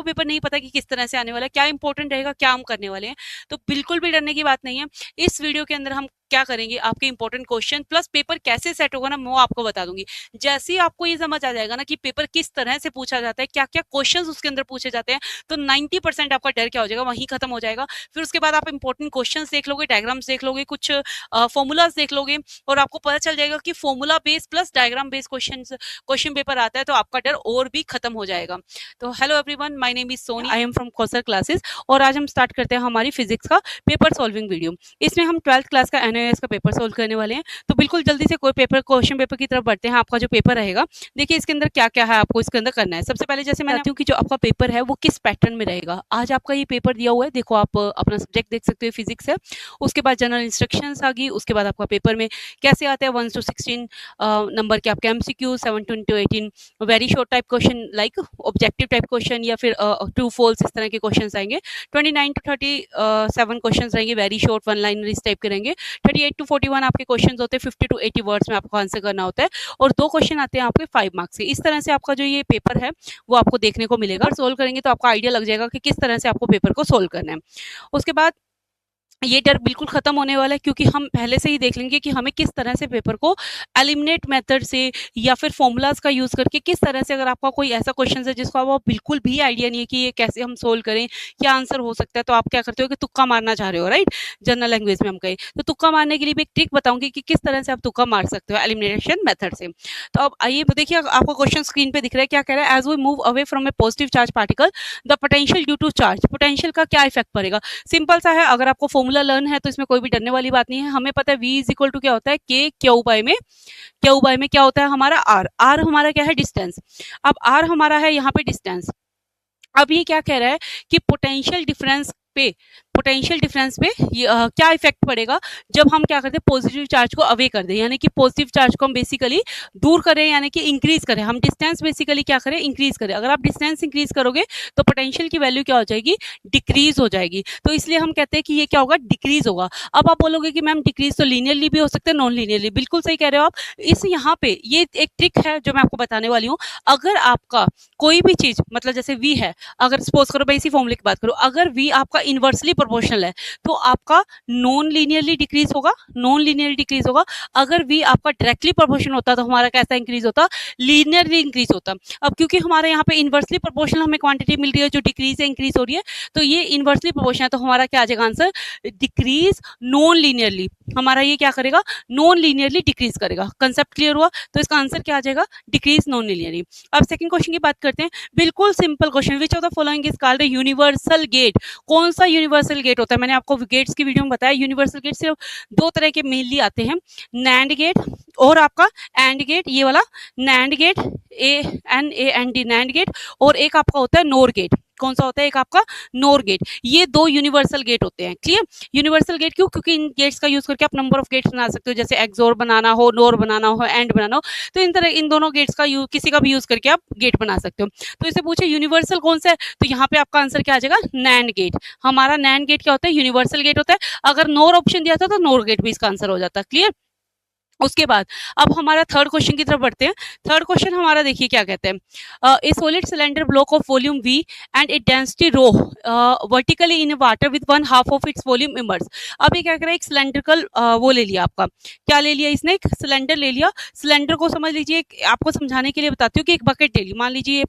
Paper नहीं पता कि किस तरह से आने वाला है, क्या इंपॉर्टेंट रहेगा, क्या हम करने वाले हैं, तो बिल्कुल भी डरने की बात नहीं है। इस वीडियो के अंदर हम क्या करेंगे, आपके इंपॉर्टेंट क्वेश्चन प्लस पेपर कैसे सेट होगा ना, मैं वो आपको बता दूंगी। जैसे ही आपको ये समझ आ जाएगा ना कि पेपर किस तरह से पूछा जाता है, क्या क्या क्वेश्चंस उसके अंदर पूछे जाते हैं, तो 90% आपका डर क्या हो जाएगा, वहीं खत्म हो जाएगा। फिर उसके बाद आप इंपॉर्टेंट क्वेश्चंस देख लोगे, डायग्राम्स देख लोगे, कुछ फॉर्मूलाज देख लोगे, और आपको पता चल जाएगा कि formula based plus diagram based question paper आता है, तो आपका डर और भी खत्म हो जाएगा। तो hello everyone, my name is Soni, I am from Kausar classes, और आज हम स्टार्ट करते हैं हमारी फिजिक्स का पेपर सॉल्विंग वीडियो। इसमें हम 12th क्लास का एनआईएस का पेपर सॉल्व करने वाले हैं। तो बिल्कुल जल्दी से कोई पेपर क्वेश्चन पेपर की तरफ बढ़ते हैं। आपका जो पेपर रहेगा, देखिए इसके अंदर क्या क्या है, आपको इसके अंदर करना है। सबसे पहले जैसे मैं बताती हूँ कि जो आपका पेपर है वो किस पैटर्न में रहेगा। आज आपका ये पेपर दिया हुआ है, देखो आप अपना सब्जेक्ट देख सकते हो, फिजिक्स है। उसके बाद जनरल इंस्ट्रक्शंस आ गई, उसके बाद आपका पेपर में कैसे आते हैं 1 to 16 नंबर के आपके MCQ, 7 to 18 very short type question like objective type question, या फिर ट्रू फॉल्स, इस तरह के क्वेश्चन आएंगे। 29 to 37 क्वेश्चन रहेंगे वेरी शॉर्ट वन लाइनर इस टाइप के रहेंगे। 38 to 41 आपके क्वेश्चन होते हैं 50 to 80 वर्ड्स में आपको आंसर करना होता है, और 2 क्वेश्चन आते हैं आपके 5 मार्क्स के। इस तरह से आपका जो ये पेपर है वो आपको देखने को मिलेगा। सोल्व करेंगे तो आपको आइडिया लग जाएगा कि किस तरह से आपको पेपर को सोल्व करना है। उसके बाद ये डर बिल्कुल खत्म होने वाला है, क्योंकि हम पहले से ही देख लेंगे कि हमें किस तरह से पेपर को एलिमिनेट मेथड से या फिर फॉर्मूलाज का यूज करके किस तरह से, अगर आपका कोई ऐसा क्वेश्चन है जिसको आप बिल्कुल भी आइडिया नहीं है कि ये कैसे हम सोल्व करें, क्या आंसर हो सकता है, तो आप क्या करते हो कि तुक्का मारना चाह रहे हो, राइट। जनरल लैंग्वेज में हम कहें तो तुक्का मारने के लिए भी एक ट्रिक बताऊंगी कि किस तरह से आप तुक्का मार सकते हो एलिमिनेशन मेथड से। तो अब आइए देखिए, आपको क्वेश्चन स्क्रीन पे दिख रहा है, क्या कह रहा है, as we move away from a positive charge particle the potential due to charge, potential का क्या इफेक्ट पड़ेगा। सिंपल सा है, अगर आपको फॉर्मूला लर्न है तो इसमें कोई भी डरने वाली बात नहीं है। हमें पता है v इज इक्वल टू क्या होता है, के क्यू बाय में, क्यू बाय में क्या होता है हमारा आर, आर हमारा क्या है डिस्टेंस। अब आर हमारा है यहाँ पे डिस्टेंस। अब ये क्या कह रहा है कि पोटेंशियल डिफरेंस पे, पोटेंशियल डिफरेंस पे क्या इफेक्ट पड़ेगा जब हम क्या करते हैं पॉजिटिव चार्ज को अवे कर दें, यानी कि पॉजिटिव चार्ज को हम बेसिकली दूर करें, यानी कि इंक्रीज करें, हम डिस्टेंस बेसिकली क्या करें, इंक्रीज करें। अगर आप डिस्टेंस इंक्रीज करोगे तो पोटेंशियल की वैल्यू क्या हो जाएगी, डिक्रीज हो जाएगी। तो इसलिए हम कहते हैं कि ये क्या होगा, डिक्रीज होगा। अब आप बोलोगे कि मैम डिक्रीज तो लीनियरली भी हो सकते हैं, नॉन लीनियरली, बिल्कुल सही कह रहे हो आप। इस यहाँ पे ये एक ट्रिक है जो मैं आपको बताने वाली हूँ। अगर आपका कोई भी चीज, मतलब जैसे v है, अगर सपोज करो मैं इसी फॉर्मूले की बात करूं, अगर v आपका इनवर्सली प्रोपोर्शनल है तो आपका नॉन लीनियरली डिक्रीज होगा, नॉन लीनियरली डिक्रीज होगा। अगर v आपका डायरेक्टली प्रोपोर्शनल होता तो हमारा कैसा इंक्रीज होता, लीनियरली इंक्रीज होता। अब क्योंकि हमारे यहाँ पे इनवर्सली प्रोपोर्शनल हमें क्वांटिटी मिल रही है जो डिक्रीज है, इंक्रीज हो रही है, तो ये इनवर्सली प्रोपोर्शनल है, तो हमारा क्या आ जाएगा आंसर, डिक्रीज नॉन लीनियरली। हमारा ये क्या करेगा, नॉन लीनियरली डिक्रीज करेगा। कंसेप्ट क्लियर हुआ, तो इसका आंसर क्या आ जाएगा, डिक्रीज नॉन लीनियरली। अब सेकंड क्वेश्चन की बात करते हैं, बिल्कुल simple question, which of the following is called universal gate. कौन सा यूनिवर्सल गेट होता है, मैंने आपको गेट्स की वीडियो में बताया। यूनिवर्सल गेट सिर्फ 2 तरह के मेनली आते हैं, नैंड गेट और आपका एंड गेट, ये वाला NAND gate, AND NAND gate, और एक आपका होता है नोर गेट। कौन सा होता है, एक आपका नोर गेट। ये 2 यूनिवर्सल गेट होते हैं। क्लियर, यूनिवर्सल गेट क्यों, क्योंकि इन गेट्स का यूज करके आप नंबर ऑफ गेट्स बना सकते हो, जैसे एक्सोर बनाना हो, नोर बनाना हो, एंड बनाना हो, तो इन दोनों गेट्स का किसी का भी यूज करके आप गेट बना सकते हो। तो इसे पूछे यूनिवर्सल कौन सा है, तो यहाँ पे आपका आंसर क्या आ जाएगा, नैंड गेट। हमारा नैंड गेट क्या होता है, यूनिवर्सल गेट होता है। अगर नोर ऑप्शन दिया था तो नोर गेट भी इसका आंसर हो जाता है। क्लियर। उसके बाद अब हमारा थर्ड क्वेश्चन की तरफ बढ़ते हैं। थर्ड क्वेश्चन हमारा देखिए क्या कहते हैं, ए solid cylinder block of volume v and A density rho vertically in water with 1/2 of its volume immerse. अब ये क्या कर रहा है, एक सिलेंड्रिकल वो ले लिया, आपका क्या ले लिया इसने, एक सिलेंडर ले लिया। सिलेंडर को समझ लीजिए, आपको समझाने के लिए बताती हूँ कि एक बकेट ले ली, मान लीजिए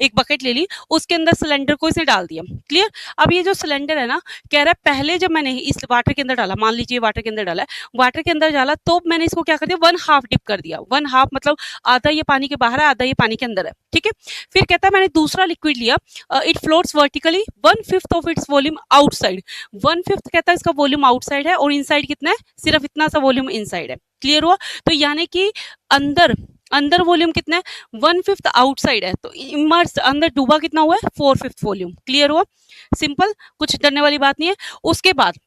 एक बकेट ले ली, उसके अंदर सिलेंडर को इसने डाल दिया। क्लियर। अब ये जो सिलेंडर है ना, कह रहा है पहले जब मैंने इस वाटर के अंदर डाला, मान लीजिए वाटर के अंदर डाला है, वाटर के अंदर डाला तो मैंने इसको क्या कर दिया, 1/2 डिप कर दिया। 1/2 मतलब आधा ये पानी के बाहर है, आधा ये पानी के अंदर है। ठीक है। फिर कहता है मैंने दूसरा लिक्विड लिया, it floats vertically 1/5 of its volume outside. 1/5 कहता है इसका वॉल्यूम आउटसाइड है, और इनसाइड कितना है, सिर्फ इतना सा वॉल्यूम इनसाइड है। क्लियर हुआ। तो यानी कि अंदर अंदर वॉल्यूम कितना है, 1/5 आउटसाइड है, तो इमर्स अंदर डूबा कितना हुआ है, 4/5 वॉल्यूम। क्लियर हुआ, सिंपल, कुछ डरने वाली बात नहीं है। उसके बाद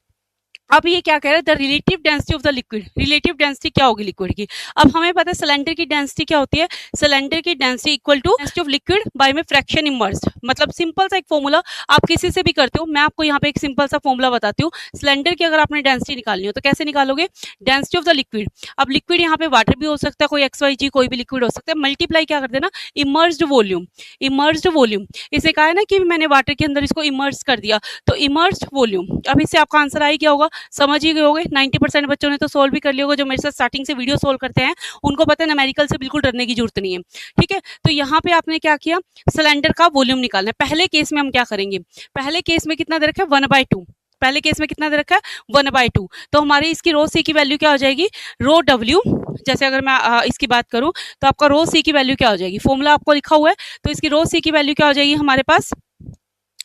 अब ये क्या कह रहा है, the relative density of the liquid, relative density क्या होगी लिक्विड की। अब हमें पता है सिलेंडर की डेंसिटी क्या होती है, सिलेंडर की density equal to density of liquid by में फ्रैक्शन इमर्स्ड। मतलब सिंपल सा एक फॉर्मूला, आप किसी से भी करते हो, मैं आपको यहाँ पे एक सिंपल सा फॉर्मूला बताती हूँ। सिलेंडर की अगर आपने डेंसिटी निकालनी हो तो कैसे निकालोगे, डेंसिटी ऑफ द लिक्विड, अब लिक्विड यहाँ पे वाटर भी हो सकता है, कोई XYG कोई भी लिक्विड हो सकता है, मल्टीप्लाई क्या कर देना, इमर्स्ड वॉल्यूम, इमर्स्ड वॉल्यूम। इसे कहा है ना कि मैंने वाटर के अंदर इसको इमर्स कर दिया, तो इमर्स्ड वॉल्यूम। अब इससे आपका आंसर आई क्या होगा, समझ ही गए होगे। 90% बच्चों ने तो सोल्व भी कर लिया होगा, जो मेरे साथ स्टार्टिंग से वीडियो सोल्व करते हैं उनको पता है न्यूमेरिकल से बिल्कुल डरने की जरूरत नहीं है। ठीक है, तो यहाँ पे आपने क्या किया, सिलेंडर का वॉल्यूम निकालना है। पहले केस में हम क्या करेंगे, पहले केस में कितना दे रखा है 1/2, पहले केस में कितना दे रखा है 1/2, तो हमारी इसकी रो सी की वैल्यू क्या हो जाएगी, रो डब्ल्यू, जैसे अगर मैं इसकी बात करूं तो आपका रो सी की वैल्यू क्या हो जाएगी, फॉर्मूला आपको लिखा हुआ है, तो इसकी रो सी की वैल्यू क्या हो जाएगी हमारे पास,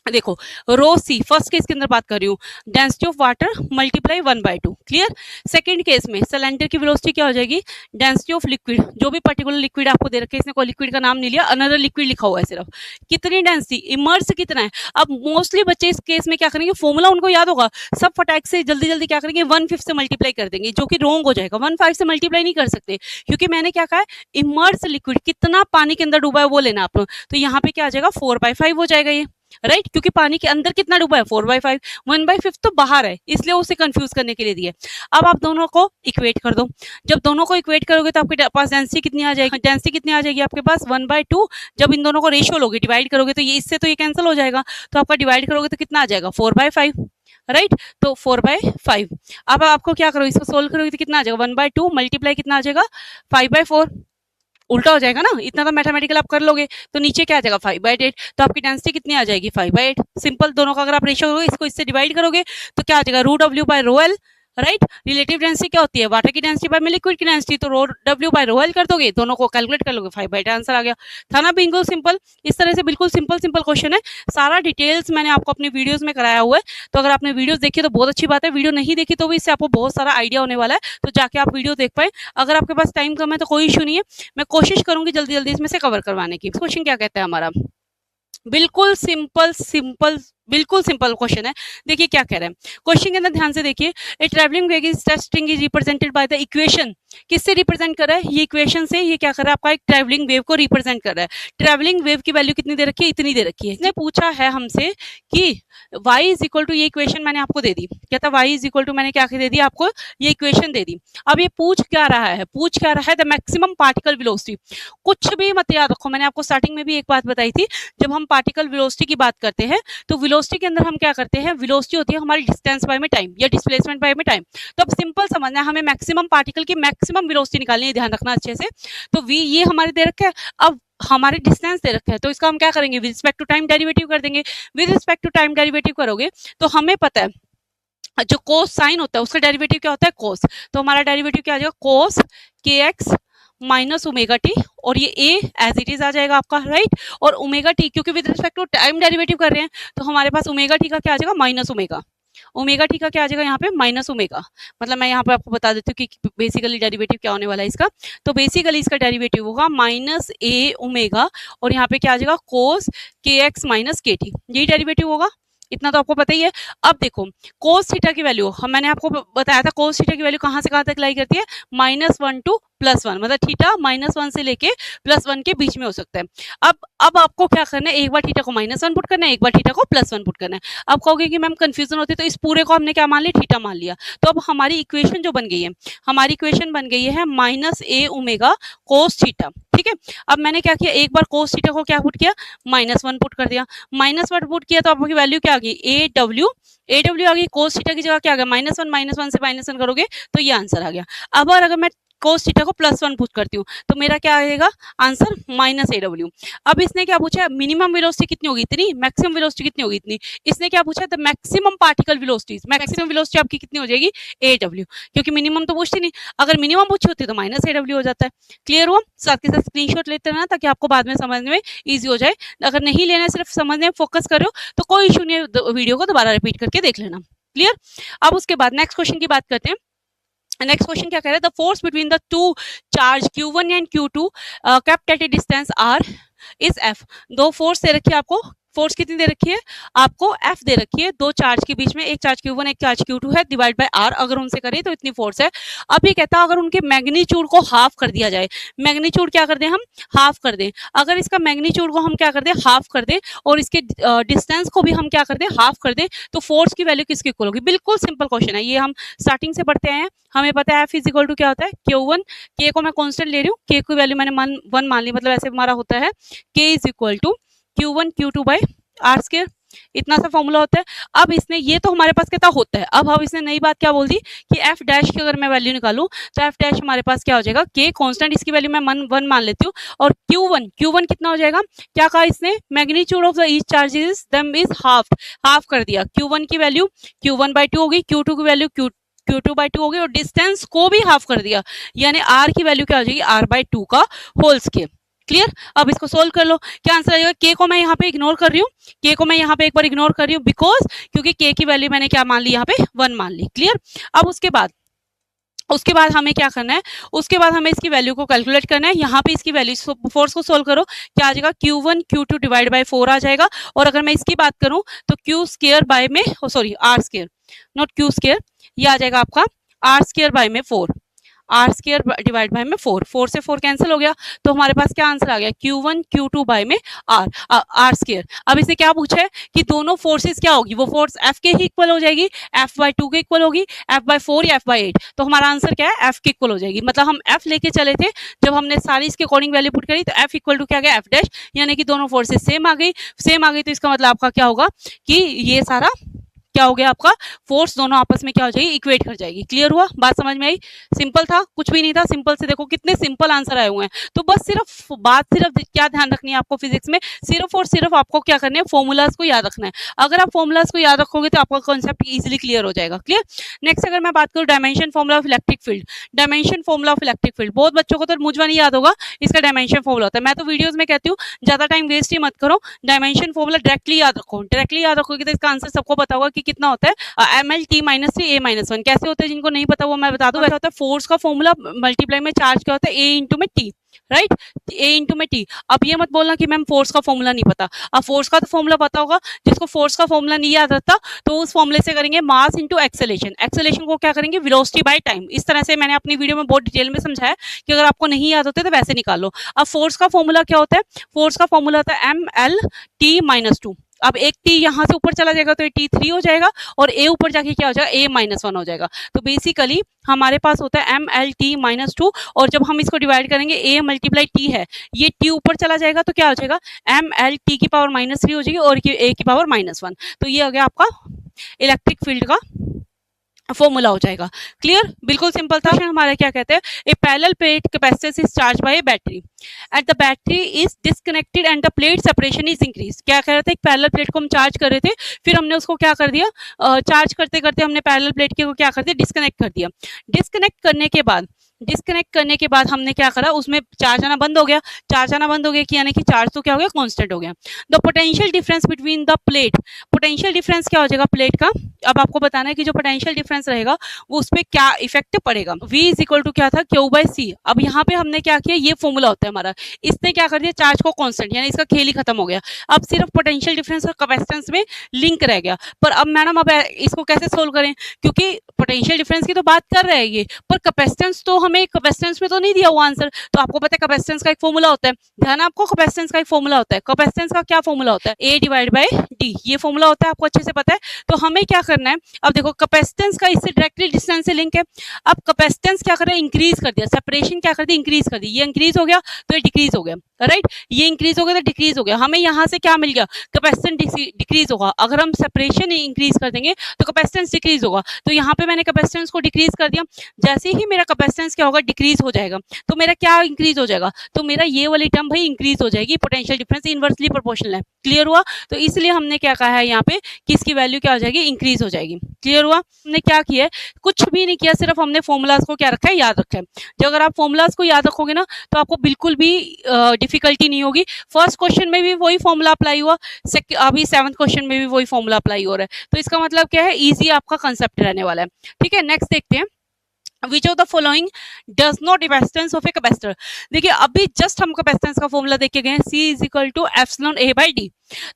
देखो रो सी, फर्स्ट केस के अंदर बात कर रही हूँ, density of water multiply 1/2, clear. Second case में सिलेंडर की वेलोसिटी क्या हो जाएगी, डेंसिटी ऑफ लिक्विड, जो भी पर्टिकुलर लिक्विड आपको दे रखे, इसने कोई लिक्विड का नाम नहीं लिया, अनदर लिक्विड लिखा हुआ है सिर्फ, कितनी डेंसिटी, इमर्स कितना है। अब मोस्टली बच्चे इस केस में क्या करेंगे, फॉर्मूला उनको याद होगा, सब फटाक से जल्दी जल्दी क्या करेंगे 1/5 से मल्टीप्लाई कर देंगे, जो कि रॉन्ग हो जाएगा। 1/5 से मल्टीप्लाई नहीं कर सकते, क्योंकि मैंने क्या कहा है, इमर्स लिक्विड कितना पानी के अंदर डूबा है वो लेना आप लोग, तो यहाँ पे क्या आ जाएगा 4/5 हो जाएगा ये, राइट क्योंकि पानी के अंदर कितना डूबा है 4/5, 1/5 तो बाहर है, इसलिए उसे कंफ्यूज करने के लिए दिया। अब आप दोनों को इक्वेट कर दो, जब दोनों को इक्वेट करोगे तो आपके पास डेंसिटी कितनी आ जाएगी, डेंसिटी कितनी आ जाएगी आपके पास 1/2, जब इन दोनों को रेशियो लोगे डिवाइड करोगे तो ये इससे तो ये कैंसिल हो जाएगा, तो आपका डिवाइड करोगे तो कितना आ जाएगा 4/5, राइट तो 4/5। अब आपको क्या करोगे, इसको सोल्व करोगे तो कितना आ जाएगा 1/2 मल्टीप्लाई कितना आ जाएगा 5/4, उल्टा हो जाएगा ना, इतना तो मैथमेटिकल आप कर लोगे, तो नीचे क्या आ जाएगा 5/8, तो आपकी डेंसिटी कितनी आ जाएगी 5/8। सिंपल, दोनों का अगर आप रेशियो करोगे, इसको इससे डिवाइड करोगे तो क्या आ जाएगा rho W by rho L, right. Relative density क्या होती है, वाटर की डेंसिटी बाय में लिक्विड की डेंसिटी, तो rho W by rho L कर दोगे, दोनों को कैलकुलेट कर लोगे 5/8 आंसर आ गया। था ना बिल्कुल सिंपल, इस तरह से बिल्कुल सिंपल सिंपल क्वेश्चन है, सारा डिटेल्स मैंने आपको अपनी वीडियोस में कराया हुआ है, तो अगर आपने वीडियोस देखी तो बहुत अच्छी बात है, वीडियो नहीं देखी तो भी इससे आपको बहुत सारा आइडिया होने वाला है, तो जाके आप वीडियो देख पाए। अगर आपके पास टाइम कम है तो कोई इशू नहीं है, मैं कोशिश करूंगी जल्दी जल्दी इसमें से कवर करवाने की। क्वेश्चन क्या कहता है हमारा, बिल्कुल सिंपल सिंपल, बिल्कुल सिंपल क्वेश्चन है। देखिए क्या कह रहे हैं क्वेश्चन के अंदर, ध्यान से देखिए, a travelling wave is string is represented by the equation, किससे रिप्रेजेंट कर रहा है, ये इक्वेशन से ये क्या कर रहा है आपका एक ट्रैवलिंग वेव को रिप्रेजेंट कर रहा है। ट्रैवलिंग वेव की वैल्यू कितनी दे रखी है, इतनी दे रखी है। इसने पूछा है हमसे कि y इज इक्वल टू, ये इक्वेशन मैंने आपको दे दी, क्या था y इज इक्वल टू, मैंने क्या दे दी आपको, ये इक्वेशन दे दी। अब ये पूछ क्या रहा है, पूछ क्या रहा है द मैक्सिमम पार्टिकल वेलोसिटी, कुछ भी मत याद रखो, मैंने आपको स्टार्टिंग में भी एक बात बताई थी, जब हम पार्टिकल वेलोसिटी की बात करते हैं तो वेलोसिटी के अंदर हम क्या करते हैं, वेलोसिटी होती है हमारी डिस्टेंस बाय में टाइम या डिस्प्लेसमेंट बाय में टाइम, तो अब सिंपल समझना है, हमें मैक्सिमम पार्टिकल की मैक्सिमम वेलोसिटी निकालनी है, ध्यान रखना अच्छे से। तो v ये हमारे दे रखा है, अब हमारे डिस्टेंस दे रखा है, तो इसका हम क्या करेंगे, with respect to time derivative कर देंगे। With respect to time derivative करोगे तो हमें पता है जो कोस साइन होता है उसका डेरिवेटिव क्या होता है कोस, तो हमारा डेरिवेटिव क्या आ जाएगा cos kx minus omega t, और ये a एज इट इज आ जाएगा आपका, राइट। और ओमेगा टी क्योंकि with respect to time derivative कर रहे हैं तो हमारे पास ओमेगा टी का क्या आ जाएगा माइनस ओमेगा, ओमेगा टी का क्या आ जाएगा यहाँ पे माइनस ओमेगा। मतलब मैं यहाँ पे आपको बता देती हूँ कि बेसिकली डेरिवेटिव क्या होने वाला है इसका, तो बेसिकली इसका डेरिवेटिव होगा माइनस ए ओमेगा, और यहाँ पे क्या आ जाएगा कोस के एक्स माइनस के टी, यही डेरिवेटिव होगा, इतना तो आपको पता ही है। अब देखो कोस थीटा की वैल्यू, मैंने आपको बताया था कोस थीटा की वैल्यू कहाँ से कहाँ तक लाई करती है, -1 to +1, मतलब थीटा -1 से लेके +1 के बीच में हो सकता है। अब आपको क्या करना है, एक बार थीटा को -1 पुट करना है, एक बार थीटा को +1 पुट करना है। अब कहोगे कि मैम कंफ्यूजन होती है, तो इस पूरे को हमने क्या मान लिया, थीटा मान लिया। तो अब हमारी इक्वेशन जो बन गई है, हमारी इक्वेशन बन गई है -a ओमेगा कोस थीटा, ठीक है। अब मैंने क्या किया, एक बार कोस थीटा को क्या पुट किया, -1 पुट कर दिया, -1 पुट किया तो आपकी वैल्यू क्या आ गई, ए डब्ल्यू आ गई, कोस थीटा की जगह क्या आ गया -1 से -1 करोगे तो ये आंसर आ गया। अब अगर मैं कोस थीटा को +1 पुट करती हूँ तो मेरा क्या आएगा आंसर -AW। अब इसने क्या पूछा, मिनिमम वेलोसिटी कितनी होगी इतनी, मैक्सिमम वेलोसिटी कितनी होगी इतनी, इसने क्या पूछा the maximum particle velocities, maximum velocity आपकी कितनी हो जाएगी AW, क्योंकि मिनिमम तो पूछती नहीं, अगर मिनिमम पूछी होती तो -AW हो जाता है। क्लियर हुआ, साथ के साथ स्क्रीनशॉट लेते रहना ताकि आपको बाद में समझने में ईजी हो जाए। अगर नहीं लेना है, सिर्फ समझने में फोकस करो तो कोई इशू नहीं है, वीडियो को दोबारा रिपीट करके देख लेना। क्लियर। अब उसके बाद नेक्स्ट क्वेश्चन की बात करते हैं। नेक्स्ट क्वेश्चन क्या कह रहा है, the force between the to charge Q1 and Q2 kept at A distance R is F। दो फोर्स दे रखी है आपको, फोर्स कितनी दे रखी है आपको, एफ दे रखी है, दो चार्ज के बीच में, एक चार्ज Q1 एक चार्ज Q2 है, डिवाइड बाय आर अगर उनसे करें तो इतनी फोर्स है। अब ये कहता है अगर उनके मैग्नीट्यूड को हाफ कर दिया जाए, मैग्नीट्यूड क्या कर दें हम, हाफ कर दें, अगर इसका मैग्नीट्यूड को हम क्या कर दें, हाफ कर दें, और इसके डिस्टेंस को भी हम क्या कर दें, हाफ कर दें, तो फोर्स की वैल्यू किसकी इक्वल होगी। बिल्कुल सिंपल क्वेश्चन है ये, हम स्टार्टिंग से पढ़ते हैं, हमें पता है F इज इक्वल टू क्या होता है Q1, K को मैं कांस्टेंट ले रही हूँ, K की वैल्यू मैंने 1 मान ली, मतलब ऐसे हमारा होता है K is equal to Q1 Q2 by r square, इतना सा फॉर्मूला होता है। अब इसने ये तो हमारे पास कहता होता है, अब इसने नई बात क्या बोल दी कि एफ डैश की अगर मैं वैल्यू निकालूं तो एफ डैश हमारे पास क्या हो जाएगा, के कांस्टेंट, इसकी वैल्यू मैं 1 मान लेती हूँ, और Q1 कितना हो जाएगा, क्या कहा इसने, magnitude of the each charges them is half कर दिया, Q1 की वैल्यू Q1/2 होगी, Q2 की वैल्यू Q2/2 होगी, और डिस्टेंस को भी हाफ कर दिया, यानी R की वैल्यू क्या हो जाएगी, R/2 का होल स्क्वायर। क्लियर। अब इसको सोल्व कर लो, क्या आंसर आएगा, के को मैं यहाँ पे इग्नोर कर रही हूँ, के को मैं यहाँ पे एक बार इग्नोर कर रही हूँ, बिकॉज क्योंकि के की वैल्यू मैंने क्या मान ली, यहाँ पे 1 मान ली। क्लियर। अब उसके बाद हमें क्या करना है, उसके बाद हमें इसकी वैल्यू को कैलकुलेट करना है, यहाँ पे इसकी वैल्यू, फोर्स को सोल्व करो, क्या आ जाएगा, Q1 Q2 डिवाइड बाय 4 आ जाएगा, और अगर मैं इसकी बात करूँ तो Q स्क्वायर बाय में, sorry R square, not Q square, ये आ जाएगा आपका R स्क्वायर बाय में 4, आर स्क्वायर डिवाइड बाय में 4 से 4 कैंसिल हो गया, तो हमारे पास क्या आंसर आ गया, Q1 Q2 बाय में आर स्क्वायर। अब इसे क्या पूछा है कि दोनों फोर्सेस क्या होगी, वो फोर्स F के ही इक्वल हो जाएगी, F/2 के इक्वल होगी, F/4 या F/8, तो हमारा आंसर क्या है, F के इक्वल हो जाएगी। मतलब हम F लेके चले थे, जब हमने सारी इसके अकॉर्डिंग वैल्यू पुट करी तो F इक्वल टू क्या गया, F डैश, यानी कि दोनों फोर्सेस सेम आ गई, तो इसका मतलब आपका क्या होगा कि ये सारा क्या हो गया, आपका फोर्स दोनों आपस में क्या हो जाएगी, इक्वेट कर जाएगी। क्लियर हुआ, बात समझ में आई, सिंपल था, कुछ भी नहीं था, सिंपल से देखो कितने सिंपल आंसर आए हुए हैं। तो बस सिर्फ क्या ध्यान रखनी है आपको फिजिक्स में, सिर्फ और सिर्फ आपको क्या करना है, फॉर्मूलाज को याद रखना है। अगर आप फॉर्मूलाज को याद रखोगे तो आपका कॉन्सेप्ट इजिली क्लियर हो जाएगा। क्लियर। नेक्स्ट अगर मैं बात करूँ dimension formula of electric field, dimension formula of electric field बहुत बच्चों को तो मुझे नहीं याद होगा, इसका डायमेंशन फॉर्मूला होता है। मैं तो वीडियोज में कहती हूँ ज्यादा टाइम वेस्ट ही मत करो, डायमेंशन फॉर्मूला डायरेक्टली याद रखो, डायरेक्टली याद रखोगे तो इसका आंसर सबको पता होगा कि कितना होता है, ML_T-3 A-1। कैसे होता है, जिनको नहीं पता वो मैं बता दूं, वैसा होता है फोर्स का फॉर्मूला मल्टीप्लाई में चार्ज क्या होता है, A/T, राइट, A/T। अब ये मत बोलना कि मैम फोर्स का फॉर्मूला नहीं पता, अब फोर्स का तो फॉर्मूला पता होगा, जिसको फोर्स का फॉर्मूला नहीं याद रहता तो उस फॉर्मूले से करेंगे मास इंटू एक्सेलेरेशन, एक्सेलेरेशन को क्या करेंगे, वेलोसिटी बाय टाइम। इस तरह से मैंने अपनी वीडियो में बहुत डिटेल में समझाया कि अगर आपको नहीं याद होते तो वैसे निकालो। अब फोर्स का फॉर्मूला क्या होता है, फोर्स का फॉर्मूला होता है ML_T-2। अब एक T यहाँ से ऊपर चला जाएगा तो ये T3 हो जाएगा, और A ऊपर जाके क्या हो जाएगा, A-1 हो जाएगा। तो बेसिकली हमारे पास होता है ML_T-2, और जब हम इसको डिवाइड करेंगे A मल्टीप्लाई T है, ये T ऊपर चला जाएगा तो क्या हो जाएगा, ML_T⁻³ हो जाएगी, और A⁻1। तो ये हो गया आपका इलेक्ट्रिक फील्ड का फॉर्मूला हो जाएगा। क्लियर, बिल्कुल सिंपल था। हमारा क्या कहते हैं, a parallel plate capacitor is charge by a battery and the battery is disconnected and the plate separation is increase. क्या कह रहे थे, एक पैरेलल प्लेट को हम चार्ज कर रहे थे, फिर हमने उसको क्या कर दिया, चार्ज करते करते हमने पैरेलल प्लेट को क्या कर दिया, डिस्कनेक्ट कर दिया। डिस्कनेक्ट करने के बाद हमने क्या करा, उसमें चार्ज आना बंद हो गया, कि यानी कि चार्ज तो क्या हो गया, कांस्टेंट हो गया। The potential difference between the plate, potential difference क्या हो जाएगा प्लेट का, अब आपको बताना है कि जो पोटेंशियल डिफरेंस रहेगा वो उस पर क्या इफेक्ट पड़ेगा। V इज इक्वल टू क्या था, Q/C। अब यहाँ पे हमने क्या किया, ये फॉर्मूला होता है हमारा, इसने क्या कर दिया, चार्ज को कांस्टेंट, यानी इसका खेल ही खत्म हो गया। अब सिर्फ पोटेंशियल डिफरेंस और कैपेसिटेंस में लिंक रह गया। पर अब मैडम अब इसको कैसे सोल्व करें, क्योंकि पोटेंशियल डिफरेंस की तो बात कर रहे हैं ये, पर कैपेसिटेंस तो हमें कैपेसिटेंस में तो नहीं दिया हुआ आंसर। तो आपको पता है कैपेसिटेंस का एक फॉर्मूला होता है, ध्यान आपको, कैपेसिटेंस का एक फॉर्मूला होता है। कैपेसिटेंस का क्या फॉर्मूला होता है, A/D, ये फॉर्मूला होता है, आपको अच्छे से पता है। तो हमें क्या करना है, अब देखो कैपेसिटेंस का इससे डायरेक्टली डिस्टेंस से लिंक है। अब कैपेसिटेंस क्या कर रहा है, इंक्रीज कर दिया, सेपरेशन क्या कर दी, इंक्रीज कर दी, ये इंक्रीज हो गया तो ये डिक्रीज हो गया, राइट, ये इंक्रीज हो गया तो डिक्रीज हो गया। हमें यहाँ से क्या मिल गया, कैपेसिटेंस डिक्रीज होगा। अगर हम सेपरेशन इंक्रीज कर देंगे तो कैपेसिटेंस डिक्रीज होगा। तो यहाँ पे मैंने कैपेसिटेंस को डिक्रीज कर दिया, जैसे ही मेरा कैपेसिटेंस क्या होगा, डिक्रीज हो जाएगा, तो मेरा क्या इंक्रीज हो जाएगा, तो मेरा ये वाली टर्म भाई इंक्रीज हो जाएगी। पोटेंशियल डिफरेंस इनवर्सली प्रोपोर्शनल है। क्लियर हुआ, तो इसलिए हमने क्या कहा है यहाँ पे कि इसकी वैल्यू क्या हो जाएगी, इंक्रीज हो जाएगी। क्लियर हुआ, हमने क्या किया है, कुछ भी नहीं किया, सिर्फ हमने फॉर्मूलाज को क्या रखा है, याद रखा है। जो अगर आप फॉर्मूलाज को याद रखोगे ना तो आपको बिल्कुल भी डिफिकल्टी नहीं होगी। फर्स्ट क्वेश्चन में भी वही फॉर्मूला अप्लाई हुआ, अभी 7th क्वेश्चन में भी वही फॉर्मूला अप्लाई हो रहा है। तो इसका मतलब क्या है, इजी आपका कंसेप्ट रहने वाला है। ठीक है, नेक्स्ट देखते हैं, Which of the following does not capacitance of a capacitor। देखिए अभी जस्ट हम कैपेसिटेंस का फॉर्मूला देख के गए, C is equal to epsilon A/D।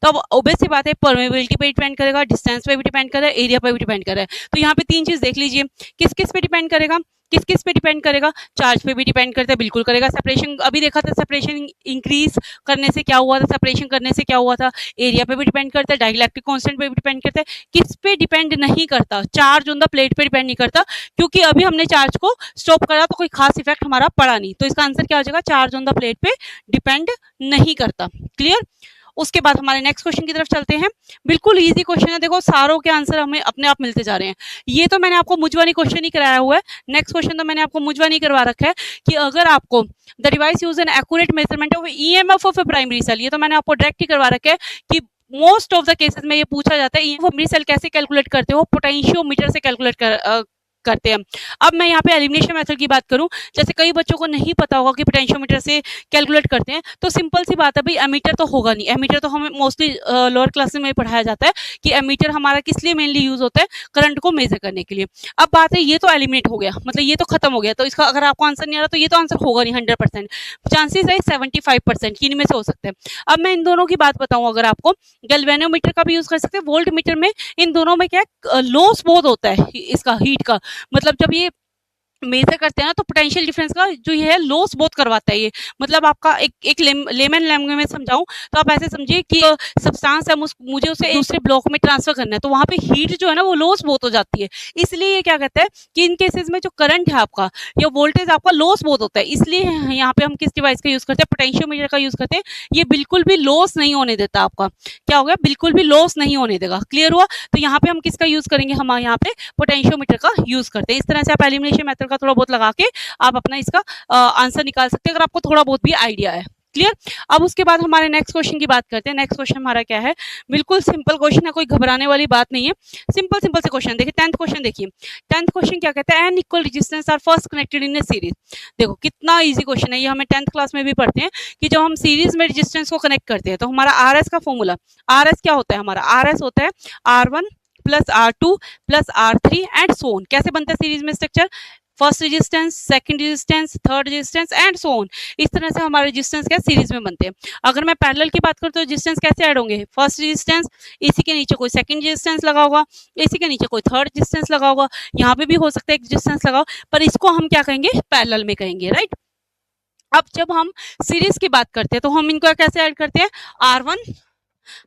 तो अब ऑब्वियस सी बात है, परमेबिलिटी पे डिपेंड करेगा, डिस्टेंस पे भी डिपेंड करेगा, एरिया पे भी डिपेंड करेगा। तो यहाँ पे तीन चीज देख लीजिए, किस किस पे डिपेंड करेगा, किस किस पे डिपेंड करेगा, चार्ज पे भी डिपेंड करता है, बिल्कुल करेगा। सेपरेशन अभी देखा था, सेपरेशन इंक्रीज करने से क्या हुआ था, सेपरेशन करने से क्या हुआ था, एरिया पे भी डिपेंड करता है, डाइलेक्ट्रिक कांस्टेंट पे भी डिपेंड करता है। किस पे डिपेंड नहीं करता, चार्ज ऑन द प्लेट पे डिपेंड नहीं करता, क्योंकि अभी हमने चार्ज को स्टॉप करा तो कोई खास इफेक्ट हमारा पड़ा नहीं। तो इसका आंसर क्या हो जाएगा, चार्ज ऑन द प्लेट पे डिपेंड नहीं करता। क्लियर। उसके बाद हमारे नेक्स्ट क्वेश्चन की तरफ चलते हैं। बिल्कुल इजी क्वेश्चन है, देखो सारों के आंसर हमें अपने आप मिलते जा रहे हैं। ये तो मैंने आपको मुझवानी क्वेश्चन ही कराया हुआ है, नेक्स्ट क्वेश्चन तो मैंने आपको मुझवानी करवा रखा है कि अगर आपको the device use an accurate measurement of EMF of a primary cell, ये तो मैंने आपको डायरेक्ट ही करवा रखा है कि मोस्ट ऑफ द केसेस में ये पूछा जाता है ईएमएफ प्राइमरी सेल कैसे कैलकुलेट करते हो, पोटेंशियोमीटर से कैलकुलेट करते हैं। अब मैं यहाँ पे एलिमिनेशन मेथड की बात करूं, जैसे कई बच्चों को नहीं पता होगा कि पोटेंशियोमीटर से कैलकुलेट करते हैं, तो सिंपल सी बात है भाई, एमीटर तो होगा नहीं। एमीटर तो हमें मोस्टली लोअर क्लासेस में पढ़ाया जाता है कि एमीटर हमारा किस लिए मेनली यूज होता है, करंट को मेजर करने के लिए। अब बात है, ये तो एलिमिनेट हो गया, मतलब ये तो खत्म हो गया, तो इसका अगर आपको आंसर नहीं आ रहा तो ये तो आंसर होगा नहीं 100%, चांसेस है 75% कि इनमें से हो सकते हैं। अब मैं इन दोनों की बात बताऊं, अगर आपको गैल्वेनोमीटर का भी यूज कर सकते हैं, वोल्ट मीटर में, इन दोनों में क्या है, लॉस बहुत होता है इसका, हीट का। मतलब जब ये मेजर करते हैं ना, तो पोटेंशियल डिफरेंस का जो ये है लॉस बहुत करवाता है ये। मतलब आपका एक लेमन लैंग्वेज में समझाऊं तो आप ऐसे समझिए कि सब्सटेंस है, मुझे उसे दूसरे ब्लॉक में ट्रांसफर करना है, तो वहां पे हीट जो है ना वो लॉस बहुत हो जाती है। इसलिए ये क्या कहते हैं कि इन केसेस में जो करंट है आपका या वोल्टेज आपका लॉस बहुत होता है, इसलिए यहाँ पे हम किस डिवाइस का यूज करते हैं, पोटेंशियोमीटर का यूज करते हैं। ये बिल्कुल भी लॉस नहीं होने देता, आपका क्या हो गया, बिल्कुल भी लॉस नहीं होने देगा। क्लियर हुआ। तो यहाँ पे हम किसका यूज करेंगे, हम यहाँ पे पोटेंशियोमीटर का यूज करते हैं। इस तरह से आप एलिमिनेशन मेथड थोड़ा बहुत लगा के आप अपना इसका आंसर निकाल सकते हैं, अगर आपको थोड़ा बहुत भी आइडिया है। क्लियर। अब उसके बाद हमारे नेक्स्ट क्वेश्चन की बात करते हैं। नेक्स्ट क्वेश्चन हमारा क्या है, बिल्कुल सिंपल क्वेश्चन है, कोई घबराने वाली बात नहीं है, सिंपल सिंपल से क्वेश्चन। देखिए 10th क्वेश्चन, देखिए 10th क्वेश्चन क्या कहता है, n equal resistance r first connected in a series. देखो कितना इजी क्वेश्चन है ये, हमें 10th क्लास में भी पढ़ते हैं कि जब हम सीरीज में रेजिस्टेंस को कनेक्ट करते हैं तो हमारा आर एस का फॉर्मूला, आर एस क्या होता है, हमारा आर एस होता है R1 plus R2 plus R3 and so on. कैसे बनता है सीरीज में structure, first resistance, second resistance, third resistance and so on. इस तरह से हमारे रेजिस्टेंस क्या सीरीज में बनते हैं। अगर मैं पैरेलल की बात करूं तो रेजिस्टेंस कैसे ऐड होंगे, फर्स्ट रेजिस्टेंस, इसी के नीचे कोई सेकंड रेजिस्टेंस लगा होगा, इसी के नीचे कोई थर्ड रेजिस्टेंस लगा होगा, यहाँ पे भी हो सकता है एक रेजिस्टेंस लगाओ, पर इसको हम क्या कहेंगे, पैरेलल में कहेंगे, राइट। अब जब हम सीरीज की बात करते हैं तो हम इनको कैसे ऐड करते हैं, R1,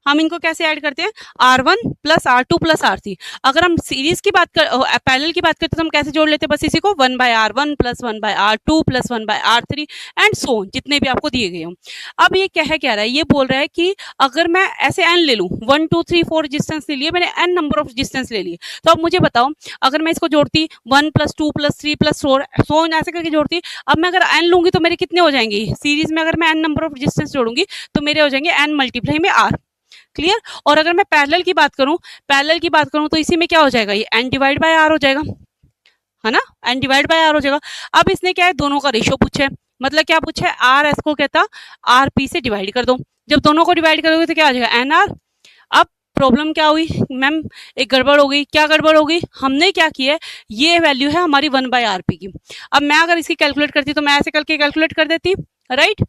हम इनको कैसे ऐड करते हैं, R1 plus R2 plus R3। अगर हम सीरीज की बात कर, पैरेलल की बात करते हैं तो हम कैसे जोड़ लेते हैं, बस इसी को 1/R1 plus 1/R2 plus 1/R3 and so on, जितने भी आपको दिए गए हों। अब ये क्या रहा है, ये बोल रहा है कि अगर मैं ऐसे n ले लूं, 1 2 3 4 रेजिस्टेंस ले लिए मैंने, n नंबर ऑफ रेजिस्टेंस ले लिए, तो अब मुझे बताओ अगर मैं इसको जोड़ती 1 plus 2 plus 3 plus 4 so on ऐसे करके जोड़ती, अब मैं अगर n लूंगी तो मेरे कितने हो जाएंगे सीरीज में, अगर मैं n नंबर ऑफ रेजिस्टेंस जोड़ूंगी तो मेरे हो जाएंगे n मल्टीप्लाई में R। क्लियर। और अगर मैं पैरेलल की बात करूं, पैरेलल की बात करूं तो इसी में क्या हो जाएगा, ये n डिवाइड बाय r हो जाएगा, है ना, n डिवाइड बाय r हो जाएगा। अब इसने क्या है, दोनों का रेशियो पूछा है, मतलब क्या पूछा है, आर एस को कहता आर पी से डिवाइड कर दो, जब दोनों को डिवाइड करोगे तो क्या आ जाएगा, एन आर। अब प्रॉब्लम क्या हुई मैम, एक गड़बड़ हो गई, क्या गड़बड़ हो गई, हमने क्या किया है, ये वैल्यू है हमारी 1/RP की। अब मैं अगर इसकी कैलकुलेट करती तो मैं ऐसे करके कैलकुलेट कर देती, राइट,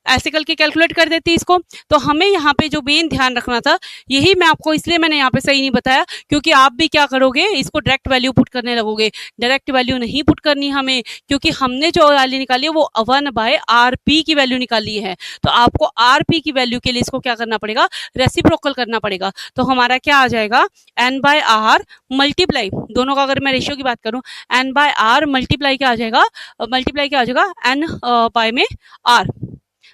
ऐसे करके कैलकुलेट कर देती इसको। तो हमें यहाँ पे जो मेन ध्यान रखना था, यही मैं आपको, इसलिए मैंने यहाँ पे सही नहीं बताया, क्योंकि आप भी क्या करोगे, इसको डायरेक्ट वैल्यू पुट करने लगोगे। डायरेक्ट वैल्यू नहीं पुट करनी हमें, क्योंकि हमने जो वैल्यू निकाली है वो 1/RP की वैल्यू निकाली है। तो आपको RP की वैल्यू के लिए इसको क्या करना पड़ेगा, रेसिप्रोकल करना पड़ेगा। तो हमारा क्या आ जाएगा, n/r मल्टीप्लाई, दोनों का अगर मैं रेशियो की बात करूँ, n/r मल्टीप्लाई क्या आ जाएगा, मल्टीप्लाई क्या आ जाएगा, n बाय में r।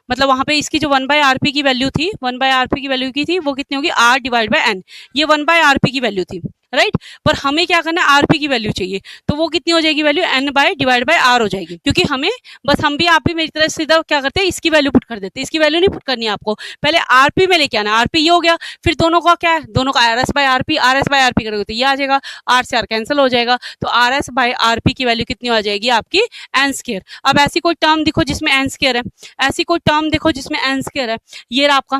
मतलब वहां पे इसकी जो 1/RP की वैल्यू थी, 1/RP की वैल्यू की थी वो कितनी होगी, R डिवाइड बाय N, ये 1/RP की वैल्यू थी, राइट। पर हमें क्या करना है, RP की वैल्यू चाहिए, तो वो कितनी हो जाएगी value, N by divide by R हो जाएगी। क्योंकि हमें बस, हम भी आप भी मेरी तरह सीधा क्या करते हैं, इसकी वैल्यू पुट कर देते हैं, इसकी वैल्यू नहीं पुट करनी है आपको, पहले RP में लेके आना, RP ये हो गया, फिर दोनों का क्या है, दोनों का RS/RP, RS/RP करोगे तो ये आ जाएगा, R से R कैंसिल हो जाएगा, तो RS/RP की वैल्यू कितनी आ जाएगी आपकी, n²। अब ऐसी कोई टर्म दिखो जिसमें n² है, ऐसी कोई टर्म देखो जिसमें n² है, ये रहा आपका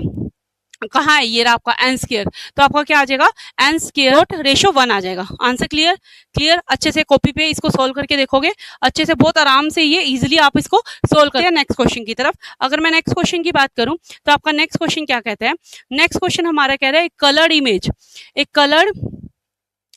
कहाँ है, ये रहा आपका एन स्क्वायर, तो आपका क्या आ जाएगा, एन स्क्वायर नॉट रेशो 1 आ जाएगा। Answer clear, clear. अच्छे से कॉपी पे इसको सोल्व करके देखोगे, अच्छे से बहुत आराम से ये इजीली आप इसको सोल्व करते हैं। नेक्स्ट क्वेश्चन की तरफ अगर मैं नेक्स्ट क्वेश्चन की बात करूं तो आपका नेक्स्ट क्वेश्चन क्या कहता है, नेक्स्ट क्वेश्चन हमारा कह रहा है coloured image,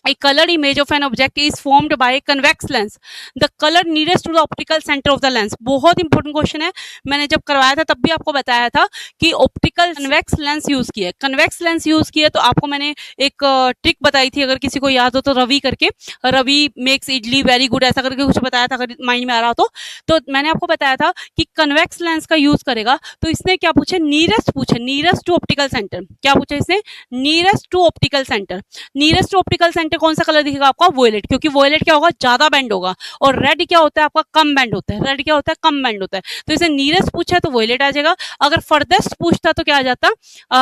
a colored image of an object is formed by a convex lens, the color nearest to the optical center of the lens। बहुत इंपॉर्टेंट क्वेश्चन है, मैंने जब करवाया था तब भी आपको बताया था कि ऑप्टिकल कन्वेक्स लेंस यूज किया है, कन्वेक्स लेंस यूज किया, तो आपको मैंने एक ट्रिक बताई थी, अगर किसी को याद हो तो, रवि करके, Ravi makes idli very good ऐसा करके कुछ बताया था, अगर माइंड में आ रहा हो तो मैंने आपको बताया था कि कन्वेक्स लेंस का यूज करेगा। तो इसने क्या पूछे, नीयरेस्ट पूछे, नीयरेस्ट टू ऑप्टिकल सेंटर, क्या पूछा इसने, nearest to optical centre. Nearest to optical centre कौन सा कलर दिखेगा आपका, वोयलेट, क्योंकि वोयलेट क्या होगा, ज्यादा बैंड होगा, और रेड क्या होता है आपका, कम बैंड होता है, रेड क्या होता है, कम बैंड होता है। तो इसे नीयरेस्ट पूछा तो वोयलेट आ जाएगा, अगर फर्देस्ट पूछता तो क्या आ जाता,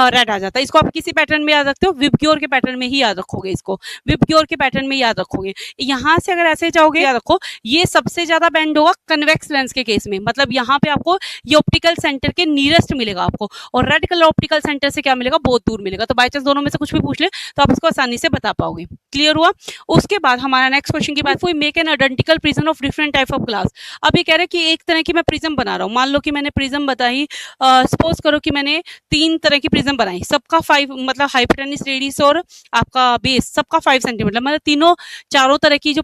रेड आ जाता। इसको आप किसी पैटर्न में याद रखते हो, विबग्योर के पैटर्न में ही याद रखोगे, इसको विबग्योर के पैटर्न में याद रखोगे। यहां से अगर ऐसे जाओगे, याद रखो ये सबसे ज्यादा बैंड होगा कन्वेक्स लेंस के केस में, मतलब यहाँ पे आपको ये ऑप्टिकल सेंटर के नीयरेस्ट मिलेगा आपको, और रेड कलर ऑप्टिकल सेंटर से क्या मिलेगा, बहुत दूर मिलेगा। तो बाई चांस दोनों में से कुछ भी पूछ ले तो आप इसको आसानी से बता पाओगे। क्लियर हुआ। उसके बाद हमारा नेक्स्ट क्वेश्चन की बात, we make an identical prism of different type of glass. अब ये कह रहे हैं कि एक तरह की मैं प्रिज्म बना रहा हूँ, मान लो कि मैंने प्रिज्म बताई, सपोज करो कि मैंने 3 तरह की प्रिज्म बनाई, सबका 5 मतलब हाइपोटेन्यूज रेडियस और आपका बेस सबका 5 सेंटीमीटर, मतलब तीनों चारों तरह की जो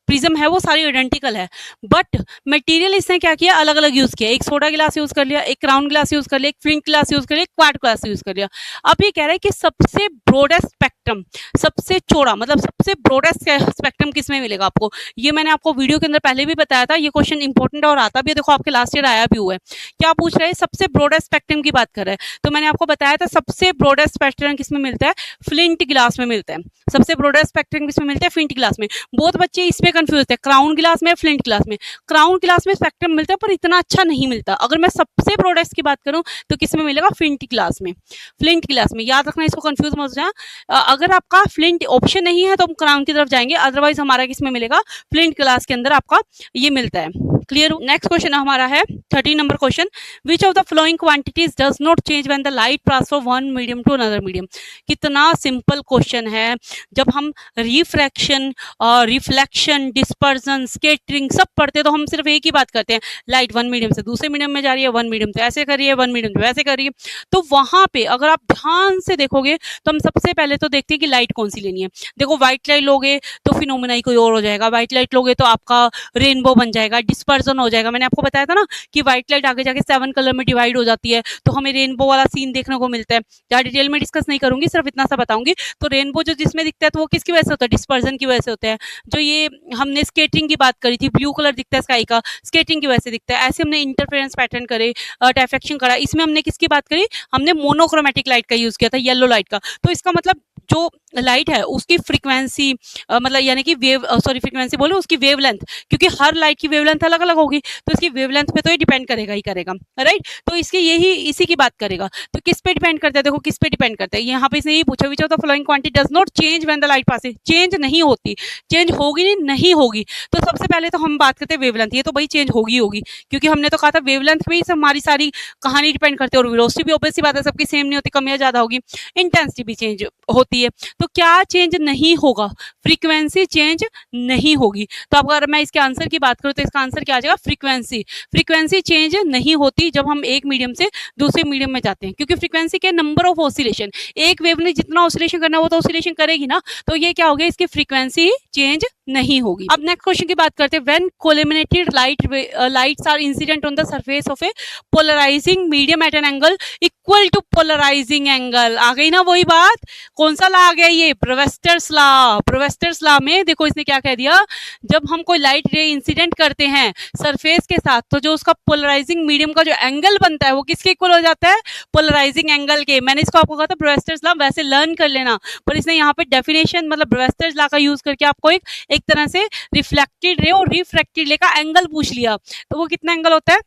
प्रिज्म है वो सारी आइडेंटिकल है, बट मटेरियल इसने क्या किया, अलग अलग यूज किया, एक सोडा गिलास यूज कर लिया, एक राउंड ग्लास यूज कर लिया, एक फ्लिंट ग्लास यूज कर लिया, एक क्वार्ट ग्लास यूज कर लिया। अब ये कह रहा है कि सबसे ब्रॉडेस्ट स्पेक्ट्रम, सबसे चौड़ा मतलब सबसे ब्रॉडेस्ट स्पेक्ट्रम किस में मिलेगा आपको, ये मैंने आपको वीडियो के अंदर पहले भी बताया था, ये क्वेश्चन इंपॉर्टेंट और आता भी, देखो आपके लास्ट ईयर आया भी हुआ है। क्या पूछ रहे हैं, सबसे ब्रॉडेस्ट स्पेक्ट्रम की बात कर रहे हैं, तो मैंने आपको बताया था सबसे ब्रॉडेस्ट स्पेक्ट्रम किस में मिलता है, फ्लिंट ग्लास में मिलता है। सबसे ब्रॉडेस्ट स्पेक्ट्रम किस में मिलता है, फ्लिंट ग्लास में। बहुत बच्चे इसमें कंफ्यूज थे, क्राउन ग्लास में, फ्लिंट ग्लास में। क्राउन ग्लास में स्पेक्ट्रम मिलता है पर इतना अच्छा नहीं मिलता। अगर मैं सबसे ब्रॉडेस्ट की बात करूं तो किस में मिलेगा, फ्लिंट ग्लास में, फ्लिंट ग्लास में। याद रखना, इसको कंफ्यूज मत हो जाए। अगर आपका फ्लिंट ऑप्शन नहीं है तो हम क्राउन की तरफ जाएंगे, अदरवाइज हमारा किस में मिलेगा, फ्लिंट ग्लास के अंदर आपका ये मिलता है। क्लियर। नेक्स्ट क्वेश्चन हमारा है 13 number question, which of the following quantities does not change when the light transfer one medium to another medium. कितना सिंपल क्वेश्चन है। जब हम रिफ्रैक्शन और रिफ्लेक्शन, डिस्पर्जन, स्कैटरिंग सब पढ़ते हैं तो हम सिर्फ एक ही बात करते हैं, लाइट वन मीडियम से दूसरे मीडियम में जा रही है, वन मीडियम से ऐसे कर रही है, वन मीडियम से वैसे कर रही है। तो वहां पे अगर आप ध्यान से देखोगे तो हम सबसे पहले तो देखते हैं कि लाइट कौन सी लेनी है। देखो व्हाइट लाइट लोगे तो फिनोमेना ही कोई और हो जाएगा, व्हाइट लाइट लोगे तो आपका रेनबो बन जाएगा, डिस्पर्जन हो जाएगा। मैंने आपको बताया था ना कि व्हाइट लाइट आगे जाके 7 कलर में डिवाइड हो जाती है, तो हमें रेनबो वाला सीन देखने को मिलता है। ज़्यादा डिटेल में डिस्कस नहीं करूंगी, सिर्फ इतना सा बताऊंगी। तो रेनबो जो जिसमें दिखता है तो वो किसकी वजह से होता है, डिस्पर्जन की वजह से होता है। जो ये हमने स्केटिंग की बात करी थी, ब्लू कलर दिखता है स्काई का, स्केटिंग की वजह से दिखता है। ऐसे हमने इंटरफेरेंस पैटर्न करे, डिफ्रैक्शन करा, इसमें हमने किसकी बात करी, हमने मोनोक्रोमेटिक लाइट का यूज किया था, येलो लाइट का। तो इसका मतलब जो लाइट है उसकी फ्रीक्वेंसी मतलब यानी कि वेव फ्रीक्वेंसी बोलो उसकी वेवलेंथ, क्योंकि हर लाइट की वेवलेंथ अलग अलग होगी तो इसकी वेवलेंथ पे तो ये डिपेंड करेगा ही करेगा, राइट। तो इसके यही इसी की बात करेगा। तो किस पे डिपेंड करता है, देखो किस पे डिपेंड करता है, यहाँ पे इसने यही पूछा, विच of the following quantity does not change when the light passes. Change नहीं होती, चेंज होगी नहीं होगी। तो सबसे पहले तो हम बात करते हैं वेवलेंथ, ये तो भाई चेंज होगी होगी, क्योंकि हमने तो कहा था वेवलेंथ पे ही हमारी सारी कहानी डिपेंड करती है। और वेलोसिटी भी ऑब्वियस सी बात है सबकी सेम नहीं होती, कम या ज्यादा होगी। इंटेंसिटी भी चेंज होती है। तो क्या चेंज नहीं होगा, फ्रीक्वेंसी चेंज नहीं होगी। तो अगर मैं इसके आंसर की बात करूं तो इसका आंसर क्या आ जाएगा, फ्रीक्वेंसी। फ्रीक्वेंसी चेंज नहीं होती जब हम एक मीडियम से दूसरे मीडियम में जाते हैं, क्योंकि फ्रीक्वेंसी के नंबर ऑफ ऑसिलेशन, एक वेव ने जितना ऑसिलेशन करना है वो तो ऑसिलेशन करेगी ना, तो ये क्या हो गया, इसकी फ्रीक्वेंसी चेंज नहीं होगी। अब नेक्स्ट क्वेश्चन की बात करते हैं, when collimated lights are incident on the surface of a polarising medium at an angle equal to polarising angle. आ गई ना वही बात, कौन सा ला आ गया, ये प्रोवेस्टर्स लॉ। प्रोवेस्टर्स लॉ में देखो इसने क्या कह दिया, जब हम कोई लाइट रे इंसिडेंट करते हैं सरफेस के साथ तो जो उसका पोलराइजिंग मीडियम का जो एंगल बनता है वो किसके इक्वल हो जाता है, पोलराइजिंग एंगल के। मैंने इसको आपको कहा था प्रोवेस्टर्स लॉ, वैसे लर्न कर लेना, पर इसने यहाँ पे डेफिनेशन मतलब प्रोवेस्टर्स लॉ का यूज करके आपको एक तरह से रिफ्लेक्टेड रे और रिफ्रैक्टेड रे का एंगल पूछ लिया। तो वो कितना एंगल होता है,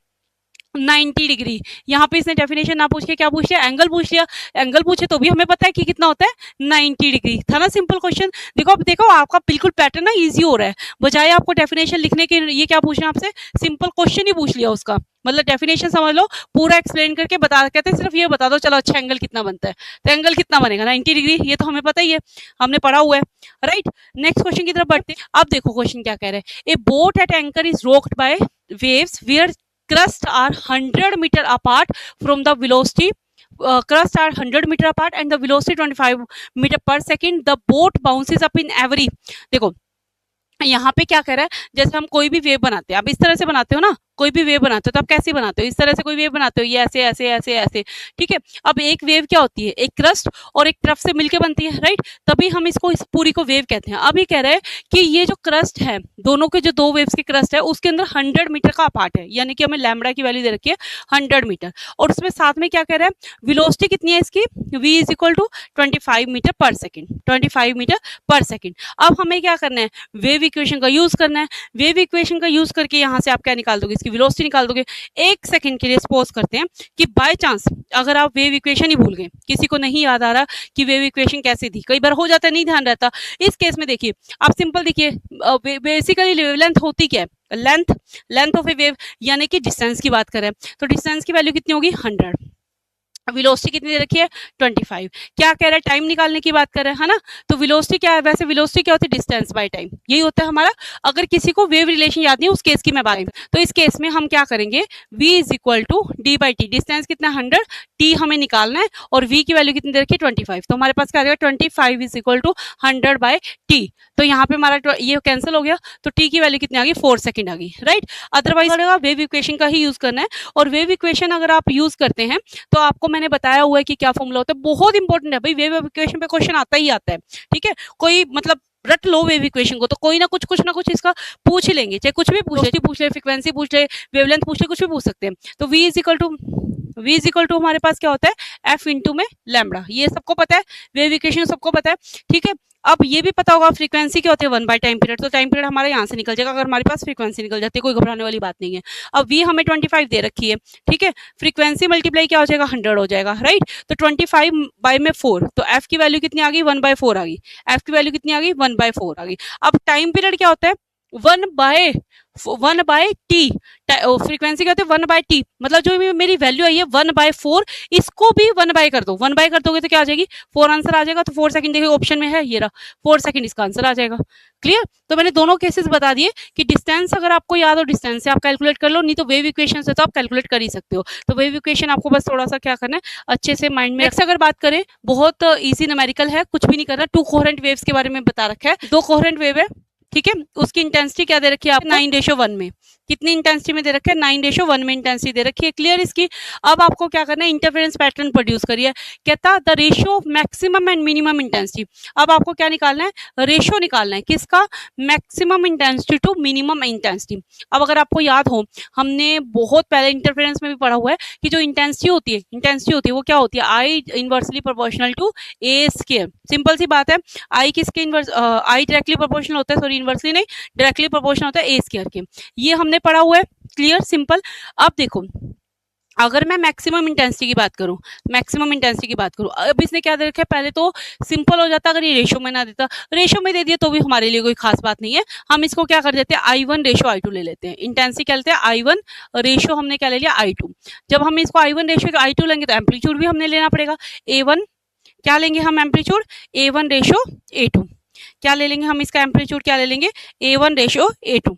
90 डिग्री। यहाँ पे इसने डेफिनेशन ना पूछ के क्या पूछ लिया, एंगल पूछ लिया। एंगल पूछे तो भी हमें पता है कि कितना होता है 90 डिग्री। था ना सिंपल क्वेश्चन। देखो अब देखो आपका बिल्कुल पैटर्न ना इजी हो रहा है, बजाय आपको डेफिनेशन लिखने के ये क्या पूछ रहे हैं आपसे, सिंपल क्वेश्चन ही पूछ लिया उसका। मतलब डेफिनेशन समझ लो, पूरा एक्सप्लेन करके बता, कहते हैं सिर्फ ये बता दो चलो अच्छा एंगल कितना बनता है, तो एंगल कितना बनेगा 90 डिग्री, ये तो हमें पता ही है, हमने पढ़ा हुआ है, राइट। नेक्स्ट क्वेश्चन की तरफ बढ़ते हैं। अब देखो क्वेश्चन क्या कह रहे हैं, a boat at anchor is rocked by waves where crusts are 100 meter apart from the velocity, crust are 100 meter apart and the velocity 25 meter per second, the boat bounces up in every, देखो यहाँ पे क्या कह रहा है, जैसे हम कोई भी वेव बनाते हैं, आप इस तरह से बनाते हो ना, कोई भी वेव बनाते हो तो आप कैसे बनाते हो, इस तरह से कोई वेव बनाते हो, ये ऐसे ऐसे ऐसे ऐसे, ठीक है। अब एक वेव क्या होती है, एक क्रस्ट और एक ट्रफ से मिलके बनती है, राइट। तभी हम इसको इस पूरी को वेव कहते हैं। अब ये कह रहा है कि ये जो क्रस्ट है, दोनों के जो दो वेव्स के क्रस्ट है, उसके अंदर 100 मीटर का अपार्ट है, यानी कि हमें लैम्बडा की वैल्यू दे रखी है 100 मीटर, और उसमें साथ में क्या कह रहा है, वेलोसिटी कितनी है इसकी, v is equal to 25 metre पर सेकेंड, 25 मीटर पर सेकेंड। अब हमें क्या करना है, वेव इक्वेशन का यूज करना है। वेव इक्वेशन का यूज करके यहाँ से आप क्या निकाल दोगे, इसकी वेलोसिटी निकाल दोगे। एक सेकंड के लिए सपोज करते हैं कि बाय चांस अगर आप वेव इक्वेशन ही भूल गए, किसी को नहीं याद आ रहा कि वेव इक्वेशन कैसे थी, कई बार हो जाता है, नहीं ध्यान रहता, इस केस में देखिए आप सिंपल देखिए, बेसिकली वेवलेंथ होती क्या है, लेंथ ऑफ ए वेव, यानी कि डिस्टेंस की बात करें तो डिस्टेंस की वैल्यू कितनी होगी 100, वेलोसिटी कितनी दे रखी है 25। क्या कह रहा है, टाइम निकालने की बात कर रहे हैं, है ना। तो वेलोसिटी क्या है, वैसे वेलोसिटी क्या होती है, डिस्टेंस बाय टाइम, यही होता है हमारा। अगर किसी को वेव रिलेशन याद नहीं है, उस केस की मैं बात करूं, तो इस केस में हम क्या करेंगे, v is equal to d by t, distance कितना 100, t हमें निकालना है, और v की वैल्यू कितनी दे रखी है 25, तो हमारे पास क्या आ जाएगा 25 is equal to 100 by t. तो यहाँ पे हमारा ये कैंसिल हो गया, तो t की वैल्यू कितनी आ गई 4 सेकंड आ गई, राइट। अदरवाइज वेव इक्वेशन का ही यूज करना है, और वेव इक्वेशन अगर आप यूज करते हैं तो आपको मैंने बताया हुआ है कि क्या फॉर्मूला होता है, बहुत इंपॉर्टेंट है भाई, वेव इक्वेशन पे क्वेश्चन आता ही आता है, ठीक है। कोई मतलब रट लो वेव इक्वेशन को, तो कोई ना कुछ ना कुछ इसका पूछ ही लेंगे, चाहे कुछ भी पूछ ले, फ्रीक्वेंसी पूछ ले, वेवलेंथ पूछ ले, कुछ भी पूछ सकते हैं। तो v इज इक्वल टू हमारे पास क्या होता है f इंटू में लैम्बडा, ये सबको पता है, वेव इक्वेशन सबको पता है, ठीक है। अब ये भी पता होगा फ्रीक्वेंसी क्या होती है 1 बाय टाइम पीरियड, तो टाइम पीरियड हमारे यहाँ से निकल जाएगा अगर हमारे पास फ्रीक्वेंसी निकल जाती है, कोई घबराने वाली बात नहीं है। अब v हमें 25 दे रखी है, ठीक है, फ्रीक्वेंसी मल्टीप्लाई क्या हो जाएगा 100 हो जाएगा, राइट। तो 25 बाय में 4, तो f की वैल्यू कितनी आ गई 1/4 आ गई, f की वैल्यू कितनी आ गई 1/4 आ गई। अब टाइम पीरियड क्या होता है 1 बाय टी, फ्रीक्वेंसी क्या होती है 1 बाय टी, मतलब जो मेरी वैल्यू आई है 1/4, इसको भी 1 बाय कर दो, 1 बाय कर दोगे तो क्या आ जाएगी 4 आंसर आ जाएगा। तो 4 सेकंड देखिए ऑप्शन में है, ये रहा 4 सेकंड इसका आंसर आ जाएगा। क्लियर। तो मैंने दोनों केसेस बता दिए कि डिस्टेंस अगर आपको याद हो डिस्टेंस से आप कैलकुलेट कर लो, नहीं तो वेव इक्वेशन से तो आप कैलकुलेट कर ही सकते हो। तो वेव इक्वेशन आपको बस थोड़ा सा क्या करना है अच्छे से माइंड में। नेक्स्ट अगर बात करें, बहुत इजी न्यूमेरिकल है, कुछ भी नहीं करना, 2 कोहेरेंट वेव्स के बारे में बता रखा है। 2 कोहेरेंट वेव है, ठीक है, उसकी इंटेंसिटी क्या दे रखी है आपको 9:1 में, कितनी इंटेंसिटी में दे रखा है 9:1 में इंटेंसिटी दे रखी है। क्लियर इसकी। अब आपको क्या करना है, इंटरफेरेंस पैटर्न प्रोड्यूस करिए, कहता the ratio of maximum and minimum intensity. अब आपको क्या निकालना है, रेशियो निकालना है, किसका, maximum intensity to minimum intensity. अब अगर आपको याद हो, हमने बहुत पहले इंटरफेरेंस में भी पढ़ा हुआ है कि जो इंटेंसिटी होती है वो क्या होती है, I inversely proportional to a square. Simple सी बात है, आई किसके इनवर्स, आई डायरेक्टली प्रोपोर्शनल होता है, सॉरी इनवर्सली नहीं, डायरेक्टली प्रोपोर्शनल होता है ए स्क्वायर के, ये हमने पढ़ा हुआ है। Clear, simple. अब देखो अगर मैं मैक्सिमम इंटेंसिटी की बात करूं, अब इसने क्या दे रखा है, पहले तो सिंपल हो जाता अगर ये रेशो में ना देता, रेशो में दे दिया तो भी हमारे लिए कोई खास बात नहीं है, हम इसको क्या कर देते हैं I1 रेशो I2 ले लेते हैं। इंटेंसिटी क्या लेते हैं I1 रेशो, हमने क्या ले लिया I2। जब हम इसको I1 रेशो I2 लेंगे तो एम्पलीट्यूड भी हमने लेना पड़ेगा A1, क्या लेंगे हम एम्पलीट्यूड A1 रेशो A2, क्या ले लेंगे हम इसका एम्पलीट्यूड, क्या ले लेंगे A1 रेशो A2,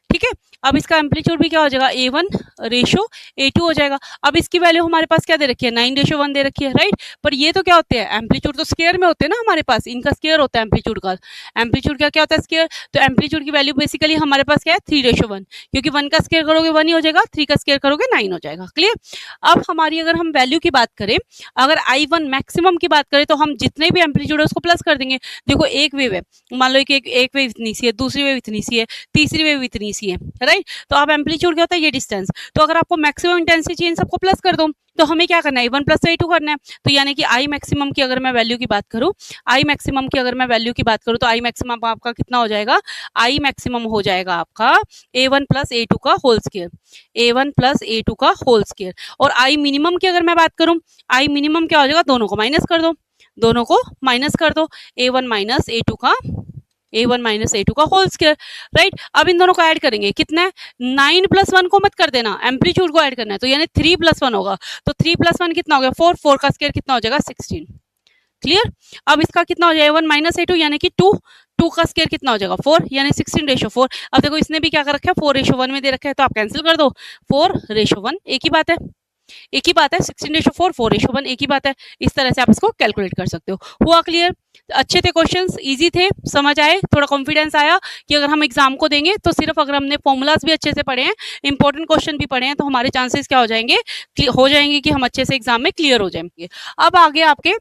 ठीक है। अब इसका एम्पलीट्यूड भी क्या हो जाएगा A1 रेशो A2 हो जाएगा। अब इसकी वैल्यू हमारे पास क्या दे रखी है 9:1 दे रखी है, राइट। पर ये तो क्या होते हैं, एम्पलीट्यूड तो स्क्वायर में होते हैं ना हमारे पास, इनका स्क्वायर होता है एम्पलीट्यूड का, एम्पलीट्यूड क्या होता है स्क्वायर। तो एम्पलीट्यूड की वैल्यू बेसिकली हमारे पास क्या है 3:1, क्योंकि 1 का स्क्वायर करोगे 1 ही हो जाएगा, 3 का स्क्वायर करोगे 9 हो जाएगा। क्लियर। अब हमारी अगर हम वैल्यू की बात करें, अगर I1 मैक्सिमम की बात करें तो हम जितने भी एम्पलीट्यूड है उसको प्लस कर देंगे। देखो एक वेव है, मान लो एक वेव इतनी सी है, दूसरी वेव इतनी सी है, तीसरी वेव इतनी सी है, राइट। तो अब एम्पलीट्यूड क्या होता है, ये डिस्टेंस। तो अगर आपको मैक्सिमम इंटेंसिटी चाहिए, इन सबको प्लस कर दो, तो हमें क्या करना है, A1 प्लस A2 करना है। तो यानी कि आई मैक्सिमम की अगर मैं वैल्यू की बात करूं, आई मैक्सिमम की अगर मैं वैल्यू की बात करूं, तो आई मैक्सिमम आपका कितना हो जाएगा, आई मैक्सिमम हो जाएगा आपका A1 प्लस A2 का whole square, A1 plus A2 का होल स्क्वायर। और आई मिनिमम की अगर मैं बात करूं, आई मिनिमम क्या हो जाएगा, दोनों को माइनस कर दो, दोनों को माइनस कर दो, A1 माइनस A2 का, A1 माइनस A2 का होल स्क्वायर, राइट। अब इन दोनों को ऐड करेंगे, कितना है, 9 प्लस 1 को मत कर देना, एम्पलीट्यूड को ऐड करना है, तो यानी 3 प्लस 1 होगा। तो 3 प्लस 1 कितना हो गया, 4, 4 का स्क्वायर कितना हो जाएगा, 16। क्लियर। अब इसका कितना हो जाएगा, A1 माइनस A2 यानी कि 2, 2 का स्क्वायर कितना हो जाएगा, 4, यानी 16:4। अब देखो इसने भी क्या कर रखा है, 4:1 में दे रखा है, तो आप कैंसिल कर दो, 4:1, एक ही बात है, एक ही बात है, 16:4, 4:1, एक ही बात है। इस तरह से आप इसको कैलकुलेट कर सकते हो। हुआ क्लियर? अच्छे थे क्वेश्चंस, इजी थे, समझ आए, थोड़ा कॉन्फिडेंस आया कि अगर हम एग्जाम को देंगे तो सिर्फ अगर हमने फॉर्मूलाज भी अच्छे से पढ़े हैं, इंपॉर्टेंट क्वेश्चन भी पढ़े हैं, तो हमारे चांसेस क्या हो जाएंगे, कि हम अच्छे से एग्जाम में क्लियर हो जाएंगे। अब आगे आपके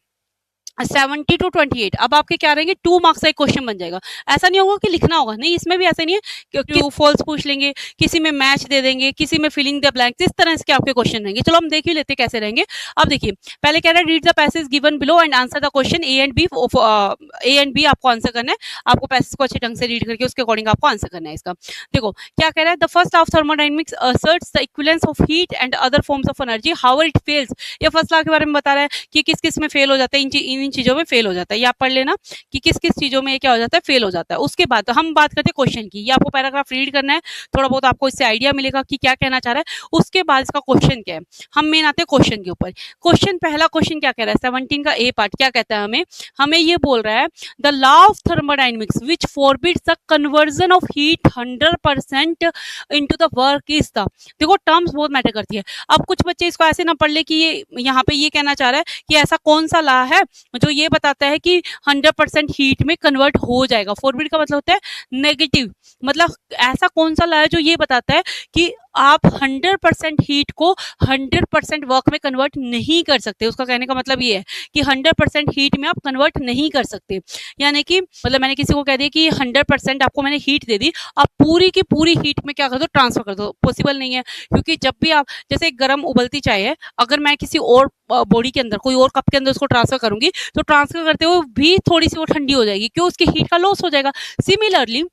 70 to 28, अब आपके क्या रहेंगे, 2 मार्क्स का एक क्वेश्चन बन जाएगा। ऐसा नहीं होगा कि लिखना होगा, नहीं, इसमें भी ऐसा नहीं है कि ट्रू फॉल्स पूछ लेंगे, किसी में मैच दे देंगे, किसी में फिलिंग द ब्लैंक्स, इस तरह के आपके क्वेश्चन रहेंगे। चलो हम देख ही लेते कैसे रहेंगे। अब देखिए, पहले कह रहा है read the passage given below and answer the question A and B आपको आंसर करना है। आपको पैसेज को अच्छे ढंग से रीड करके उसके अकॉर्डिंग आपको आंसर करना है इसका। देखो क्या कह रहा है, the first of thermodynamics assets the equivalence of heat and other forms of energy, how it fails. ये फर्स्ट लॉ के बारे में बता रहा है कि किस किस में फेल हो जाता है, इन चीजों में फेल हो जाता है। ये आप पढ़ लेना कि किस किस चीजों में ये क्या हो जाता है, फेल हो जाता है। उसके बाद तो हम बात करते हैं क्वेश्चन की, ये आपको पैराग्राफ रीड करना है, थोड़ा बहुत आपको इससे आइडिया मिलेगा कि क्या कहना चाह रहा है। उसके बाद इसका क्वेश्चन क्या है, हम मेन आते हैं क्वेश्चन के ऊपर। क्वेश्चन, पहला क्वेश्चन क्या कह रहा है, 17 का ए पार्ट क्या कहता है, हमें ये बोल रहा है the law of thermodynamics which forbids the conversion of heat 100% into the work is the. देखो टर्म्स बहुत मैटर करती है। अब कुछ बच्चे इसको ऐसे ना पढ़ ले कि ये यहाँ पे ये कहना चाह रहा है कि ऐसा कौन सा लॉ है जो ये बताता है कि 100% हीट में कन्वर्ट हो जाएगा। फॉरबिड का मतलब होता है नेगेटिव, मतलब ऐसा कौन सा लॉ है जो ये बताता है कि आप 100% हीट को 100% वर्क में कन्वर्ट नहीं कर सकते। उसका कहने का मतलब ये है कि 100% हीट में आप कन्वर्ट नहीं कर सकते। यानी कि मतलब मैंने किसी को कह दिया कि 100% आपको मैंने हीट दे दी, आप पूरी की पूरी हीट में क्या कर दो, ट्रांसफर कर दो, पॉसिबल नहीं है। क्योंकि जब भी आप, जैसे गर्म उबलती चाय है, अगर मैं किसी और बॉडी के अंदर, कोई और कप के अंदर उसको ट्रांसफर करूंगी, तो ट्रांसफर करते हुए भी थोड़ी सी वो ठंडी हो जाएगी, क्यों, उसकी हीट का लॉस हो जाएगा। सिमिलरली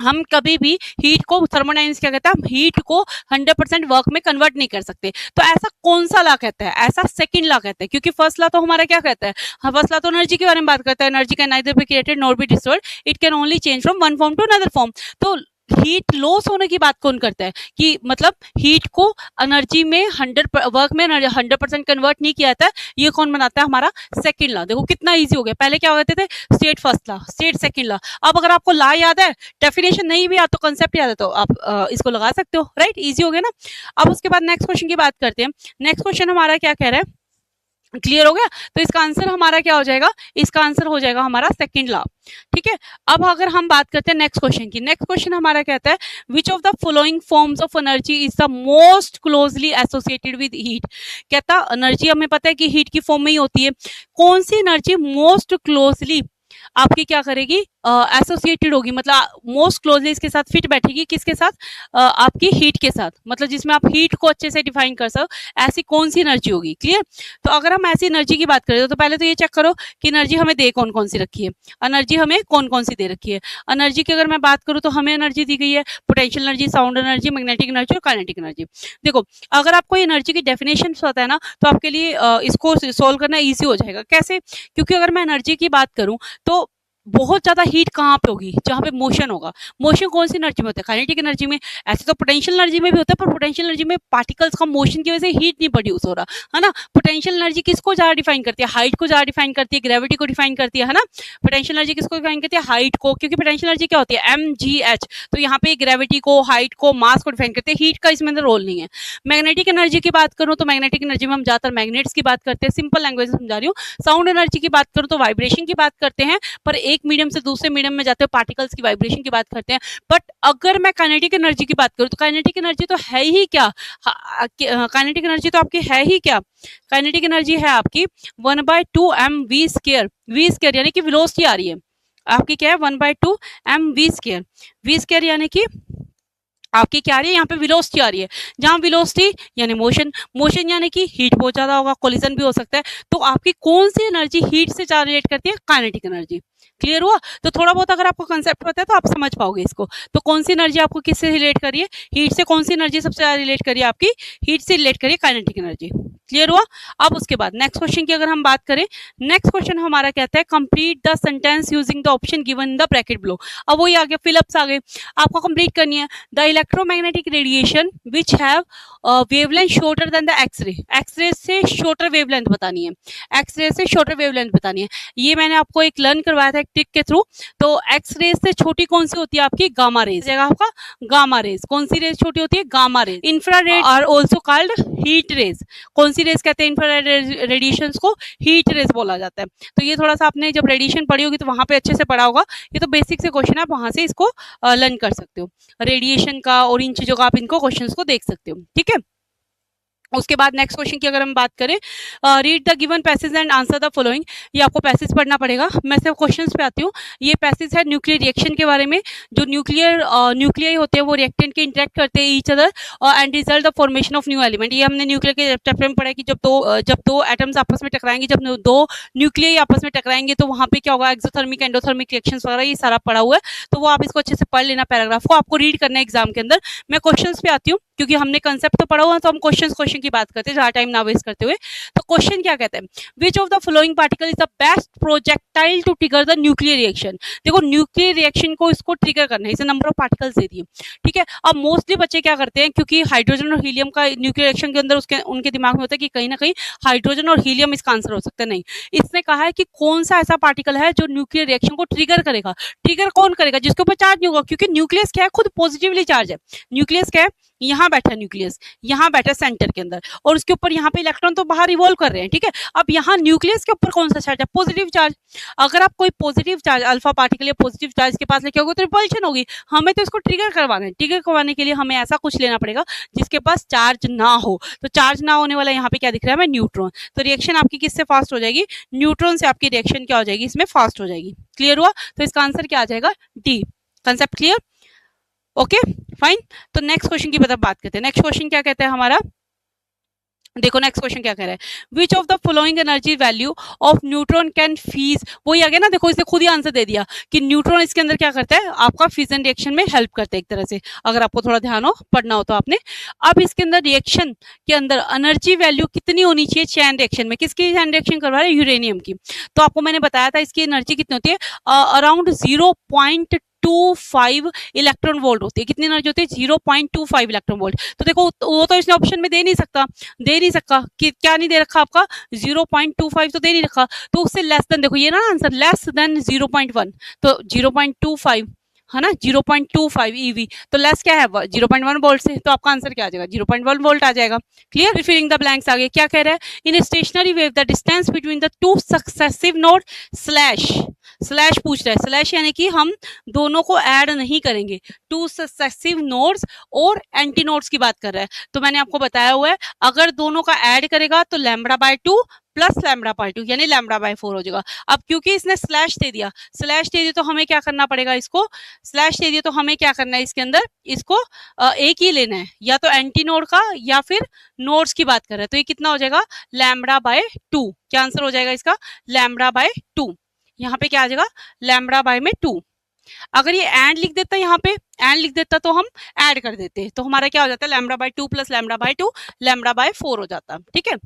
हम कभी भी हीट को, थर्मोडायनेमिक्स क्या कहता है, हम हीट को 100% वर्क में कन्वर्ट नहीं कर सकते। तो ऐसा कौन सा लॉ कहता है, ऐसा सेकंड लॉ कहता है। क्योंकि फर्स्ट लॉ तो हमारा क्या कहता है, फर्स्ट लॉ तो एनर्जी के बारे में बात करता है, energy can neither be created nor be destroyed, it can only change from one form to another form. तो हीट लॉस होने की बात कौन करता है, कि मतलब हीट को एनर्जी में 100 में 100% कन्वर्ट नहीं किया जाता है, ये कौन बनाता है, हमारा सेकंड लॉ। देखो कितना इजी हो गया, पहले क्या कहते थे, state first law, state second law. अब अगर आपको लॉ याद है, डेफिनेशन नहीं भी याद तो कंसेप्ट याद है, तो आप इसको लगा सकते हो, राइट, इजी हो गया ना। अब उसके बाद नेक्स्ट क्वेश्चन की बात करते हैं। नेक्स्ट क्वेश्चन हमारा क्या कह रहा है, क्लियर हो गया। तो इसका आंसर हमारा क्या हो जाएगा, इसका आंसर हो जाएगा हमारा सेकंड लॉ। ठीक है। अब अगर हम बात करते हैं नेक्स्ट क्वेश्चन की, नेक्स्ट क्वेश्चन हमारा कहता है विच of the following forms of energy is the most closely associated with heat. कहता एनर्जी हमें पता है कि हीट की फॉर्म में ही होती है, कौन सी एनर्जी मोस्ट क्लोजली आपकी क्या करेगी, एसोसिएटेड होगी, मतलब मोस्ट क्लोजली इसके साथ फिट बैठेगी, किसके साथ, आपकी हीट के साथ, मतलब जिसमें आप हीट को अच्छे से डिफाइन कर सको, ऐसी कौन सी एनर्जी होगी। क्लियर। तो अगर हम ऐसी एनर्जी की बात करें तो पहले तो ये चेक करो कि एनर्जी हमें दे कौन कौन सी रखी है, एनर्जी हमें कौन कौन सी दे रखी है। एनर्जी की अगर मैं बात करूँ तो हमें एनर्जी दी गई है potential energy, sound energy, magnetic energy और काइनेटिक एनर्जी। देखो अगर आपको एनर्जी की डेफिनेशन पता है ना, तो आपके लिए इसको सोल्व करना ईजी हो जाएगा। कैसे, क्योंकि अगर मैं एनर्जी की बात करूँ तो बहुत ज्यादा हीट कहाँ पे होगी, जहाँ पे मोशन होगा। मोशन कौन सी एनर्जी में होता है, काइनेटिक एनर्जी में। ऐसे तो पोटेंशियल एनर्जी में भी होता है, पर पोटेंशियल एनर्जी में पार्टिकल्स का मोशन की वजह से हीट नहीं प्रोड्यूस हो रहा है ना। पोटेंशियल एनर्जी किसको ज्यादा डिफाइन करती है, हाइट को ज्यादा डिफाइन करती है, ग्रेविटी को डिफाइन करती है ना। पोटेंशियल एनर्जी किसको डिफाइन करती है, हाइट को, क्योंकि पोटेंशियल एनर्जी क्या होती है, mgh। तो यहाँ पे ग्रेविटी को, हाइट को, मास को डिफाइन करते हैं, हीट का इसमें रोल नहीं है। मैग्नेटिक एनर्जी की बात करूँ तो मैग्नेटिक एनर्जी में हम ज्यादातर मैग्नेट्स की बात करते हैं, सिंपल लैंग्वेज समझा रही हूँ। साउंड एनर्जी की बात करूँ तो वाइब्रेशन की बात करते हैं, पर एक मीडियम से दूसरे मीडियम में जाते हो पार्टिकल्स की वाइब्रेशन की बात करते हैं। बट अगर मैं काइनेटिक एनर्जी की बात करूं तो काइनेटिक एनर्जी तो है ही क्या, काइनेटिक एनर्जी तो आपकी है ही क्या, काइनेटिक एनर्जी है आपकी 1/2 mv², v² यानी कि वेलोसिटी आ रही है आपकी क्या है 1/2 mv², v² यानी कि आपकी क्या आ रही है यहाँ पे, वेलोसिटी आ रही है। जहाँ वेलोसिटी यानी मोशन, मोशन यानी कि हीट बहुत ज्यादा होगा, कोलिजन भी हो सकता है। तो आपकी कौन सी एनर्जी हीट से ज्यादा रिलेट करती है, काइनेटिक एनर्जी। क्लियर हुआ? तो थोड़ा बहुत अगर आपको कंसेप्ट पता है तो आप समझ पाओगे इसको। तो कौन सी एनर्जी आपको किससे रिलेट करिए, हीट से। कौन सी एनर्जी सबसे ज्यादा रिलेट करिए, आपकी हीट से रिलेट करिए, काइनेटिक एनर्जी। क्लियर हुआ? अब उसके बाद नेक्स्ट क्वेश्चन की अगर हम बात करें, नेक्स्ट क्वेश्चन हमारा कहता है complete the sentence using the option given in the bracket below. अब वही आ गया, फिलअप्स आ गए, आपको कंप्लीट करनी है। The electromagnetic radiation which have wavelength shorter than the X ray, X ray से शॉर्टर वेवलेंथ बतानी है, एक्सरे से शॉर्टर वेवलेंथ बतानी है। ये मैंने आपको एक लर्न करवाया था एक ट्रिक के थ्रू। तो एक्सरे से छोटी कौन सी होती है, आपकी गामा रेज, जगह आपका गामा रेज। कौन सी रेज छोटी होती है, gamma rays. Infrared are also called heat rays. कौन सी रेज कहते हैं इंफ्रारेड रेडिएशंस को, हीट रेज बोला जाता है। तो ये थोड़ा सा आपने जब रेडिएशन पढ़ी होगी तो वहां पे अच्छे से पढ़ा होगा। ये तो बेसिक से क्वेश्चन है, आप वहां से इसको लर्न कर सकते हो, रेडिएशन का और इन चीजों का आप इनको क्वेश्चंस को देख सकते हो। ठीक है, उसके बाद नेक्स्ट क्वेश्चन की अगर हम बात करें, read the given passage and answer the following. ये आपको पैसेज पढ़ना पड़ेगा। मैं सिर्फ क्वेश्चंस पे आती हूँ। ये पैसेज है न्यूक्लियर रिएक्शन के बारे में। जो न्यूक्लियर होते हैं वो रिएक्टेंट के इंटरेक्ट करते हैं each other and result the formation of new element. ये हमने न्यूक्लियर के चैप्टर में पढ़ा है कि जब दो एटम्स आपस में टकराएंगे, जब दो न्यूक्लियर आपस में टकराएंगे तो वहां पे क्या होगा, एक्सोथर्मिक एंडोथर्मिक रिएक्शंस वगैरह, ये सारा पढ़ा हुआ है। तो वो आप इसको अच्छे से पढ़ लेना, पैराग्राफ को आपको रीड करना है एग्जाम के अंदर। मैं क्वेश्चन पे आती हूँ क्योंकि हमने कंसेप्ट तो पढ़ा हुआ है, तो हम क्वेश्चन की बात करते हैं ज़्यादा टाइम ना वेस्ट करते हुए। तो क्वेश्चन क्या कहते हैं, which of the following particle is the best projectile to trigger the nuclear reaction. देखो न्यूक्लियर रिएक्शन को इसको ट्रिगर करना है, इसे नंबर ऑफ पार्टिकल्स दे दिए। ठीक है, अब मोस्टली बच्चे क्या करते हैं, क्योंकि हाइड्रोजन और हीलियम का न्यूक्लियर रिएक्शन के अंदर उनके दिमाग में होता है कि कहीं ना कहीं हाइड्रोजन और हीलियम इसका आंसर हो सकता है। नहीं, इसने कहा है कि कौन सा ऐसा पार्टिकल है जो न्यूक्लियर रिएक्शन को ट्रिगर करेगा। ट्रिगर कौन करेगा, जिसके ऊपर चार्ज नहीं होगा, क्योंकि न्यूक्लियस क्या है, खुद पॉजिटिवली चार्ज है। न्यूक्लियस क्या है, यहाँ बैठा न्यूक्लियस, यहाँ बैठा सेंटर के अंदर, और उसके ऊपर यहाँ पे इलेक्ट्रॉन तो बाहर रिवॉल्व कर रहे हैं। ठीक है, अब यहाँ न्यूक्लियस के ऊपर कौन सा चार्ज है, पॉजिटिव चार्ज। अगर आप कोई पॉजिटिव चार्ज अल्फा पार्टिकल या पॉजिटिव चार्ज के पास लेके आओगे तो रिपल्शन होगी। हमें तो इसको ट्रिगर करवाना है। ट्रिगर करवाने के लिए हमें ऐसा कुछ लेना पड़ेगा जिसके पास चार्ज ना हो। तो चार्ज ना होने वाला यहाँ पे क्या दिख रहा है, हमें न्यूट्रॉन। तो रिएक्शन आपकी किससे फास्ट हो जाएगी, न्यूट्रॉन से आपकी रिएक्शन क्या हो जाएगी, इसमें फास्ट हो जाएगी। क्लियर हुआ? तो इसका आंसर क्या आ जाएगा, D. Concept clear? Okay fine. तो नेक्स्ट क्वेश्चन की बात करते हैं। नेक्स्ट क्वेश्चन क्या कहता है हमारा, देखो नेक्स्ट क्वेश्चन क्या कह रहा है, विच of the following energy value of neutron can fees. वही आ गया ना, देखो इसने खुद ही आंसर दे दिया कि न्यूट्रॉन इसके अंदर क्या करता है, आपका फिजन रिएक्शन में हेल्प करता है एक तरह से, अगर आपको थोड़ा ध्यान हो पढ़ना हो तो आपने। अब इसके अंदर रिएक्शन के अंदर एनर्जी वैल्यू कितनी होनी चाहिए चैन रिएक्शन में, किसकी चैन रिएक्शन करवा रहे हैं, यूरेनियम की। तो आपको मैंने बताया था इसकी एनर्जी कितनी होती है, अराउंड 0.25 इलेक्ट्रॉन वोल्ट होती है। कितनी एनर्जी होती है, 0.25 इलेक्ट्रॉन वोल्ट। तो देखो वो तो इसने ऑप्शन में दे नहीं सकता कि क्या नहीं दे रखा आपका, 0.25 तो दे नहीं रखा। तो उससे लेस देन, देखो ये ना आंसर, लेस देन 0.1, तो 0.25 है ना, 0.25 EV, तो लेस क्या है 0.1 वोल्ट से, तो आपका आंसर क्या आ जाएगा, 0.1 वोल्ट आ जाएगा। क्लियर? फिलिंग द ब्लैंक्स आगे क्या कह रहा है, in stationary wave the distance between the two successive node slash पूछ रहा है, स्लैश यानी कि हम दोनों को ऐड नहीं करेंगे, टू सक्सेसिव नोड्स और एंटी नोड्स की बात कर रहा है। तो मैंने आपको बताया हुआ है, अगर दोनों का ऐड करेगा तो λ/2 प्लस λ/2 यानी λ/4 हो जाएगा। अब क्योंकि इसने स्लैश दे दिया तो हमें क्या करना पड़ेगा, इसको स्लैश दे दिया तो हमें क्या करना है, इसके अंदर इसको एक ही लेना है, या तो एंटी नोड का या फिर नोड्स की बात कर रहे हैं। तो ये कितना हो जाएगा, λ/2। क्या आंसर हो जाएगा इसका, λ/2। यहाँ पे क्या आ जाएगा, λ/2। अगर ये एंड लिख देता, यहाँ पे एंड लिख देता तो हम ऐड कर देते, तो हमारा क्या हो जाता है, λ/2 प्लस λ/2 λ/4 हो जाता। ठीक है,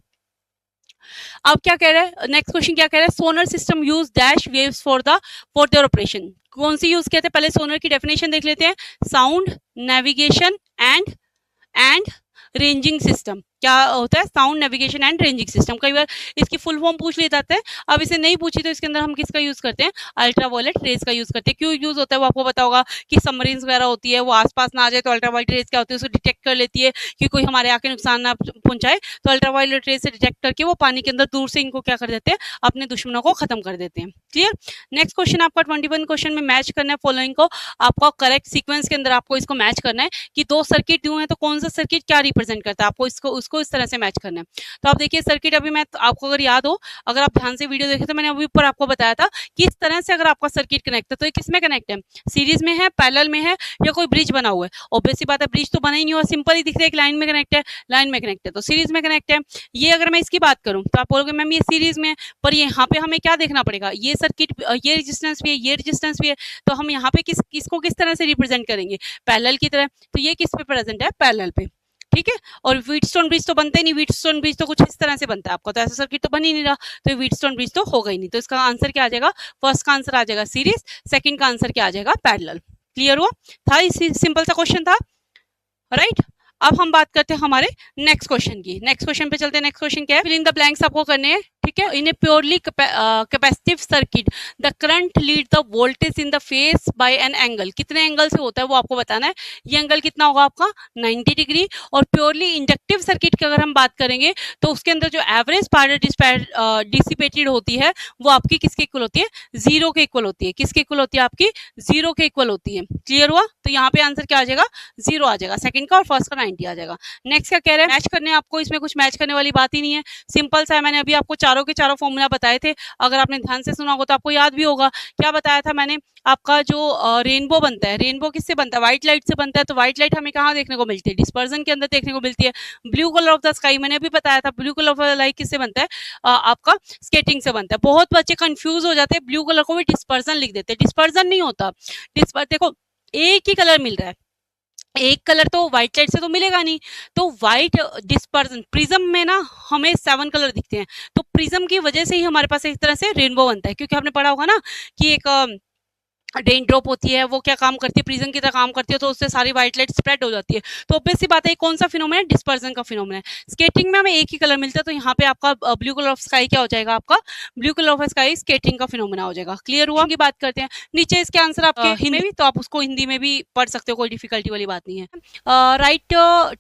अब क्या कह रहा है, नेक्स्ट क्वेश्चन क्या कह रहा है, sonar system use dash waves for their operation. कौन सी यूज कहते हैं, पहले सोनर की डेफिनेशन देख लेते हैं, sound, navigation and ranging system. क्या होता है, sound, navigation and ranging system. कई बार इसकी फुल फॉर्म पूछ लिया जाता है, अब इसे नहीं पूछी तो इसके अंदर हम किसका यूज करते हैं, अल्ट्रावायलेट रेज का यूज करते हैं। क्यों यूज होता है वो आपको पता होगा कि सबमरीन्स वगैरह होती है, वो आसपास ना आ जाए तो अल्ट्रावायलेट रेज क्या होती है, उसको डिटेक्ट कर लेती है कि कोई हमारे आके नुकसान ना पहुंचाए, तो अल्ट्रावायलेट रेज से डिटेक्ट करके वो पानी के अंदर दूर से इनको क्या कर देते हैं, अपने दुश्मनों को खत्म कर देते हैं। क्लियर? नेक्स्ट क्वेश्चन आपका 21 क्वेश्चन में मैच करना है फॉलोइंग को, आपका करेक्ट सीक्वेंस के अंदर आपको इसको मैच करना है कि दो सर्किट दिए हैं तो कौन सा सर्किट क्या रिप्रेजेंट करता है, आपको इसको इसको इस तरह से मैच करना है। तो आप देखिए सर्किट अभी मैं आपको अगर याद हो, अगर आप ध्यान से वीडियो देखे तो मैंने अभी ऊपर आपको बताया था कि इस तरह से अगर आपका सर्किट कनेक्ट है तो ये किसमें कनेक्ट है, सीरीज में है, पैरेलल में है, या कोई ब्रिज बना हुआ है। ऑब्वियस सी बात है ब्रिज तो बना ही नहीं हुआ, सिंपल ही दिख रहा है एक लाइन में कनेक्ट है, लाइन में कनेक्ट है तो सीरीज में कनेक्ट है। ये अगर मैं इसकी बात करूं तो आप बोलोगे मैम ये सीरीज में है, पर यहाँ पे हमें क्या देखना पड़ेगा, ये सर्किट ये रेजिस्टेंस भी है, ये रेजिस्टेंस भी है, तो हम यहाँ पे किसको किस तरह से रिप्रेजेंट करेंगे, पैरेलल की तरह। तो ये किस पे प्रेजेंट है, पैरेलल पे, ठीक है। और व्हीटस्टोन ब्रिज तो बनते ही नहीं, व्हीटस्टोन ब्रिज तो कुछ इस तरह से बनता है आपका, तो ऐसा सर्किट तो बन ही नहीं रहा, तो व्हीटस्टोन ब्रिज तो होगा ही नहीं। तो इसका आंसर क्या आ जाएगा, फर्स्ट का आंसर आ जाएगा सीरीज, सेकंड का आंसर क्या आ जाएगा, पैरेलल। क्लियर हुआ था, सिंपल सा क्वेश्चन था, राइट। अब हम बात करते हैं हमारे नेक्स्ट क्वेश्चन की, नेक्स्ट क्वेश्चन पे चलते हैं। नेक्स्ट क्वेश्चन क्या है, फिल इन द ब्लैंक्स आपको करने हैं, ठीक है। In a purely capacitive circuit the current lead the voltage in the phase by an angle, कितने एंगल से होता है वो आपको बताना है। ये एंगल कितना होगा आपका 90 डिग्री। और प्योरली इंडक्टिव सर्किट की अगर हम बात करेंगे तो उसके अंदर जो एवरेज पावर डिसिपेटेड होती है वो आपकी किसके इक्वल होती है, जीरो के इक्वल होती है। किसके इक्वल होती है, आपकी जीरो के इक्वल होती है। क्लियर हुआ, तो यहाँ पे आंसर क्या आ जाएगा, जीरो आ जाएगा, सेकंड का और फर्स्ट का 90 आ जाएगा। नेक्स्ट क्या कह रहे हैं, मैच करने, आपको इसमें कुछ मैच करने वाली बात ही नहीं है, सिंपल सा है। मैंने अभी आपको चारों के चारों फॉर्मूला बताए थे, अगर आपने ध्यान से सुना होगा तो आपको याद भी होगा। क्या बताया था मैंने, आपका जो रेनबो बनता है, रेनबो किससे बनता है, व्हाइट लाइट से बनता है। तो व्हाइट लाइट हमें कहाँ देखने को मिलती है, डिस्पर्जन के अंदर देखने को मिलती है। Blue colour of the sky मैंने भी बताया था, blue colour of the light किससे बनता है, आपका स्केटिंग से बनता है। बहुत बच्चे कंफ्यूज हो जाते हैं, ब्लू कलर को भी डिस्पर्जन लिख देते हैं, डिस्पर्जन नहीं होता। देखो एक ही कलर मिल रहा है, एक कलर तो व्हाइट लाइट से तो मिलेगा नहीं, तो व्हाइट डिस्पर्जन, प्रिज्म में ना हमें 7 कलर दिखते हैं, तो प्रिज्म की वजह से ही हमारे पास एक तरह से रेनबो बनता है। क्योंकि आपने पढ़ा होगा ना कि एक रेन ड्रॉप होती है, वो क्या काम करती है, प्रिज्म की तरह काम करती है, तो उससे सारी व्हाइट लाइट स्प्रेड हो जाती है। तो ऑब्वियस सी बात है कौन सा फिनोमेना है, डिस्पर्जन का फिनोमेना है। स्केटिंग में हमें एक ही कलर मिलता है, तो यहाँ पे आपका ब्लू कलर ऑफ स्काई क्या हो जाएगा, आपका blue colour of sky skating का फिनोमेना हो जाएगा। क्लियर हुआ, की बात करते हैं। नीचे इसके आंसर आपके हिंदी में भी, तो आप उसको हिंदी में भी पढ़ सकते हो, कोई डिफिकल्टी वाली बात नहीं है। Write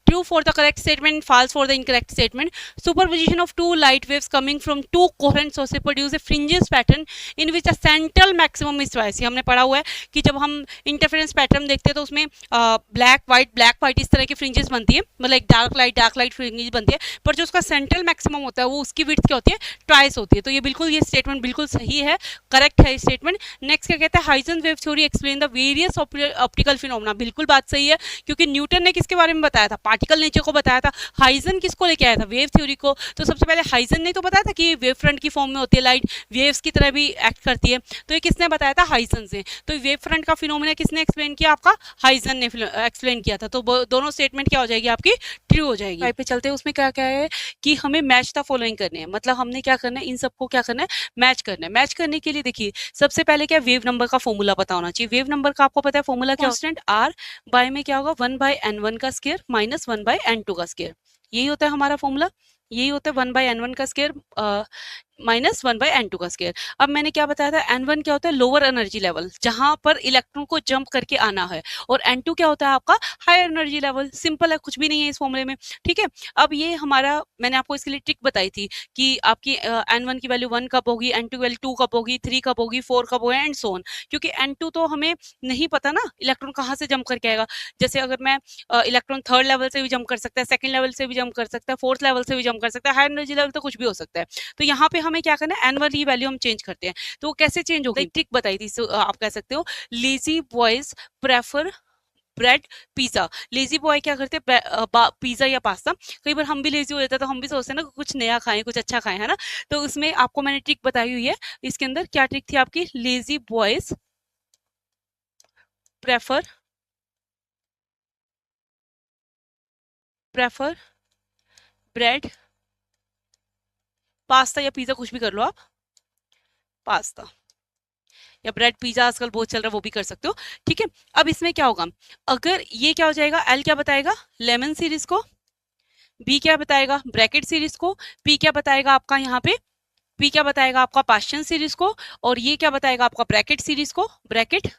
true for the correct statement, false for the incorrect statement. Superposition of two light waves coming from two coherent sources produce a fringes pattern in which the central maximum is twice. हमने पढ़ा हुआ है कि जब हम interference pattern देखते हैं तो उसमें ब्लैक व्हाइट इस तरह की फ्रिंजेस बनती है, मतलब एक डार्क लाइट फ्रिंजेस बनती है, पर जो उसका सेंट्रल मैक्सिमम होता है वो उसकी विड्थ क्या होती है, ट्वाइस होती है। तो ये बिल्कुल, ये स्टेटमेंट बिल्कुल सही है, करेक्ट है स्टेटमेंट। नेक्स्ट क्या कहता है, Huygens wave theory explain the various optical phenomena. बिल्कुल बात सही है, क्योंकि न्यूटन ने किसके बारे में बताया था, पार्टिकल नेचर को बताया था। हाइजन किसको लेके आया था, वेव थ्योरी को। तो सबसे पहले हाइजन ने तो बताया था कि वेव फ्रंट की फॉर्म में होती है लाइट, वेव्स की तरह भी एक्ट करती है, तो ये किसने बताया था, हाइजन से। तो वेव फ्रंट का फिनोमेना किसने एक्सप्लेन किया, आपका हाइजन ने एक्सप्लेन किया था। तो दोनों स्टेटमेंट क्या हो जाएगी, आपकी ट्रू हो जाएगी। पे चलते हैं, उसमें क्या क्या है कि हमें मैच द फॉलोइंग करने हैं, मतलब हमने क्या करना है, इन सबको क्या करना है, मैच करना है। मैच करने के लिए देखिए सबसे पहले क्या, वेव नंबर का फॉर्मूला पता होना चाहिए। वेव नंबर का आपको पता है फॉर्मूला क्या, कांस्टेंट आर बाय में क्या होगा, 1/n1 का स्क्वायर माइनस 1/n2 का स्क्वायर। यही होता है हमारा फॉर्मूला, यही होता है 1/n1 का स्क्वायर माइनस 1/n2 का स्क्वायर। अब मैंने क्या बताया था, n1 क्या होता है, लोअर एनर्जी लेवल, जहां पर इलेक्ट्रॉन को जंप करके आना है, और n2 क्या होता है, आपका हायर एनर्जी लेवल। सिंपल है, कुछ भी नहीं है इस फॉर्मूले में, ठीक है। अब ये हमारा, मैंने आपको इसके लिए ट्रिक बताई थी कि आपकी n1 की वैल्यू 1 कब होगी, n2 की वैल्यू 2 कब होगी, 3 कब होगी, 4 कब होगी, एंड सो ऑन। क्योंकि n2 तो हमें नहीं पता ना इलेक्ट्रॉन कहाँ से जंप करके आएगा। जैसे अगर मैं इलेक्ट्रॉन थर्ड लेवल से भी जंप कर सकता है, सेकंड लेवल से भी जंप कर सकता है, फोर्थ लेवल से भी जंप कर सकता है, हायर एनर्जी लेवल तो कुछ भी हो सकता है। तो यहाँ पे हमें क्या करना है, n1 की वैल्यू हम चेंज करते हैं। तो वो कैसे चेंज होगी, ट्रिक बताई थी, आप कह सकते हो lazy boys prefer bread pizza. Lazy boy क्या करते हैं, पिज्जा या पास्ता। कई बार हम भी लेजी हो जाते हैं, तो हम भी सोचते हैं ना कुछ नया खाएं, कुछ अच्छा खाएं, है ना। तो उसमें आपको मैंने ट्रिक बताई हुई है, इसके अंदर क्या ट्रिक थी आपकी, lazy boys prefer bread pasta या पिज्जा, कुछ भी कर लो आप, पास्ता या ब्रेड पिज्जा आजकल बहुत चल रहा है, वो भी कर सकते हो, ठीक है। अब इसमें क्या होगा, अगर ये क्या हो जाएगा, एल क्या बताएगा, लेमन सीरीज को, बी क्या बताएगा, ब्रैकेट सीरीज को, पी क्या बताएगा आपका यहाँ पे, पी क्या बताएगा आपका पास्चन सीरीज को, और ये क्या बताएगा आपका ब्रैकेट सीरीज को, ब्रैकेट।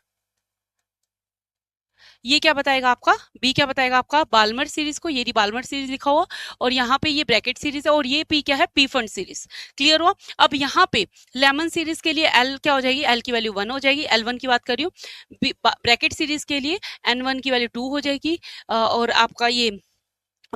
ये क्या बताएगा आपका, बी क्या बताएगा आपका बाल्मर सीरीज को, ये बाल्मर सीरीज लिखा हुआ, और यहाँ पे ये ब्रैकेट सीरीज है, और ये पी क्या है, पी फंड सीरीज। क्लियर हुआ। अब यहाँ पे लेमन सीरीज के लिए एल क्या हो जाएगी, एल की वैल्यू 1 हो जाएगी, L1 की बात कर रही हूँ। ब्रैकेट सीरीज के लिए N1 की वैल्यू 2 हो जाएगी, और आपका ये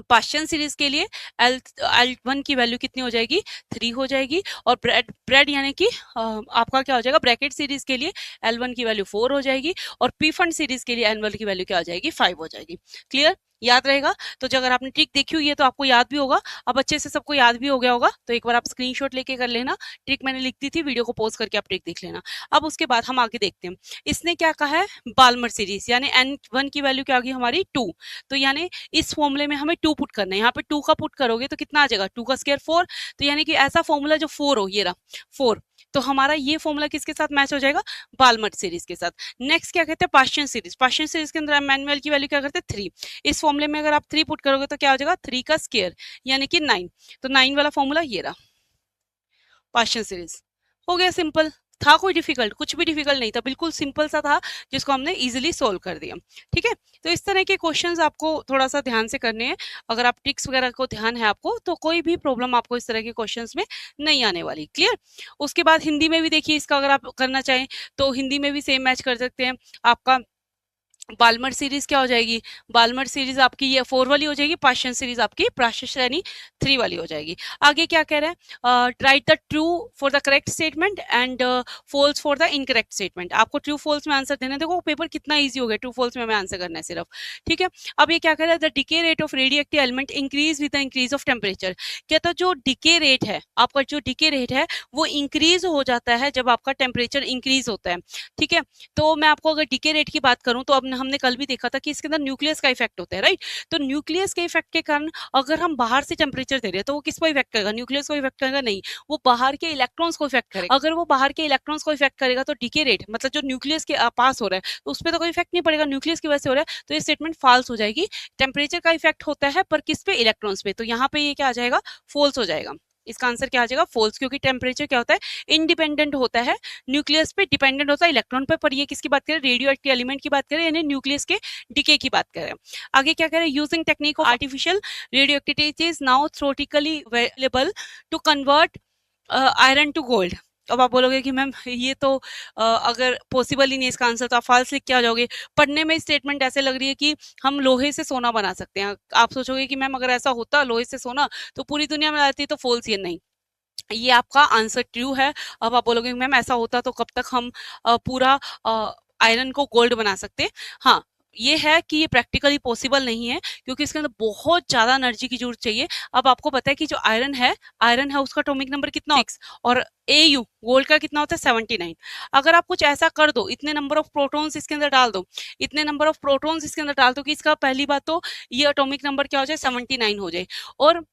पाश्चन सीरीज के लिए L1 की वैल्यू कितनी हो जाएगी, 3 हो जाएगी। और ब्रेड ब्रेड यानी कि आपका क्या हो जाएगा, ब्रैकेट सीरीज के लिए L1 की वैल्यू 4 हो जाएगी और पी फंड सीरीज के लिए L1 की वैल्यू क्या हो जाएगी, 5 हो जाएगी। क्लियर, याद रहेगा। तो जो अगर आपने ट्रिक देखी हुई है तो आपको याद भी होगा, अब अच्छे से सबको याद भी हो गया होगा। तो एक बार आप स्क्रीनशॉट लेके कर लेना, ट्रिक मैंने लिख दी थी, वीडियो को पॉज करके आप ट्रिक देख लेना। अब उसके बाद हम आगे देखते हैं, इसने क्या कहा है, बाल्मर सीरीज यानी N1 की वैल्यू क्या होगी हमारी 2। तो यानी इस फॉर्मूले में हमें 2 पुट करना है, यहाँ पे 2 का पुट करोगे तो कितना आ जाएगा, 2 का स्क्वायर 4। तो यानी कि ऐसा फॉर्मूला जो 4 हो, ये रहा 4। तो हमारा ये फॉर्मूला किसके साथ मैच हो जाएगा, बाल्मर सीरीज के साथ। नेक्स्ट क्या कहते हैं, पाश्चन सीरीज। पाश्चन सीरीज के अंदर मैनुअल की वैल्यू क्या करते हैं, 3। इस फॉर्मूले में अगर आप 3 पुट करोगे तो क्या हो जाएगा, 3 का स्क्वायर यानी कि 9। तो 9 वाला फॉर्मूला ये रहा, पाश्चन सीरीज। हो गया सिंपल, था कोई डिफिकल्ट, कुछ भी डिफिकल्ट नहीं था, बिल्कुल सिंपल सा था जिसको हमने इजीली सोल्व कर दिया। ठीक है, तो इस तरह के क्वेश्चंस आपको थोड़ा सा ध्यान से करने हैं। अगर आप ट्रिक्स वगैरह को ध्यान है आपको तो कोई भी प्रॉब्लम आपको इस तरह के क्वेश्चंस में नहीं आने वाली। क्लियर। उसके बाद हिंदी में भी देखिए, इसका अगर आप करना चाहें तो हिंदी में भी सेम मैच कर सकते हैं। आपका बाल्मर सीरीज क्या हो जाएगी, बाल्मर सीरीज आपकी ये 4 वाली हो जाएगी, पाश्चन सीरीज आपकी प्राश्चन यानी 3 वाली हो जाएगी। आगे क्या कह रहा है, write the true for the correct statement and false for the incorrect statement. आपको ट्रू फॉल्स में आंसर देना। देखो पेपर कितना ईजी हो गया, ट्रू फॉल्स में हमें आंसर करना है सिर्फ। ठीक है, अब ये क्या कह रहा है, the decay rate of radioactive element increase with the increase of temperature. क्या, तो जो डिके रेट है आपका, जो डिके रेट है वो इंक्रीज हो जाता है जब आपका टेम्परेचर इंक्रीज होता है। ठीक है, तो मैं आपको अगर डिके रेट की बात करूं तो अब हमने कल भी देखा था कि इसके अंदर न्यूक्लियस का इफेक्ट होता है, राइट। तो न्यूक्लियस के इफेक्ट के कारण अगर हम बाहर से टेम्परेचर दे रहे हैं तो वो किसको इफेक्ट करेगा, न्यूक्लियस को इफेक्ट करेगा, नहीं, वो बाहर के इलेक्ट्रॉन्स को इफेक्ट करेगा। अगर वो बाहर के इलेक्ट्रॉन्स को इफेक्ट करेगा तो डिके रेट मतलब जो न्यूक्लियस के पास हो रहा है तो उस पर तो कोई इफेक्ट नहीं पड़ेगा, न्यूक्लियस की वजह से हो रहा है, तो ये स्टेटमेंट फॉल्स हो जाएगी। टेम्परेचर का इफेक्ट होता है पर किस पे, इलेक्ट्रॉन्स पे, तो यहाँ पे ये क्या आ जाएगा, फॉल्स हो जाएगा। इसका आंसर क्या आ जाएगा, फॉल्स, क्योंकि टेम्परेचर क्या होता है, इंडिपेंडेंट होता है, न्यूक्लियस पे डिपेंडेंट होता है इलेक्ट्रॉन पे। पर ये किसकी बात करें, रेडियो एक्टिव एलिमेंट की बात करें, यानी न्यूक्लियस के डिके की बात करें। आगे क्या कह रहे हैं, using technique of artificial radioactivity is now theoretically available to convert iron to gold. अब आप बोलोगे कि मैम ये तो अगर पॉसिबल ही नहीं इसका आंसर, तो आप फॉल्स लिख के आ जाओगे। पढ़ने में स्टेटमेंट ऐसे लग रही है कि हम लोहे से सोना बना सकते हैं। आप सोचोगे कि मैम अगर ऐसा होता लोहे से सोना तो पूरी दुनिया में आती, तो फॉल्स, ये नहीं, ये आपका आंसर ट्रू है। अब आप बोलोगे मैम ऐसा होता तो कब तक हम पूरा आयरन को गोल्ड बना सकते। हाँ, ये है कि ये प्रैक्टिकली पॉसिबल नहीं है क्योंकि इसके अंदर बहुत ज्यादा एनर्जी की जरूरत चाहिए। अब आपको पता है कि जो आयरन है उसका एटॉमिक नंबर कितना 6 और AU गोल्ड का कितना होता है 79। अगर आप कुछ ऐसा कर दो, इतने नंबर ऑफ प्रोटॉन्स इसके अंदर डाल दो, इतने नंबर ऑफ प्रोटॉन्स इसके अंदर डाल दो कि इसका पहली बात तो ये एटॉमिक नंबर क्या हो जाए 79 हो जाए। और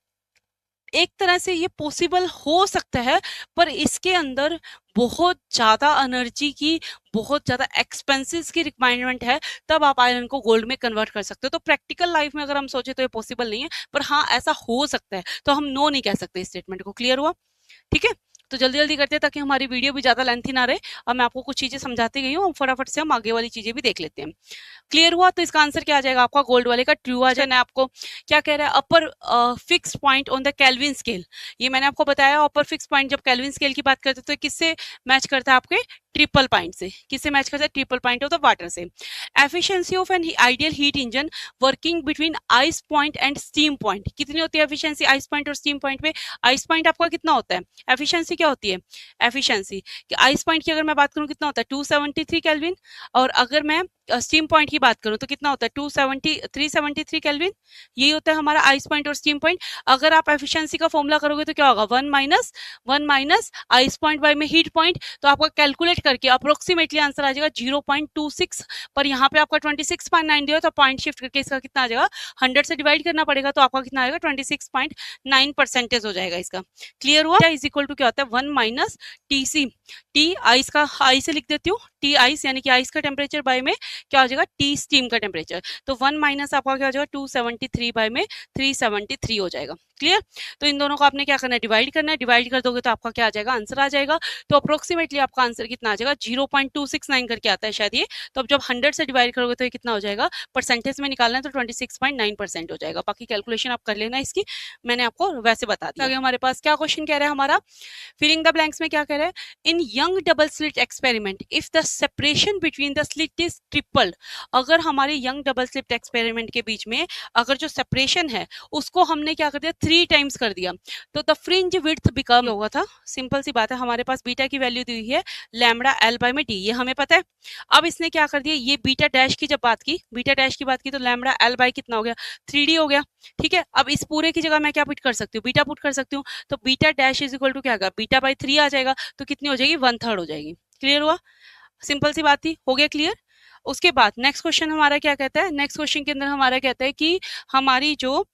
एक तरह से ये पॉसिबल हो सकता है पर इसके अंदर बहुत ज़्यादा एनर्जी की, बहुत ज़्यादा एक्सपेंसेस की रिक्वायरमेंट है, तब आप आयरन को गोल्ड में कन्वर्ट कर सकते हो। तो प्रैक्टिकल लाइफ में अगर हम सोचे तो ये पॉसिबल नहीं है, पर हाँ ऐसा हो सकता है, तो हम नो नहीं कह सकते इस स्टेटमेंट को। क्लियर हुआ? ठीक है, तो जल्दी जल्दी करते हैं ताकि हमारी वीडियो भी ज़्यादा लेंथी ना रहे। अब मैं आपको कुछ चीज़ें समझाती गई हूँ, फटाफट से हम आगे वाली चीज़ें भी देख लेते हैं। क्लियर हुआ? तो इसका आंसर क्या आ जाएगा आपका, गोल्ड वाले का ट्रू आ जाना है। आपको क्या कह रहा है, upper fix point on the kelvin scale. ये मैंने आपको बताया, अपर फिक्स पॉइंट जब केल्विन स्केल की बात करते हैं तो किससे मैच करता है, आपके ट्रिपल पॉइंट से। किससे मैच करता है, triple point of the water से। Efficiency of an ideal heat engine working between ice point and steam point. कितनी होती है एफिशिएंसी आइस पॉइंट और स्टीम पॉइंट पे? आइस पॉइंट आपका कितना होता है, एफिशिएंसी क्या होती है, एफिशिएंसी आइस पॉइंट की अगर मैं बात करूं कितना होता है 273 केल्विन, और अगर मैं स्टीम पॉइंट की बात करूं तो कितना होता है 373 केल्विन। यही होता है हमारा आइस पॉइंट और स्टीम पॉइंट। अगर आप एफिशिएंसी का फॉर्मूला करोगे तो क्या होगा, 1 माइनस आइस पॉइंट बाय में हीट पॉइंट। तो आपका कैलकुलेट करके अप्रोक्सीमेटली आंसर आ जाएगा 0.26, पर यहाँ पे आपका 26.9 दिया, तो पॉइंट शिफ्ट करके इसका कितना आ जाएगा, 100 से डिवाइड करना पड़ेगा, तो आपका कितना आएगा 26.9% हो जाएगा इसका। क्लियर हुआ? इज इक्वल टू क्या होता है 1 माइनस TC, टी आइस का, आई से लिख देती हूँ, टी आइस यानी कि आइस का टेम्परेचर बाय में क्या हो जाएगा, टी स्टीम का टेम्परेचर। तो 1 माइनस आपका क्या हो जाएगा 273 बाय में 373 हो जाएगा। क्लियर? तो इन दोनों को आपने क्या करना है, डिवाइड करना है। डिवाइड कर दोगे तो आपका क्या आ जाएगा, आंसर आ जाएगा। तो अप्रोक्सीमेटली आपका आंसर कितना आ जाएगा, 0.269 करके आता है शायद ये। तो अब जब 100 से डिवाइड करोगे तो ये कितना हो जाएगा, परसेंटेज में निकालना है तो 26.9% हो जाएगा। बाकी कैलकुलेशन आप कर लेना इसकी, मैंने आपको वैसे बता दिया। आगे हमारे पास क्या क्वेश्चन कह रहा है हमारा, फिलिंग द ब्लैंक्स में क्या कह रहा है, in Young double slit experiment if the separation between the slit is tripled. अगर हमारे यंग डबल स्लिट एक्सपेरिमेंट के बीच में अगर जो सेपरेशन है उसको हमने क्या कर दिया, 3 टाइम्स कर दिया, तो द फ्रिंज विड्थ बिकम होगा था। सिंपल सी बात है, हमारे पास बीटा की वैल्यू दी हुई है लैम्बडा एल बाय में डी, ये हमें पता है। अब इसने क्या कर दिया, ये बीटा डैश की जब बात की, बीटा डैश की बात की तो लैम्बडा एल बाय कितना हो गया, 3D हो गया। ठीक है, अब इस पूरे की जगह मैं क्या पुट कर सकती हूँ, बीटा पुट कर सकती हूँ, तो beta dash is equal to क्या होगा, बीटा बाई 3 आ जाएगा, तो कितनी हो जाएगी, 1/3 हो जाएगी। क्लियर हुआ, सिंपल सी बात थी, हो गया क्लियर। उसके बाद नेक्स्ट क्वेश्चन हमारा क्या कहता है, नेक्स्ट क्वेश्चन के अंदर हमारा कहता है कि हमारी जो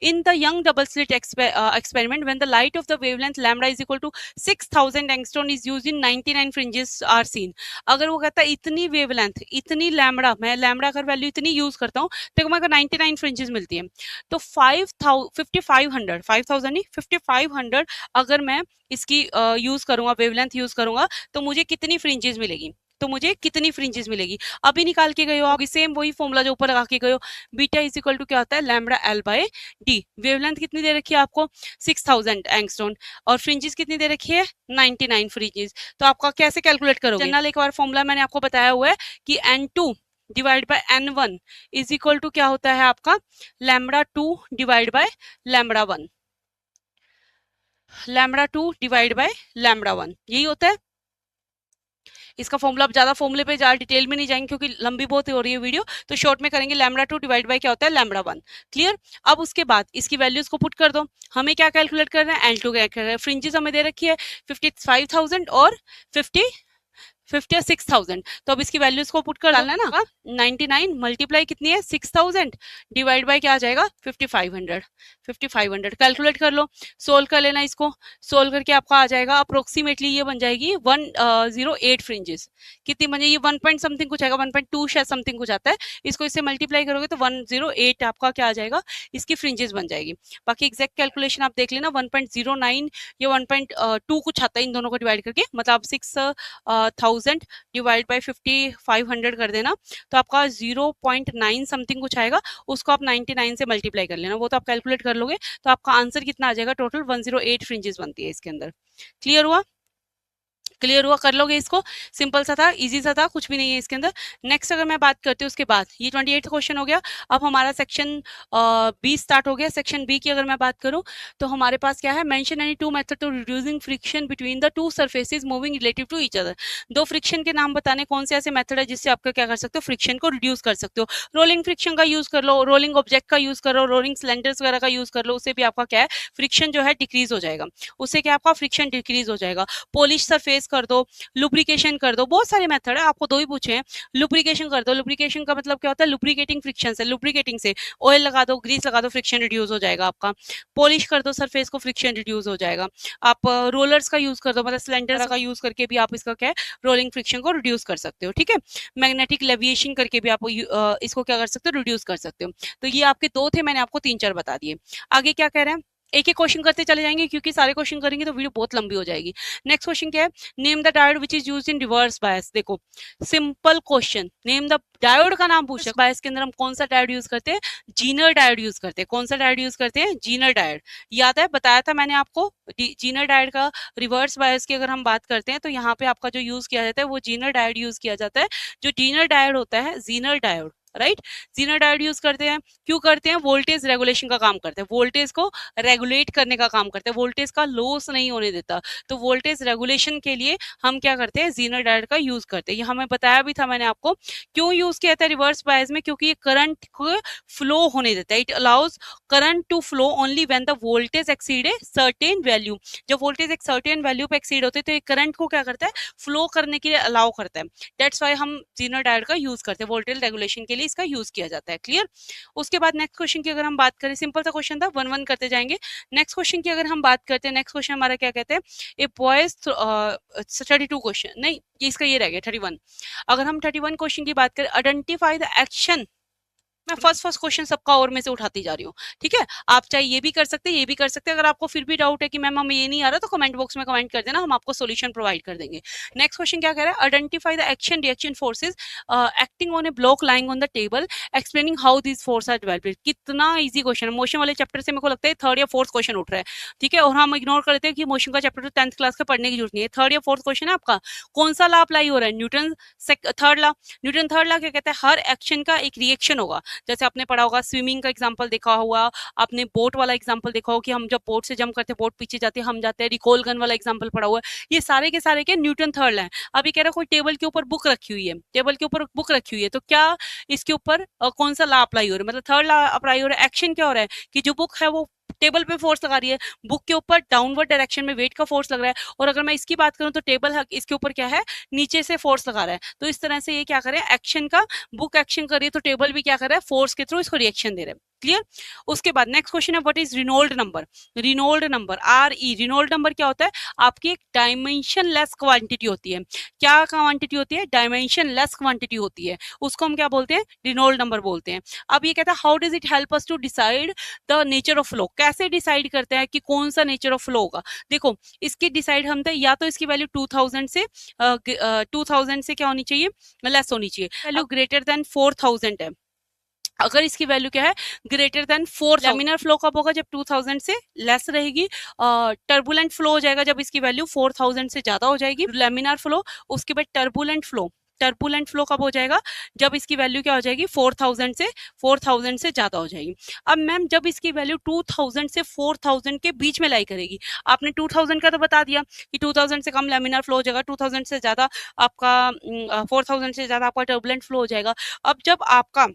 in the young double slit experiment when the light of the wavelength lambda is equal to 6000 angstrom is used in 99 fringes are seen। अगर वो कहता है इतनी वेवलेंथ, इतनी लैम्बडा, मैं लैम्बडा अगर वैल्यू इतनी यूज करता हूँ तो मेरे को 99 फ्रिंजेस मिलती है, तो 5500 नहीं 5500 अगर मैं इसकी यूज करूंगा, वेवलेंथ यूज करूंगा, तो मुझे कितनी फ्रिंजेस मिलेगी, तो मुझे कितनी फ्रिंजेस मिलेगी, अभी निकाल के गए हो आप, सेम वही फॉर्मूला जो ऊपर लगा के गए हो, बीटा इज इक्वल टू क्या होता है, lambda L by D. Wavelength कितनी दे रखी है आपको, 6000 एंगस्ट्रॉम, और फ्रिंजेस कितनी दे रखी है, 99 फ्रिंजेस। तो आपका कैसे कैलकुलेट करोगे, जनरल एक बार फॉर्मूला मैंने आपको बताया हुआ है कि n2 divide by n1 is equal to क्या होता है आपका, lambda 2 divide by lambda 1, lambda 2 divide by lambda 1, यही होता है इसका फॉर्मूला। अब ज्यादा फॉर्मूले पे ज्यादा डिटेल में नहीं जाएंगे क्योंकि लंबी बहुत हो रही है वीडियो, तो शॉर्ट में करेंगे, लैम्बडा 2 डिवाइड बाय क्या होता है, लैम्बडा 1। क्लियर। अब उसके बाद इसकी वैल्यूज को पुट कर दो, हमें क्या कैलकुलेट करना है, L2 कैलकुलेट करना है। फ्रिंजेस हमें दे रखी है 55,000 और 56,000, तो अब इसकी वैल्यूज को पुट कर डालना है ना, 99 मल्टीप्लाई कितनी है, 6000 डिवाइड बाय क्या आ जाएगा, 5500 कैलकुलेट कर लो, सोल्व कर लेना इसको, सोल्व करके आपका आ जाएगा अप्रोक्सीमेटली ये बन जाएगी 108 फ्रिंजेस। कितनी बन जाएगी, 1 पॉइंट समथिंग कुछ आएगा, 1.2 शायद समथिंग कुछ आता है, इसको इससे मल्टीप्लाई करोगे तो 108 आपका क्या आ जाएगा, इसकी फ्रिंजेस बन जाएगी। बाकी एग्जैक्ट कैलकुलेशन आप देख लेना, 1.09 या 1.2 कुछ आता है इन दोनों को डिवाइड करके, मतलब 6000 डिवाइड बाय 5500 कर देना, तो आपका 0.9 समथिंग कुछ आएगा, उसको आप 99 से मल्टीप्लाई कर लेना, वो तो आप कैलकुलेट कर लोगे, तो आपका आंसर कितना आ जाएगा, टोटल 108 फ्रिंजेस बनती है इसके अंदर। क्लियर हुआ, क्लियर हुआ, कर लोगे इसको, सिंपल सा था, इजी सा था, कुछ भी नहीं है इसके अंदर। नेक्स्ट अगर मैं बात करती हूँ उसके बाद, ये 28 क्वेश्चन हो गया। अब हमारा सेक्शन बी स्टार्ट हो गया। सेक्शन बी की अगर मैं बात करूँ तो हमारे पास क्या है, mention any two method to reducing friction between the two surfaces moving relative to each other. दो फ्रिक्शन के नाम बताने, कौन से ऐसे मेथड है जिससे आपका क्या कर सकते हो, फ्रिक्शन को रिड्यूस कर सकते हो। रोलिंग फ्रिक्शन का यूज कर लो, रोलिंग ऑब्जेक्ट का यूज करो, रोलिंग सिलेंडर्स वगैरह का यूज कर लो, उससे भी आपका क्या है, फ्रिक्शन जो है डिक्रीज हो जाएगा, उससे क्या आपका फ्रिक्शन डिक्रीज हो जाएगा। पॉलिश सरफेस कर दो, लुब्रिकेशन कर दो, बहुत सारे मेथड है, आपको दो ही पूछे हैं। लुब्रिकेशन कर दो, लुब्रिकेशन का मतलब क्या होता है, लुब्रिकेटिंग फ्रिक्शन से, लुब्रिकेटिंग से ऑयल लगा दो, ग्रीस लगा दो, फ्रिक्शन रिड्यूस हो जाएगा आपका। पॉलिश कर दो सरफेस को, फ्रिक्शन रिड्यूस हो जाएगा। आप रोलर्स का यूज कर दो, मतलब सिलेंडर का यूज करके भी आप इसका क्या है, रोलिंग फ्रिक्शन को रिड्यूस कर सकते हो। ठीक है, मैग्नेटिक लेविएशन करके भी आप इसको क्या कर सकते हो, रिड्यूस कर सकते हो। तो ये आपके दो थे, मैंने आपको 3-4 बता दिए। आगे क्या कह रहे हैं, एक एक क्वेश्चन करते चले जाएंगे क्योंकि सारे क्वेश्चन करेंगे तो वीडियो बहुत लंबी हो जाएगी। नेक्स्ट क्वेश्चन क्या है, name the diode which is used in reverse bias. देखो simple question, name the diode का नाम पूछा, बायस के अंदर हम कौन सा डायोड यूज करते हैं, जीनर डायोड यूज करते हैं। कौन सा डायोड यूज करते हैं, जीनर डायोड। याद है, बताया था मैंने आपको, जीनर डायोड का रिवर्स बायस की अगर हम बात करते हैं तो यहाँ पे आपका जो यूज किया जाता है वो जीनर डायोड यूज किया जाता है। जो जीनर डायोड होता है, Zener diode, right, Zener diode use करते हैं, क्यों करते हैं, वोल्टेज रेगुलेशन का काम करते हैं, वोल्टेज को रेगुलेट करने का काम करते हैं, वोल्टेज का लॉस नहीं होने देता, तो वोल्टेज रेगुलेशन के लिए हम क्या करते हैं, जीनर डायोड का यूज करते हैं। ये हमें बताया भी था मैंने आपको, क्यों यूज किया था रिवर्स बायस में, क्योंकि ये करंट को फ्लो होने देता है, it allows current to flow only when the voltage exceed a certain value. जब वोल्टेज एक सर्टेन वैल्यू पे एक्सीड होते हैं तो ये करंट को क्या करता है, फ्लो करने के लिए अलाउ करता है, दैट्स व्हाई हम जीनर डायोड का यूज करते हैं, वोल्टेज रेगुलेशन के लिए इसका यूज किया जाता है। क्लियर। उसके बाद नेक्स्ट क्वेश्चन की अगर हम बात करें, सिंपल सा क्वेश्चन था, 1-1 करते जाएंगे। नेक्स्ट क्वेश्चन की अगर हम बात करते हैं, नेक्स्ट क्वेश्चन हमारा क्या कहते हैं, ए बॉयज 32 क्वेश्चन नहीं, ये इसका ये रह गया 31। अगर हम 31 क्वेश्चन की बात करें, आइडेंटिफाई द एक्शन मैं फर्स्ट क्वेश्चन सबका और में से उठाती जा रही हूँ, ठीक है। आप चाहे ये भी कर सकते हैं, ये भी कर सकते हैं। अगर आपको फिर भी डाउट है कि मैम हमें ये नहीं आ रहा, तो कमेंट बॉक्स में कमेंट कर देना, हम आपको सॉल्यूशन प्रोवाइड कर देंगे। नेक्स्ट क्वेश्चन क्या कह रहा है, identify the action reaction forces acting on a block lying on the table, explaining how this force are developed. कितना इजी क्वेश्चन है। मोशन वाले चैप्टर से मेरे को लगता है थर्ड या फोर्थ क्वेश्चन उठ रहा है, ठीक है। और हम इग्नोर करते हैं कि मोशन का चैप्टर तो 10th क्लास का पढ़ने की जरूरत नहीं है। थर्ड या फोर्थ क्वेश्चन है आपका। कौन सा लॉ अप्लाई हो रहा है, Newton third law. Newton third law क्या कहता है, हर एक्शन का एक रिएक्शन होगा। जैसे आपने पढ़ा होगा, स्विमिंग का एग्जांपल देखा हुआ, आपने बोट वाला एग्जांपल देखा हो कि हम जब बोट से जंप करते हैं, बोट पीछे जाते हैं, हम जाते हैं। रिकॉल गन वाला एग्जांपल पढ़ा हुआ है। ये सारे के सारे के न्यूटन थर्ड लॉ है। अभी कह रहा है कोई टेबल के ऊपर बुक रखी हुई है, टेबल के ऊपर बुक रखी हुई है, तो क्या इसके ऊपर कौन सा लॉ अप्लाई हो रहा है, मतलब थर्ड लॉ अप्लाई हो रहा है। एक्शन क्या हो रहा है कि जो बुक है वो टेबल पे फोर्स लगा रही है, बुक के ऊपर डाउनवर्ड डायरेक्शन में वेट का फोर्स लग रहा है। और अगर मैं इसकी बात करूं तो टेबल इसके ऊपर क्या है, नीचे से फोर्स लगा रहा है। तो इस तरह से ये क्या करे, एक्शन का, बुक एक्शन कर रही है तो टेबल भी क्या कर रहा है, फोर्स के थ्रू इसको रिएक्शन दे रहा है। क्लियर। उसके बाद नेक्स्ट क्वेश्चन है, what is Reynold number. Reynold number, RE, Reynold number क्या होता है, आपकी एक डायमेंशन लेस क्वांटिटी होती है। क्या क्वांटिटी होती है, डायमेंशन लेस क्वांटिटी होती है, उसको हम क्या बोलते हैं, रिनोल्ड नंबर बोलते हैं। अब ये कहता है how does it help us to decide the nature of flow. कैसे डिसाइड करते हैं कि कौन सा नेचर ऑफ फ्लो होगा। देखो इसकी डिसाइड हम थे, या तो इसकी वैल्यू 2000 से 2000 से क्या होनी चाहिए, लेस होनी चाहिए। वैल्यू ग्रेटर देन 4000 है। अगर इसकी वैल्यू क्या है, ग्रेटर देन 4, लैमिनर फ्लो कब होगा, जब 2000 से लेस रहेगी। टर्बुलेंट फ्लो हो जाएगा जब इसकी वैल्यू 4000 से ज्यादा हो जाएगी, लैमिनर फ्लो। उसके बाद टर्बुलेंट फ्लो, टर्बुलेंट फ्लो कब हो जाएगा, जब इसकी वैल्यू क्या हो जाएगी, 4000 से ज्यादा हो जाएगी। अब मैम जब इसकी वैल्यू 2000 से 4000 के बीच में लाई करेगी, आपने 2000 का तो बता दिया कि 2000 से कम लैमिनर फ्लो हो जाएगा, 2000 से ज्यादा आपका 4000 से ज्यादा आपका टर्बुलेंट फ्लो हो जाएगा। अब जब आपका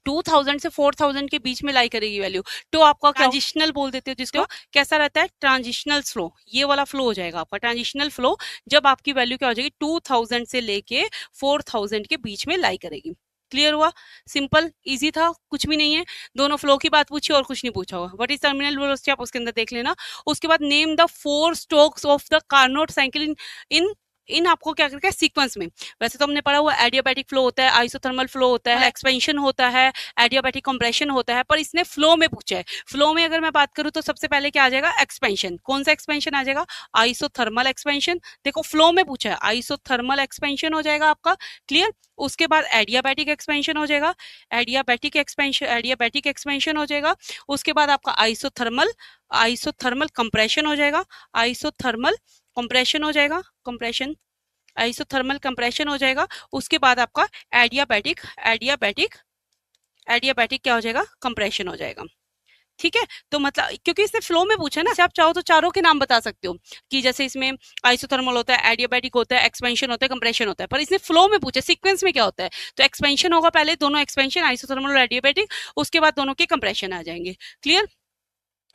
2000 से 4000 के बीच में लाई करेगी वैल्यू, तो आपका ट्रांजिशनल बोल देते हो जिसको। कैसा रहता है, ट्रांजिशनल फ्लो, ये वाला फ्लो हो जाएगा आपका ट्रांजिशनल फ्लो, जब आपकी वैल्यू क्या हो जाएगी, 2000 से लेके 4000 के बीच में लाई करेगी। क्लियर हुआ, सिंपल इजी था, कुछ भी नहीं है। दोनों फ्लो की बात पूछी और कुछ नहीं पूछा हुआ। व्हाट इज टर्मिनल वेलोसिटी, आप उसके अंदर देख लेना। उसके बाद name the 4 strokes of the Carnot cycle in इन आपको क्या करके सीक्वेंस में। वैसे तो हमने पढ़ा हुआ एडियाबैटिक फ्लो होता है, आइसोथर्मल फ्लो होता है, एक्सपेंशन होता है, एडियाबैटिक कंप्रेशन होता है, पर इसने फ्लो में पूछा है। फ्लो में अगर मैं बात करूं तो सबसे पहले क्या आ जाएगा, एक्सपेंशन। कौन सा एक्सपेंशन आ जाएगा, आइसोथर्मल एक्सपेंशन। देखो फ्लो में पूछा है, आइसोथर्मल एक्सपेंशन हो जाएगा आपका। क्लियर। उसके बाद एडियाबैटिक एक्सपेंशन हो जाएगा, एडियाबैटिक एक्सपेंशन हो जाएगा। उसके बाद आपका आइसोथर्मल आइसोथर्मल कंप्रेशन हो जाएगा, आइसोथर्मल कंप्रेशन हो जाएगा, कंप्रेशन, आइसोथर्मल कंप्रेशन हो जाएगा। उसके बाद आपका एडियाबैटिक एडियाबैटिक एडियाबैटिक क्या हो जाएगा, कंप्रेशन हो जाएगा। ठीक है। तो मतलब क्योंकि इसने फ्लो में पूछा ना, आप चाहो तो चारों के नाम बता सकते हो कि जैसे इसमें आइसोथर्मल होता है, एडियाबैटिक होता है, एक्सपेंशन होता है, कंप्रेशन होता है, पर इसने फ्लो में पूछा सीक्वेंस में क्या होता है। तो एक्सपेंशन होगा पहले, दोनों एक्सपेंशन, आइसोथर्मल और एडियाबैटिक, उसके बाद दोनों के कंप्रेशन आ जाएंगे। क्लियर,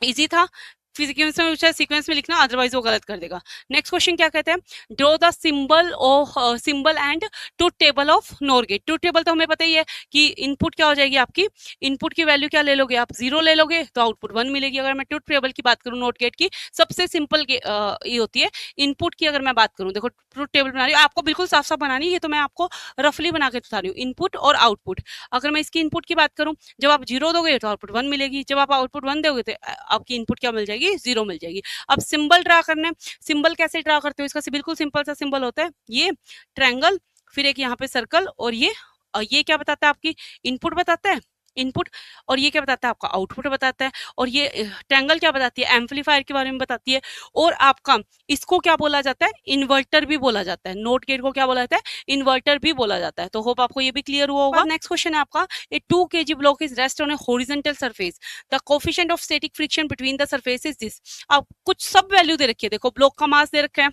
इजी था। सीक्वेंस में पूछा है, सीक्वेंस में लिखना, अदरवाइज वो गलत कर देगा। नेक्स्ट क्वेश्चन क्या कहते हैं, draw the symbol of symbol and truth table of NOR gate. Truth table तो हमें पता ही है कि इनपुट क्या हो जाएगी आपकी, इनपुट की वैल्यू क्या ले लोगे आप, 0 ले लोगे तो आउटपुट 1 मिलेगी। अगर मैं ट्रुथ टेबल की बात करूँ नॉट गेट की, सबसे सिंपल ये होती है। इनपुट की अगर मैं बात करूँ, देखो ट्रुथ टेबल बना रही हूँ, आपको बिल्कुल साफ साफ बनानी है, ये तो मैं आपको रफली बना के बता रही हूँ, इनपुट और आउटपुट। अगर मैं इसकी इनपुट की बात करूँ, जब आप 0 दोगे तो आउटपुट 1 मिलेगी, जब आप आउटपुट 1 दोगे तो आपकी इनपुट क्या मिल जाएगी, 0 मिल जाएगी। अब सिंबल ड्रा करना है, सिंबल कैसे ड्रा करते हो, इसका बिल्कुल सिंपल सा सिंबल होता है, ये ट्रायंगल, फिर एक यहाँ पे सर्कल, और ये क्या बताता है, आपकी इनपुट बताता है, इनपुट, और ये क्या बताता है, आपका आउटपुट बताता है। और ये ट्रायंगल क्या बताती है, एम्पलीफायर के बारे में बताती है। और आपका इसको क्या बोला जाता है, इन्वर्टर भी बोला जाता है, नोट गेट को क्या बोला जाता है, इन्वर्टर भी बोला जाता है। तो होप आपको ये भी क्लियर हुआ होगा। नेक्स्ट क्वेश्चन है आपका, ए 2 kg block is rest on a horizontal surface, the coefficient of static friction between the surface is this. अब कुछ सब वैल्यू दे रखी है, देखो ब्लॉक का मास दे रखा है,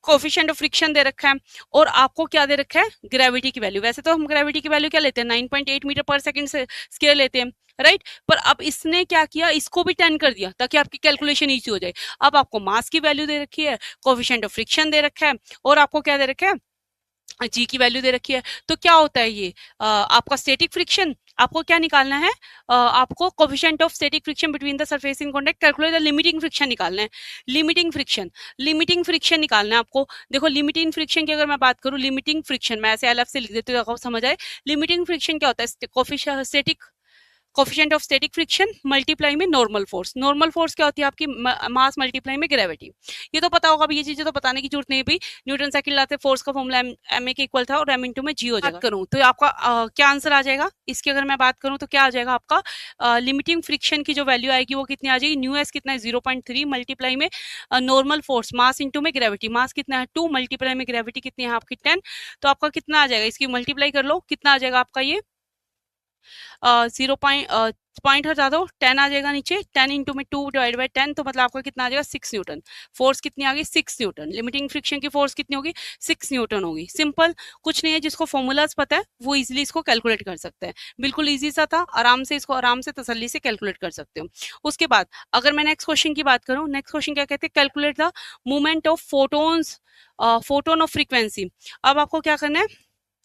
कोफिशिएंट ऑफ फ्रिक्शन दे रखा है, और आपको क्या दे रखा है, ग्रेविटी की वैल्यू। वैसे तो हम ग्रेविटी की वैल्यू क्या लेते हैं, 9.8 मीटर पर सेकंड से स्क्वायर लेते हैं, राइट। पर अब इसने क्या किया, इसको भी 10 कर दिया ताकि आपकी कैलकुलेशन इजी हो जाए। अब आपको मास की वैल्यू दे रखी है, कोफिशिएंट ऑफ फ्रिक्शन दे रखा है, और आपको क्या दे रखा है, जी की वैल्यू दे रखी है। तो क्या होता है ये आपका स्टैटिक फ्रिक्शन, आपको क्या निकालना है, आपको coefficient of static friction between the surface in contact, calculate the limiting friction निकालना है। लिमिटिंग फ्रिक्शन निकालना है आपको। देखो लिमिटिंग फ्रिक्शन की अगर मैं बात करूं, लिमिटिंग फ्रिक्शन मैं ऐसे अलग से लिख देती हूँ आपको समझ आए। लिमिटिंग फ्रिक्शन क्या होता है, coefficient of static friction multiply में नॉर्मल फोर्स। नॉर्मल फोर्स क्या होती है आपकी, मास मल्टीप्लाई में ग्रेविटी। ये तो पता होगा, अभी ये चीजें तो बताने की जरूरत नहीं है भाई। न्यूटन सेकंड लाते फोर्स का फॉर्मूला एम ए के इक्वल था और एम इंटू में जी हो जाएगा। करूँ तो आपका क्या आंसर आ जाएगा इसकी, अगर मैं बात करूँ तो क्या आ जाएगा आपका, लिमिटिंग फ्रिक्शन की जो वैल्यू आएगी वो कितनी आ जाएगी, न्यू एस कितना है 0.3 मल्टीप्लाई में नॉर्मल फोर्स मास इंटू में ग्रेविटी, मास कितना है 2 मल्टीप्लाई में ग्रेविटी कितनी है आपकी 10। तो आपका कितना आ जाएगा, इसकी मल्टीप्लाई कर लो, कितना आ जाएगा आपका ये 0 पॉइंट हटा दो, 10 आ जाएगा नीचे, 10 इंटू में 2 डिवाइड बाई 10, तो मतलब आपका कितना आ जाएगा 6 न्यूटन। फोर्स कितनी आ गई 6 न्यूटन। लिमिटिंग फ्रिक्शन की फोर्स कितनी होगी 6 न्यूटन होगी। सिंपल, कुछ नहीं है, जिसको फॉर्मूलाज पता है वो इजीली इसको कैलकुलेट कर सकते हैं। बिल्कुल इजी सा था, आराम से इसको आराम से तसल्ली से कैलकुलेट कर सकते हो। उसके बाद अगर मैं नेक्स्ट क्वेश्चन की बात करूँ, नेक्स्ट क्वेश्चन क्या कहते हैं, calculate the movement of photons, photon of frequency. अब आपको क्या करना है,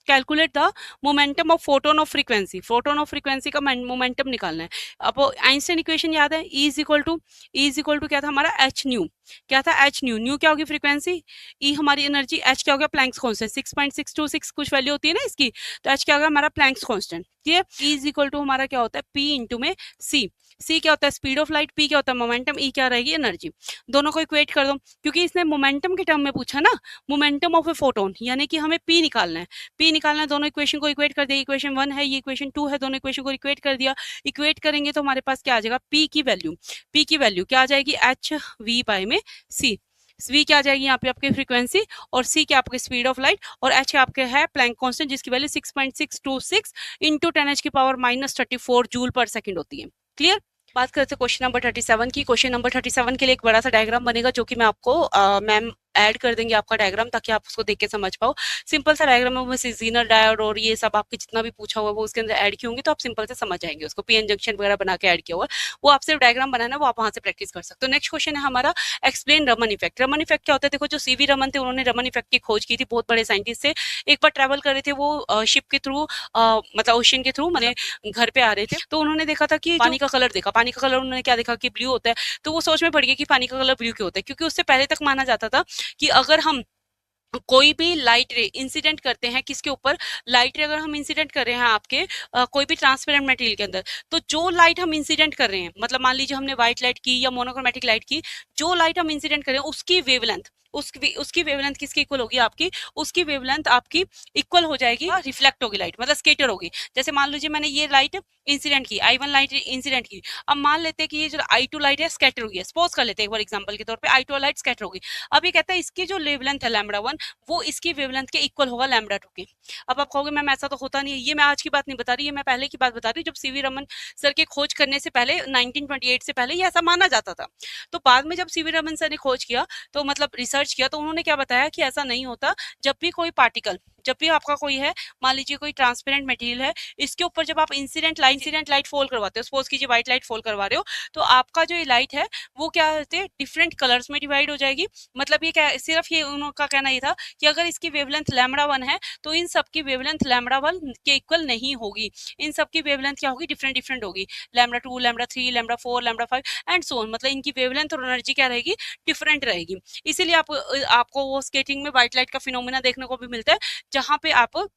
calculate the momentum of photon of frequency, photon of frequency का मोमेंटम निकालना है। अब आइंस्टाइन इक्वेशन याद है, ई इज इक्वल टू क्या था हमारा एच न्यू, क्या था एच न्यू, न्यू क्या होगी फ्रीक्वेंसी, ई हमारी एनर्जी, एच क्या हो गया प्लैंक्स कांस्टेंट 6.626 कुछ वैल्यू होती है ना इसकी, तो एच क्या होगा हमारा प्लैंक्स कांस्टेंट। ठीक है, ई इज इक्वल टू हमारा क्या होता है पी इंटू में सी। सी क्या होता है स्पीड ऑफ लाइट, पी क्या होता है मोमेंटम, ई क्या रहेगी एनर्जी। दोनों को इक्वेट कर दो, क्योंकि इसने मोमेंटम के टर्म में पूछा ना, मोमेंटम ऑफ ए फोटोन, यानी कि हमें पी निकालना है। पी निकालना है, दोनों इक्वेशन को इक्वेट कर दिया, इक्वेशन 1 है ये इक्वेशन 2 है, दोनों इक्वेशन को इक्वेट कर दिया। इक्वेट करेंगे तो हमारे पास क्या आ जाएगा, पी की वैल्यू क्या आ जाएगी एच वी पाई में सी। वी क्या आ जाएगी यहाँ पे आपकी फ्रीक्वेंसी, और सी क्या आपकी स्पीड ऑफ लाइट, और एच आपके है प्लैंक कांस्टेंट जिसकी वैल्यू 6.626 इंटू 10⁻⁻34 जूल पर सेकंड होती है। क्लियर। बात करते हैं क्वेश्चन नंबर 37 की। क्वेश्चन नंबर 37 के लिए एक बड़ा सा डायग्राम बनेगा जो कि मैं आपको मैम ऐड कर देंगे आपका डायग्राम, ताकि आप उसको देख के समझ पाओ। सिंपल सा डायग्राम है, उसमें जीनर डायोड और ये सब आपके जितना भी पूछा हुआ है वो उसके अंदर ऐड किए होंगे, तो आप सिंपल से समझ जाएंगे उसको। पीएन जंक्शन वगैरह बना के ऐड किया हुआ है, वो आप सिर्फ डायग्राम बनाना है, वो आप वहां से प्रैक्टिस कर सकते हो। नेक्स्ट क्वेश्चन है हमारा explain Raman effect. Raman effect क्या होता है, देखो जो सीवी रमन थे उन्होंने रमन इफेक्ट की खोज की थी, बहुत बड़े साइंटिस्ट थे। एक बार ट्रेवल कर रहे थे वो शिप के थ्रू, मतलब ओशन के थ्रू, मैंने घर पे आ रहे थे, तो उन्होंने देखा था कि पानी का कलर देखा, पानी का कलर उन्होंने क्या देखा कि ब्लू होता है। तो वो सोच में पड़ गया कि पानी का कलर ब्लू क्यों होता है, क्योंकि उससे पहले तक माना जाता था कि अगर हम कोई भी लाइट रे इंसिडेंट करते हैं, किसके ऊपर, लाइट रे अगर हम इंसिडेंट कर रहे हैं आपके कोई भी ट्रांसपेरेंट मटेरियल के अंदर, तो जो लाइट हम इंसिडेंट कर रहे हैं, मतलब मान लीजिए हमने व्हाइट लाइट की या मोनोक्रोमेटिक लाइट की, जो लाइट हम इंसिडेंट कर रहे हैं उसकी वेवलेंथ, उसकी वेवलेंथ किसकी इक्वल होगी आपकी, उसकी वेवलेंथ आपकी इक्वल हो जाएगी रिफ्लेक्ट होगी लाइट, मतलब स्केटर होगी। जैसे मान लीजिए मैंने ये लाइट इंसिडेंट की, I1 लाइट इंसिडेंट की, अब मान लेते हैं कि ये जो I2 लाइट है स्कैटर हुई है, सपोज कर लेते हैं एक बार एग्जांपल के तौर पे I2 लाइट स्कैटर होगी। अब ये कहता है इसकी जो वेवलेंथ है λ1, वो इसकी वेवलेंथ के इक्वल होगा λ2 के। अब आप कहोगे मैम ऐसा तो होता नहीं है, ये मैं आज की बात नहीं बता रही, ये मैं पहले की बात बता रही हूँ, जब सीवी रमन सर के खोज करने से पहले 1928 से पहले ये ऐसा माना जाता था। तो बाद में जब सीवी रमन सर ने खोज किया, तो मतलब रिसर्च किया, तो उन्होंने क्या बताया कि ऐसा नहीं होता। जब भी कोई पार्टिकल, जब भी आपका कोई है, मान लीजिए कोई ट्रांसपेरेंट मटेरियल है, इसके ऊपर जब आप इंसिडेंट लाइट फॉल करवाते हो, सपोज कीजिए व्हाइट लाइट फॉल करवा रहे हो, तो आपका जो ये लाइट है वो क्या होते हैं डिफरेंट कलर्स में डिवाइड हो जाएगी। मतलब ये क्या, सिर्फ ये उनका कहना ये था कि अगर इसकी वेवलेंथ λ1 है तो इन सब की वेवलेंथ λ1 के इक्वल नहीं होगी, इन सब की वेवलेंथ क्या होगी डिफरेंट डिफरेंट होगी, λ2 λ3 λ4 λ5 एंड सो ऑन, मतलब इनकी वेवलेंथ और एनर्जी क्या रहेगी डिफरेंट रहेगी। इसीलिए आपको वो स्केटिंग में व्हाइट लाइट का फिनोमेना देखने को भी मिलता है, जहां पे आप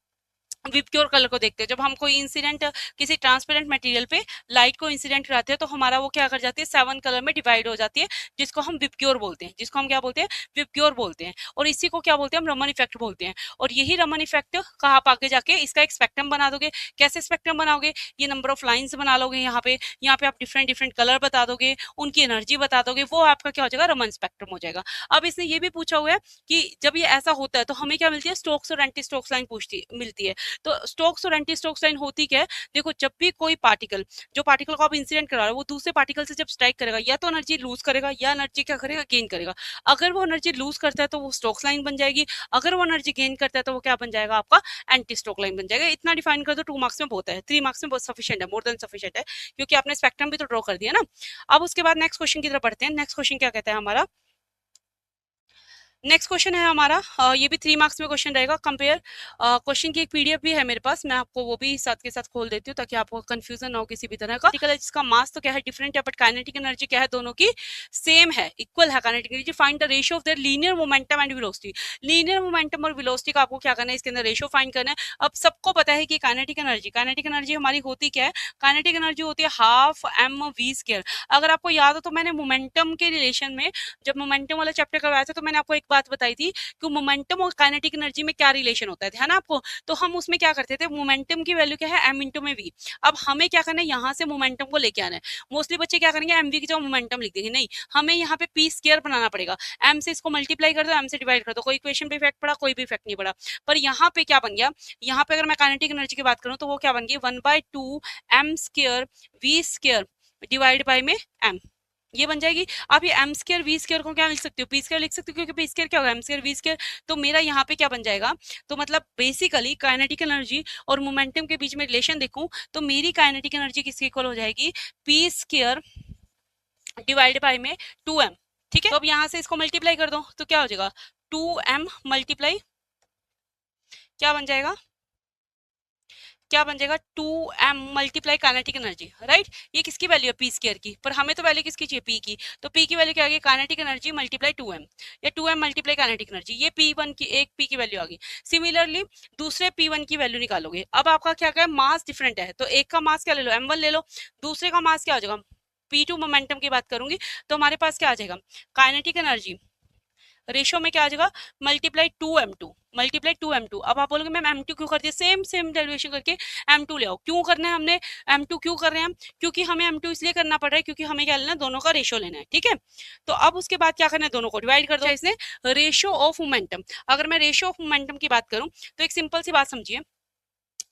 विपक्योर कलर को देखते हैं। जब हम कोई इंसिडेंट किसी ट्रांसपेरेंट मटेरियल पे लाइट को इंसिडेंट कराते हैं, तो हमारा वो क्या कर जाती है 7 कलर में डिवाइड हो जाती है, जिसको हम विपक्योर बोलते हैं, जिसको हम क्या बोलते हैं विपक्योर बोलते हैं। और इसी को क्या बोलते हैं हम रमन इफेक्ट बोलते हैं। और यही रमन इफेक्ट का आप आगे जाके इसका एक स्पेक्ट्रम बना दोगे। कैसे स्पेक्ट्रम बनाओगे, ये नंबर ऑफ लाइन्स बना लोगे, यहाँ पे आप डिफरेंट डिफरेंट कलर बता दोगे, उनकी एनर्जी बता दोगे, वो आपका क्या हो जाएगा रमन स्पेक्ट्रम हो जाएगा। अब इसने ये भी पूछा हुआ है कि जब ये ऐसा होता है तो हमें क्या मिलती है, स्टोक्स और एंटी स्टोक्स लाइन मिलती है। तो स्टोक्स और एंटी स्टोक्स लाइन होती क्या है, देखो जब भी कोई पार्टिकल, जो पार्टिकल को आप इंसिडेंट करा रहे हो, वो दूसरे पार्टिकल से जब स्ट्राइक करेगा, या तो एनर्जी लूज करेगा या एनर्जी क्या करेगा गेन करेगा। अगर वो एनर्जी लूज करता है तो वो स्टोक्स लाइन बन जाएगी, अगर वो एनर्जी गेन करता है तो वो क्या बन जाएगा आपका एंटी स्टोक लाइन बन जाएगा। इतना डिफाइन कर दो, 2 मार्क्स में बहुत है, 3 मार्क्स में बहुत सफिशिएंट है, मोर देन सफिशिएंट है, क्योंकि आपने स्पेक्ट्रम भी तो ड्रॉ कर दिया ना। अब उसके बाद नेक्स्ट क्वेश्चन की तरफ बढ़ते हैं। नेक्स्ट क्वेश्चन क्या कहता है हमारा, नेक्स्ट क्वेश्चन है हमारा, ये भी 3 मार्क्स में क्वेश्चन रहेगा। कंपेयर क्वेश्चन की एक पीडीएफ भी है मेरे पास, मैं आपको वो भी साथ के साथ खोल देती हूँ ताकि आपको कंफ्यूजन ना हो किसी भी तरह का। पार्टिकल है जिसका मास तो क्या है डिफरेंट है, बट काइनेटिक एनर्जी क्या है, दोनों की सेम है, इक्वल है kinetic energy. Find the ratio of their linear momentum and velocity. Linear momentum और वेलोसिटी का आपको क्या करना है, इसके अंदर रेशियो फाइंड करना है। अब सबको पता है कि काइनेटिक एनर्जी हमारी होती क्या है, काइनेटिक एनर्जी होती है हाफ एम वी स्क्वायर। अगर आपको याद हो तो मैंने मोमेंटम के रिलेशन में जब मोमेंटम वाला चैप्टर करवाया था तो मैंने आपको एक बात बताई थी कि मोमेंटम और काइनेटिक एनर्जी में क्या रिलेशन होता है, ध्यान है आपको। तो हम उसमें क्या करते थे, मोमेंटम की वैल्यू क्या है, एम इंटू में वी। अब हमें क्या करना है, यहाँ से मोमेंटम को लेके आना है। मोस्टली बच्चे क्या करेंगे, एम वी की जगह मोमेंटम लिख देंगे, नहीं, हमें यहाँ पे पी स्क्वायर बनाना पड़ेगा। एम से इसको मल्टीप्लाई कर दो, एम से डिवाइड कर दो, कोई इक्वेशन पे इफेक्ट पड़ा, कोई भी इफेक्ट नहीं पड़ा। पर यहाँ पे क्या बन गया, यहाँ पे अगर मैं काइनेटिक एनर्जी की बात करूँ तो वो क्या बन गई, 1/2 m square v square divide by में एम, ये बन जाएगी। आप ये एम स्क्वायर वी स्क्वायर को क्या लिख सकते हो, पी स्क्वायर लिख सकते हो, क्योंकि पी स्क्वायर क्या होगा, एम स्क्वायर वी स्क्वायर। तो मेरा यहाँ पे क्या बन जाएगा, तो मतलब बेसिकली काइनेटिक एनर्जी और मोमेंटम के बीच में रिलेशन देखूं तो मेरी काइनेटिक एनर्जी किसके इक्वल हो जाएगी, पी स्क्वायर डिवाइड बाई में 2m। ठीक है, तो अब यहाँ से इसको मल्टीप्लाई कर दो तो क्या हो जाएगा, 2m मल्टीप्लाई क्या बन जाएगा, क्या बन जाएगा, 2m multiply kinetic energy, right. ये किसकी वैल्यू है, पी स्क्वायर की, पर हमें तो वैल्यू किसकी चाहिए, पी की। तो पी की वैल्यू क्या आ गई, काइनेटिक एनर्जी मल्टीप्लाई 2m, या 2m मल्टीप्लाई काइनेटिक एनर्जी, ये p1 की, एक p की वैल्यू आ गई। सिमिलरली दूसरे p1 की वैल्यू निकालोगे। अब आपका क्या है, मास डिफरेंट है, तो एक का मास क्या ले लो, m1 ले लो, दूसरे का मास क्या हो जाएगा, p2 मोमेंटम की बात करूंगी तो हमारे पास क्या आ जाएगा, काइनेटिक एनर्जी रेशियो में क्या आ जाएगा, मल्टीप्लाई 2m2। अब आप बोलोगे मैम m2 क्यों कर दिया, सेम सेम डेरिवेशन करके m2 ले आओ। क्यों करना है हमने m2, क्यों कर रहे हैं हम, क्योंकि हमें m2 इसलिए करना पड़ रहा है क्योंकि हमें क्या लेना है, दोनों का रेशियो लेना है। ठीक है, तो अब उसके बाद क्या करना है, दोनों को डिवाइड कर दो। इसने रेशियो ऑफ मोमेंटम, अगर मैं रेशियो ऑफ मोमेंटम की बात करूं तो एक सिंपल सी बात समझिए,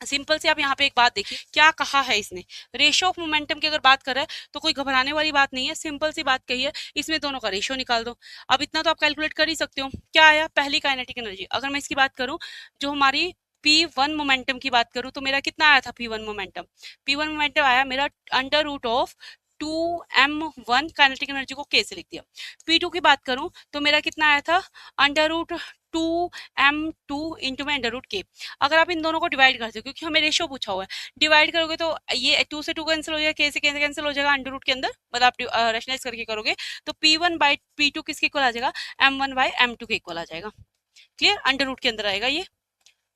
सिंपल से आप यहाँ पे एक बात देखिए क्या कहा है इसने, रेशियो ऑफ मोमेंटम की अगर बात कर रहा है तो कोई घबराने वाली बात नहीं है, सिंपल सी बात कही है, इसमें दोनों का रेशियो निकाल दो। अब इतना तो आप कैलकुलेट कर ही सकते हो, क्या आया, पहली काइनेटिक एनर्जी। अगर मैं इसकी बात करूं, जो हमारी P1 मोमेंटम की बात करूं तो मेरा कितना आया था, P1 मोमेंटम आया मेरा under root of 2m1 kinetic energy को के से लिख दिया। P2 की बात करूं तो मेरा कितना आया था, अंडर रूट 2m2 इंटू में अंडर रूट के। अगर आप इन दोनों को डिवाइड करते हो, क्योंकि हमें रेशियो पूछा हुआ है, डिवाइड करोगे तो ये 2 से 2 कैंसिल हो जाएगा, के से कैंसिल हो जाएगा, अंडर रूट के अंदर मतलब आप रेशनलाइज करके करोगे तो P1/P2 किसके इक्वल आ जाएगा, m1/m2 के इक्वल आ जाएगा। क्लियर, अंडर रूट के अंदर आएगा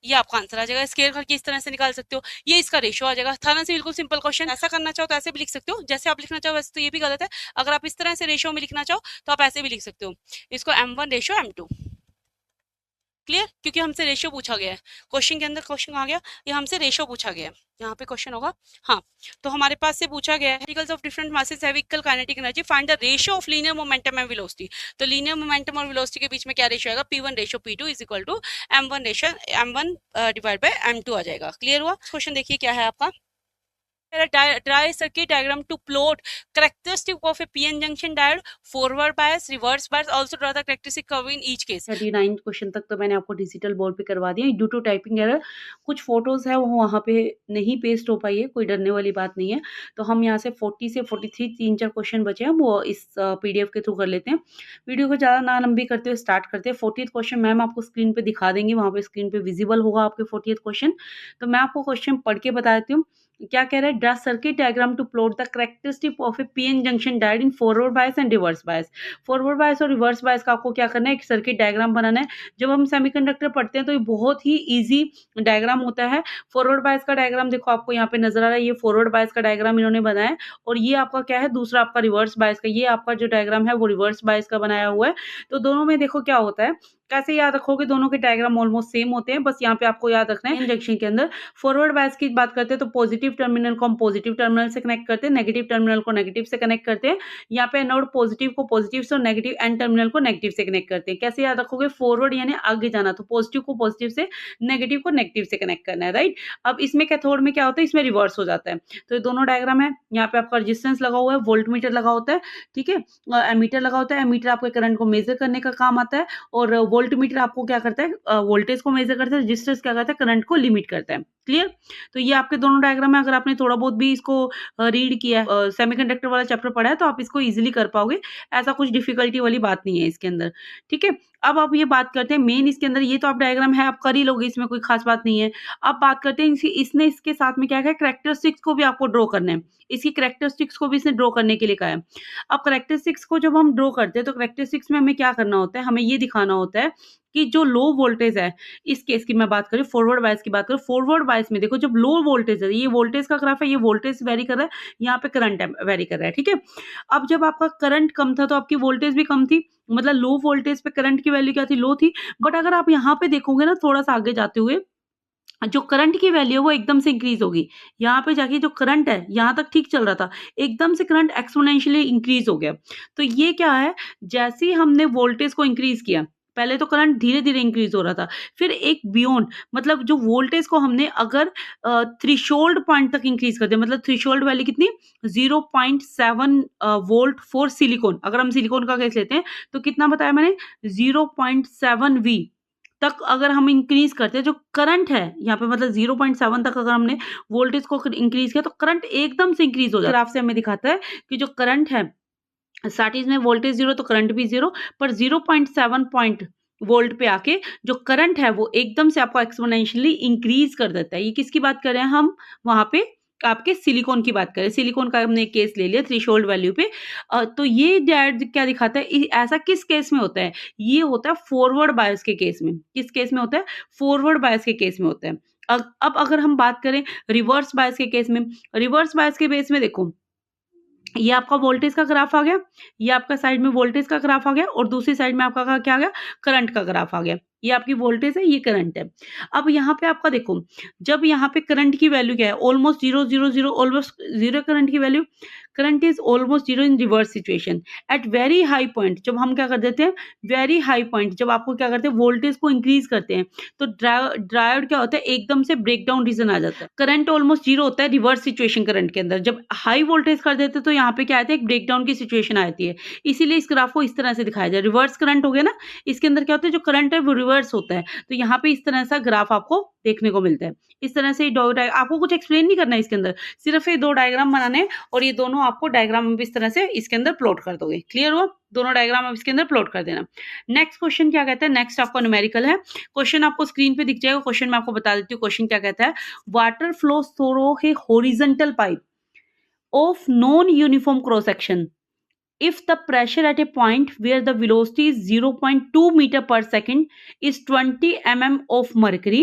ये आपका आंसर आ जाएगा। स्केयर करके इस तरह से निकाल सकते हो, ये इसका रेशियो आ जाएगा। था ना से बिल्कुल सिंपल क्वेश्चन। ऐसा करना चाहो तो ऐसे भी लिख सकते हो, जैसे आप लिखना चाहो वैसे तो ये भी गलत है। अगर आप इस तरह से रेशियो में लिखना चाहो तो आप ऐसे भी लिख सकते हो, इसको m1 रेशियो m2। क्लियर, क्योंकि हमसे रेशियो पूछा गया है क्वेश्चन के अंदर। क्वेश्चन आ गया, ये हमसे रेशियो पूछा गया है, यहाँ पे क्वेश्चन होगा। हाँ, तो हमारे पास से पूछा गया है particles of different masses have equal kinetic energy, find the ratio of linear momentum and velocity. तो लीनियर मोमेंटम और वेलोसिटी के बीच में क्या रेशियो आएगा, P1 ratio P2 is equal to m1 divide by m2 आ जाएगा। क्लियर हुआ। क्वेश्चन देखिए क्या है आपका, dry circuit diagram to plot characteristic of a PN junction diode, forward bias, reverse bias, also draw the characteristic curve in each case। 39 question तक तो मैंने आपको डिजिटल बोर्ड पे करवा दिया। ड्यू टू टाइपिंग एरर कुछ फोटोज है वो वहाँ पे नहीं पेस्ट हो पाई है, कोई डरने वाली बात नहीं है। तो हम यहाँ से 40 से 43 3-4 क्वेश्चन बचे हैं, वो इस पीडीएफ के थ्रू कर लेते हैं। वीडियो को ज़्यादा ना लंबी करते हुए स्टार्ट करते हैं। 40th क्वेश्चन मैम आपको स्क्रीन पे दिखा देंगे, वहाँ पे स्क्रीन पे विजिबल होगा आपके 40th क्वेश्चन। तो मैं आपको क्वेश्चन पढ़ के बता देती हूँ क्या कह रहा है। Draw circuit diagram to plot the characteristic of a PN junction diode in forward bias and reverse bias. Forward bias और रिवर्स बायस का आपको क्या करना है, एक सर्किट डायग्राम बनाना है। जब हम सेमीकंडक्टर पढ़ते हैं तो ये बहुत ही इजी डायग्राम होता है। फॉरवर्ड बायस का डायग्राम देखो आपको यहाँ पे नजर आ रहा है, ये फॉरवर्ड बायस का डायग्राम इन्होंने बनाया है। और ये आपका क्या है, दूसरा आपका रिवर्स बायस का, ये आपका जो डायग्राम है वो रिवर्स बायस का बनाया हुआ है। तो दोनों में देखो क्या होता है, कैसे याद रखोगे, दोनों के डायग्राम ऑलमोस्ट सेम होते हैं। बस यहाँ पे आपको याद रखना है जंक्शन के अंदर फॉरवर्ड बायस की बात करते हैं तो पॉजिटिव टर्मिनल को हम पॉजिटिव टर्मिनल से कनेक्ट करते हैं, नेगेटिव टर्मिनल को नेगेटिव से कनेक्ट करते हैं। यहाँ पे एनोड पॉजिटिव को पॉजिटिव से और नेगेटिव एंड टर्मिनल को नेगेटिव से कनेक्ट करते हैं। कैसे याद रखोगे, फॉरवर्ड यानी आगे जाना, तो पॉजिटिव को पॉजिटिव से, नेगेटिव को नेगेटिव से कनेक्ट करना है, राइट। अब इसमें कैथोड में क्या होता है, इसमें रिवर्स हो जाता है। तो ये दोनों डायग्राम है। यहाँ पे आपका रेजिस्टेंस लगा हुआ है, वोल्ट मीटर लगा होता है, ठीक है, एमीटर लगा होता है। एमीटर आपके करंट को मेजर करने का काम आता है और वोल्ट मीटर आपको क्या करता है, वोल्टेज को मेजर करता है, रजिस्टर्स क्या करता है, करंट को लिमिट करता है। क्लियर? तो ये आपके दोनों डायग्राम है। अगर आपने थोड़ा बहुत भी इसको रीड किया है, सेमीकंडक्टर वाला चैप्टर पढ़ा है, तो आप इसको इजीली कर पाओगे। ऐसा कुछ डिफिकल्टी वाली बात नहीं है इसके अंदर। ठीक है, अब आप ये बात करते हैं मेन इसके अंदर, ये तो आप डायग्राम है आप कर ही लोगे, इसमें कोई खास बात नहीं है। अब बात करते हैं इसने इसके साथ में क्या है, कैरेक्टरिस्टिक्स को भी आपको ड्रॉ करना है। इसकी कैरेक्टरिस्टिक्स को भी इसने ड्रॉ करने के लिए कहा है। अब कैरेक्टरिस्टिक्स को जब हम ड्रॉ करते हैं तो कैरेक्टरिस्टिक्स में हमें क्या करना होता है, हमें ये दिखाना होता है कि जो लो वोल्टेज है, इस केस की मैं बात करूँ, फॉरवर्ड बायस की बात करूँ, फॉरवर्ड बायस में देखो जब लो वोल्टेज है, ये वोल्टेज का ग्राफ है, ये वोल्टेज वेरी कर रहा है, यहाँ पे करंट वेरी कर रहा है। ठीक है, अब जब आपका करंट कम था तो आपकी वोल्टेज भी कम थी, मतलब लो वोल्टेज पे करंट की वैल्यू क्या थी, लो थी। बट अगर आप यहाँ पे देखोगे ना थोड़ा सा आगे जाते हुए, जो करंट की वैल्यू है वो एकदम से इंक्रीज होगी। यहाँ पे जाके जो करंट है, यहाँ तक ठीक चल रहा था, एकदम से करंट एक्सपोनेंशियली इंक्रीज हो गया। तो ये क्या है, जैसे ही हमने वोल्टेज को इंक्रीज किया, पहले तो करंट धीरे धीरे इंक्रीज हो रहा था, फिर एक बियॉन्ड, मतलब जो वोल्टेज को हमने अगर थ्रेशोल्ड पॉइंट तक इंक्रीज कर दिया, मतलब थ्रेशोल्ड वैल्यू कितनी, 0.7 वोल्ट फॉर सिलिकॉन। अगर हम सिलिकॉन का केस लेते हैं तो कितना बताया मैंने, 0.7 वी तक अगर हम इंक्रीज करते हैं जो करंट है यहाँ पे, मतलब 0.7 तक अगर हमने वोल्टेज को इंक्रीज किया तो करंट एकदम से इंक्रीज हो जाता है। ग्राफ से हमें दिखाता है कि जो करंट है, स्टार्टिंग में वोल्टेज जीरो तो करंट भी जीरो, पर 0.7 पॉइंट वोल्ट पे आके जो करंट है वो एकदम से आपको एक्सपोनेंशियली इंक्रीज कर देता है। ये किसकी बात कर रहे हैं हम, वहां पे आपके सिलिकॉन की बात करें, सिलिकॉन का हमने एक केस ले लिया थ्रेशोल्ड वैल्यू पे। तो ये क्या दिखाता है, ऐसा किस केस में होता है, ये होता है फॉरवर्ड बायस के केस में। किस केस में होता है, फॉरवर्ड बायस के केस में होता है। अब अगर हम बात करें रिवर्स बायस के केस में, रिवर्स बायस के बेस में देखो, ये आपका वोल्टेज का ग्राफ आ गया, ये आपका साइड में वोल्टेज का ग्राफ आ गया, और दूसरी साइड में आपका क्या आ गया, करंट का ग्राफ आ गया। ये आपकी वोल्टेज है, ये करंट है। अब यहाँ पे आपका देखो, जब यहाँ पे करंट की वैल्यू क्या है, ऑलमोस्ट 0 ऑलमोस्ट जीरो करंट की value, current is almost zero in reverse situation. At very high point जब हम क्या कर देते हैं, वेरी हाई पॉइंट जब आपको क्या करते हैं, वोल्टेज को इंक्रीज करते हैं, तो डायोड क्या होता है, एकदम से ब्रेकडाउन रीजन आ जाता है। करंट ऑलमोस्ट जीरो होता है रिवर्स सिचुएशन करंट के अंदर। जब हाई वोल्टेज कर देते हैं तो यहाँ पे क्या आती है, एक ब्रेकडाउन की सिचुएशन आती है। इसीलिए इस ग्राफ को इस तरह से दिखाया जाए, रिवर्स करंट हो गया ना, इसके अंदर क्या होता है, जो करंट है वो रिवर्स होता है। तो यहाँ पे इस तरह सा ग्राफ आपको देखने को मिलता है। इस तरह से आपको कुछ एक्सप्लेन नहीं करना है इसके अंदर, सिर्फ ये दो डायग्राम बनाने, और ये दोनों आपको डायग्राम इस तरह से इसके अंदर प्लॉट कर दोगे। क्लियर हुआ, दोनों डायग्राम आप इसके अंदर प्लॉट कर देना। नेक्स्ट क्वेश्चन क्या कहता है, नेक्स्ट आपका न्यूमेरिकल है। क्वेश्चन आपको स्क्रीन पे दिख जाएगा, क्वेश्चन मैं आपको बता देती हूँ। क्वेश्चन क्या कहता है, water flows through a horizontal pipe of non-uniform cross-section if the pressure at a point where the velocity is 0.2 meter per second is 20 mm of mercury,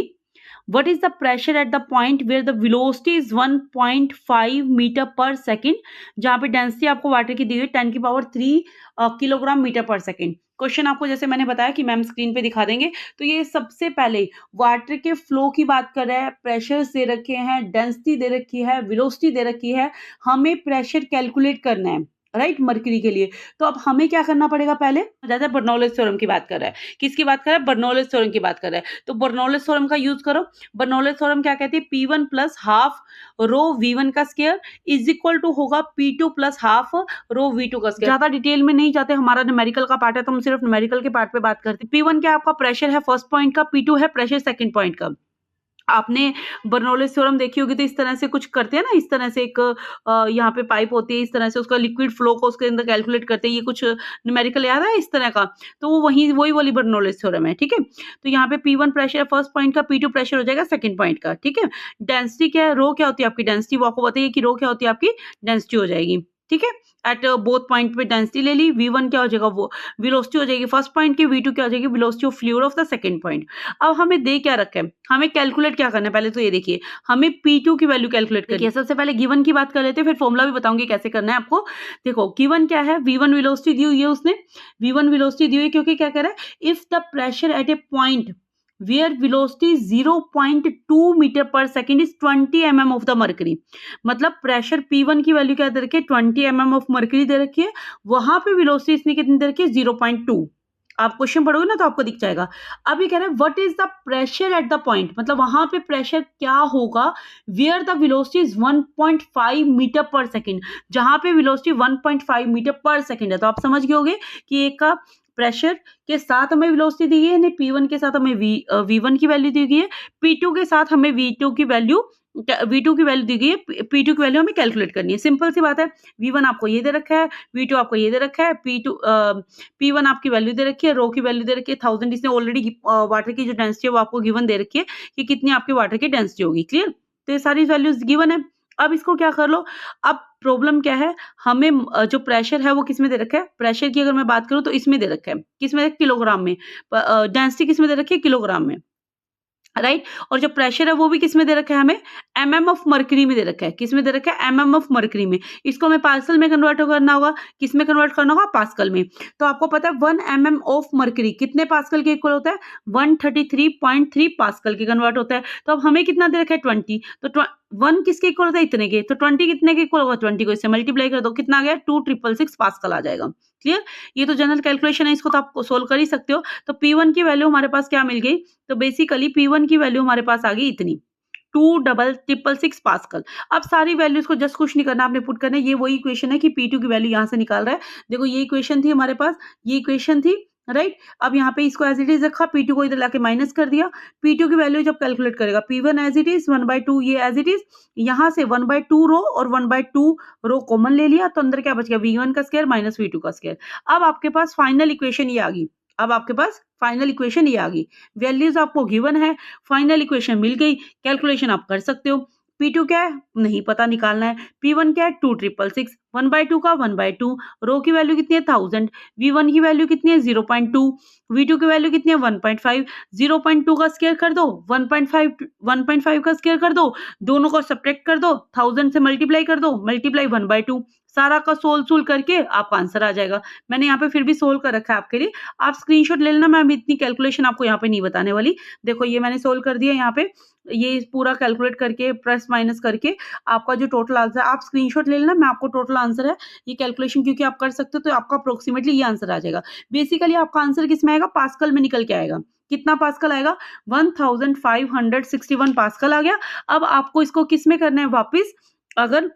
what is the pressure at the point where the velocity is 1.5 meter per second, जहाँ पे density आपको water की दी हुई 10⁻³ kilogram metre पर second. Question आपको जैसे मैंने बताया कि मैम स्क्रीन पे दिखा देंगे। तो ये सबसे पहले वाटर के फ्लो की बात कर रहा है, प्रेशर दे रखे हैं, डेंसिटी दे रखी है, वेलोसिटी दे रखी है, हमें प्रेशर कैलकुलेट करना है, राइट, मरकरी के लिए। तो अब हमें क्या करना पड़ेगा, पहले ज्यादा बर्नौलीज थ्योरम की बात कर रहा है। किसकी बात कर रहा है, बर्नौलीज थ्योरम की बात कर रहा है। तो बर्नौलीज थ्योरम का यूज करो। बर्नौलीज थ्योरम क्या कहती है, P1 plus half rho V1 का स्क्वायर इज इक्वल टू होगा P2 plus half rho V2 का स्क्वायर। ज्यादा डिटेल में नहीं जाते, हमारा न्यूमेरिकल का पार्ट है तो हम सिर्फ न्यूमेरिकल के पार्ट पे बात करते हैं। P1 क्या आपका प्रेशर है फर्स्ट पॉइंट का, P2 है प्रेशर सेकंड पॉइंट का। आपने बर्नौलीज थ्योरम देखी होगी, तो इस तरह से कुछ करते हैं ना, इस तरह से एक यहाँ पे पाइप होती है, इस तरह से उसका लिक्विड फ्लो को उसके अंदर कैलकुलेट करते हैं। ये कुछ न्यूमेरिकल याद है इस तरह का, तो वो वही वाली बर्नौलीज थ्योरम है। ठीक है, तो यहाँ पे P1 प्रेशर फर्स्ट पॉइंट का, P2 प्रेशर हो जाएगा सेकंड पॉइंट का। ठीक है, डेंसिटी क्या है, रो क्या होती है आपकी डेंसिटी, वो आपको बताइए कि रो क्या होती है आपकी डेंसिटी हो जाएगी। ठीक है, एट बोथ पॉइंट पे डेंसिटी ले ली, V1 क्या हो जाएगा, वो वेलोसिटी हो जाएगी फर्स्ट पॉइंट की, V2 क्या हो जाएगी, velocity of fluid of the second point. अब हमें दे क्या रखा है, हमें कैलकुलेट क्या करना है, पहले तो ये देखिए हमें P2 की वैल्यू कैलकुलेट करनी है। सबसे पहले गिवन की बात कर लेते हैं, फिर फॉर्मूला भी बताऊंगी कैसे करना है आपको। देखो गिवन क्या है, V1 वेलोसिटी दी हुई है, उसने V1 वेलोसिटी दी हुई है, क्योंकि क्या कह रहा है, if the pressure at a point where velocity 0.2 metre पर second is 20 mm of the mercury, मतलब प्रेशर P1 की वैल्यू क्या दे रखी है, 20 mm ऑफ मर्करी दे रखी है, वहां पे वेलोसिटी इसने कितनी दे रखी है, 0.2। आप क्वेश्चन पढ़ोगे ना तो आपको दिख जाएगा। अभी कह रहे हैं what is the pressure at the point, मतलब वहां पे प्रेशर क्या होगा, where the velocity is 1.5 metre पर सेकेंड, जहां पे वेलोसिटी 1.5 मीटर पर सेकेंड है। तो आप समझ गए होंगे कि एक का प्रेशर के साथ हमें वेलोसिटी दी गई है, यानी P1 के साथ हमें V1 की वैल्यू दी गई है, P2 के साथ हमें V2 की वैल्यू दी गई है, P2 की वैल्यू हमें कैलकुलेट करनी है। सिंपल सी बात है, V1 आपको ये दे रखा है, V2 आपको ये दे रखा है, P1 आपकी वैल्यू दे रखी है, रो की वैल्यू दे रखी है 1000, इसने ऑलरेडी वाटर की जो डेंसिटी है वो आपको गिवन दे रखी है कि कितनी आपकी वाटर की डेंसिटी होगी। क्लियर? तो ये सारी वैल्यूज गिवन है। अब इसको क्या कर लो, अब प्रॉब्लम क्या है, हमें जो प्रेशर है वो किसमें दे रखा है, प्रेशर की अगर मैं बात करूँ तो इसमें दे रखा है, किसमें, किलोग्राम में, डेंसिटी किसमें दे रखी है, किलोग्राम में, राइट। और जो प्रेशर है वो भी किसमें दे रखा है, हमें एमएम ऑफ मर्करी में दे रखा है, किसमें दे रखा है, एमएम ऑफ मर्करी में। इसको हमें पास्कल में कन्वर्ट करना होगा, किसमें कन्वर्ट करना होगा, पास्कल में। तो आपको पता है 1 mm ऑफ मर्करी कितने पास्कल के इक्वल होता है, 133.3 पास्कल के कन्वर्ट होता है। तो अब हमें कितना दे रखा है, 20, तो 1 किसके इक्वल होता है, इतने के, तो 20 कितने के इक्वल होगा, 20 को इससे मल्टीप्लाई कर दो, कितना आ गया, 2666 पास्कल आ जाएगा। क्लियर? ये तो जनरल कैलकुलेशन है, इसको तो आप सोल्व कर ही सकते हो। तो P1 की वैल्यू हमारे पास क्या मिल गई, तो बेसिकली P1 की वैल्यू हमारे पास आ गई इतनी, 2666 पास्कल। अब सारी वैल्यूज को जस्ट कुछ नहीं करना, आपने पुट करना है, ये वही इक्वेशन है कि P2 की वैल्यू यहाँ से निकाल रहा है। देखो ये इक्वेशन थी हमारे पास, ये इक्वेशन थी, राइट। अब यहाँ पे इसको एज इट इज रखा, P2 को इधर लाके माइनस कर दिया। P2 की वैल्यू जब कैलकुलेट करेगा, P1 एज इट इज 1/2, ये एज इट इज, यहाँ से 1/2 रो और 1/2 रो कॉमन ले लिया, तो अंदर क्या बच गया, V1 का स्क्वायर माइनस V2 का स्क्वायर। अब आपके पास फाइनल इक्वेशन ये आ गई, अब आपके पास फाइनल इक्वेशन ये आ गई, वैल्यूज आपको गिवन है, फाइनल इक्वेशन मिल गई, कैलकुलेशन आप कर सकते हो। P2 क्या है, नहीं पता, निकालना है। P1 क्या है, 2666, 1/2 का 1/2, रो की वैल्यू कितनी है, 1000, V1 की वैल्यू कितनी है, 0.2, V2 की वैल्यू कितनी है, 1.5, 0.2 का स्क्वायर कर दो, 1.5 का स्क्वायर कर दो, दोनों को सब्ट्रैक्ट कर दो, 1000 से मल्टीप्लाई कर दो, मल्टीप्लाई 1/2, सारा का सोल्व करके आपका आंसर आ जाएगा। मैंने यहाँ पे फिर भी सोल्व कर रखा है आपके लिए, आप स्क्रीनशॉट ले लेना, मैं अभी इतनी कैलकुलेशन आपको यहाँ पे नहीं बताने वाली। देखो ये मैंने सोल्व कर दिया यहाँ पे, ये पूरा कैलकुलेट करके प्लस माइनस करके आपका जो टोटल आंसर, आप स्क्रीनशॉट ले लेना, मैं आपको टोटल आंसर है ये कैलकुलेशन क्योंकि आप कर सकते हो तो आपका अप्रोक्सीमेटली ये आंसर आ जाएगा। बेसिकली आपका आंसर किसमें आएगा, पास्कल में निकल के आएगा। कितना पास्कल आएगा, 1561 पास्कल आ गया। अब आपको इसको किस में करना है वापिस, अगर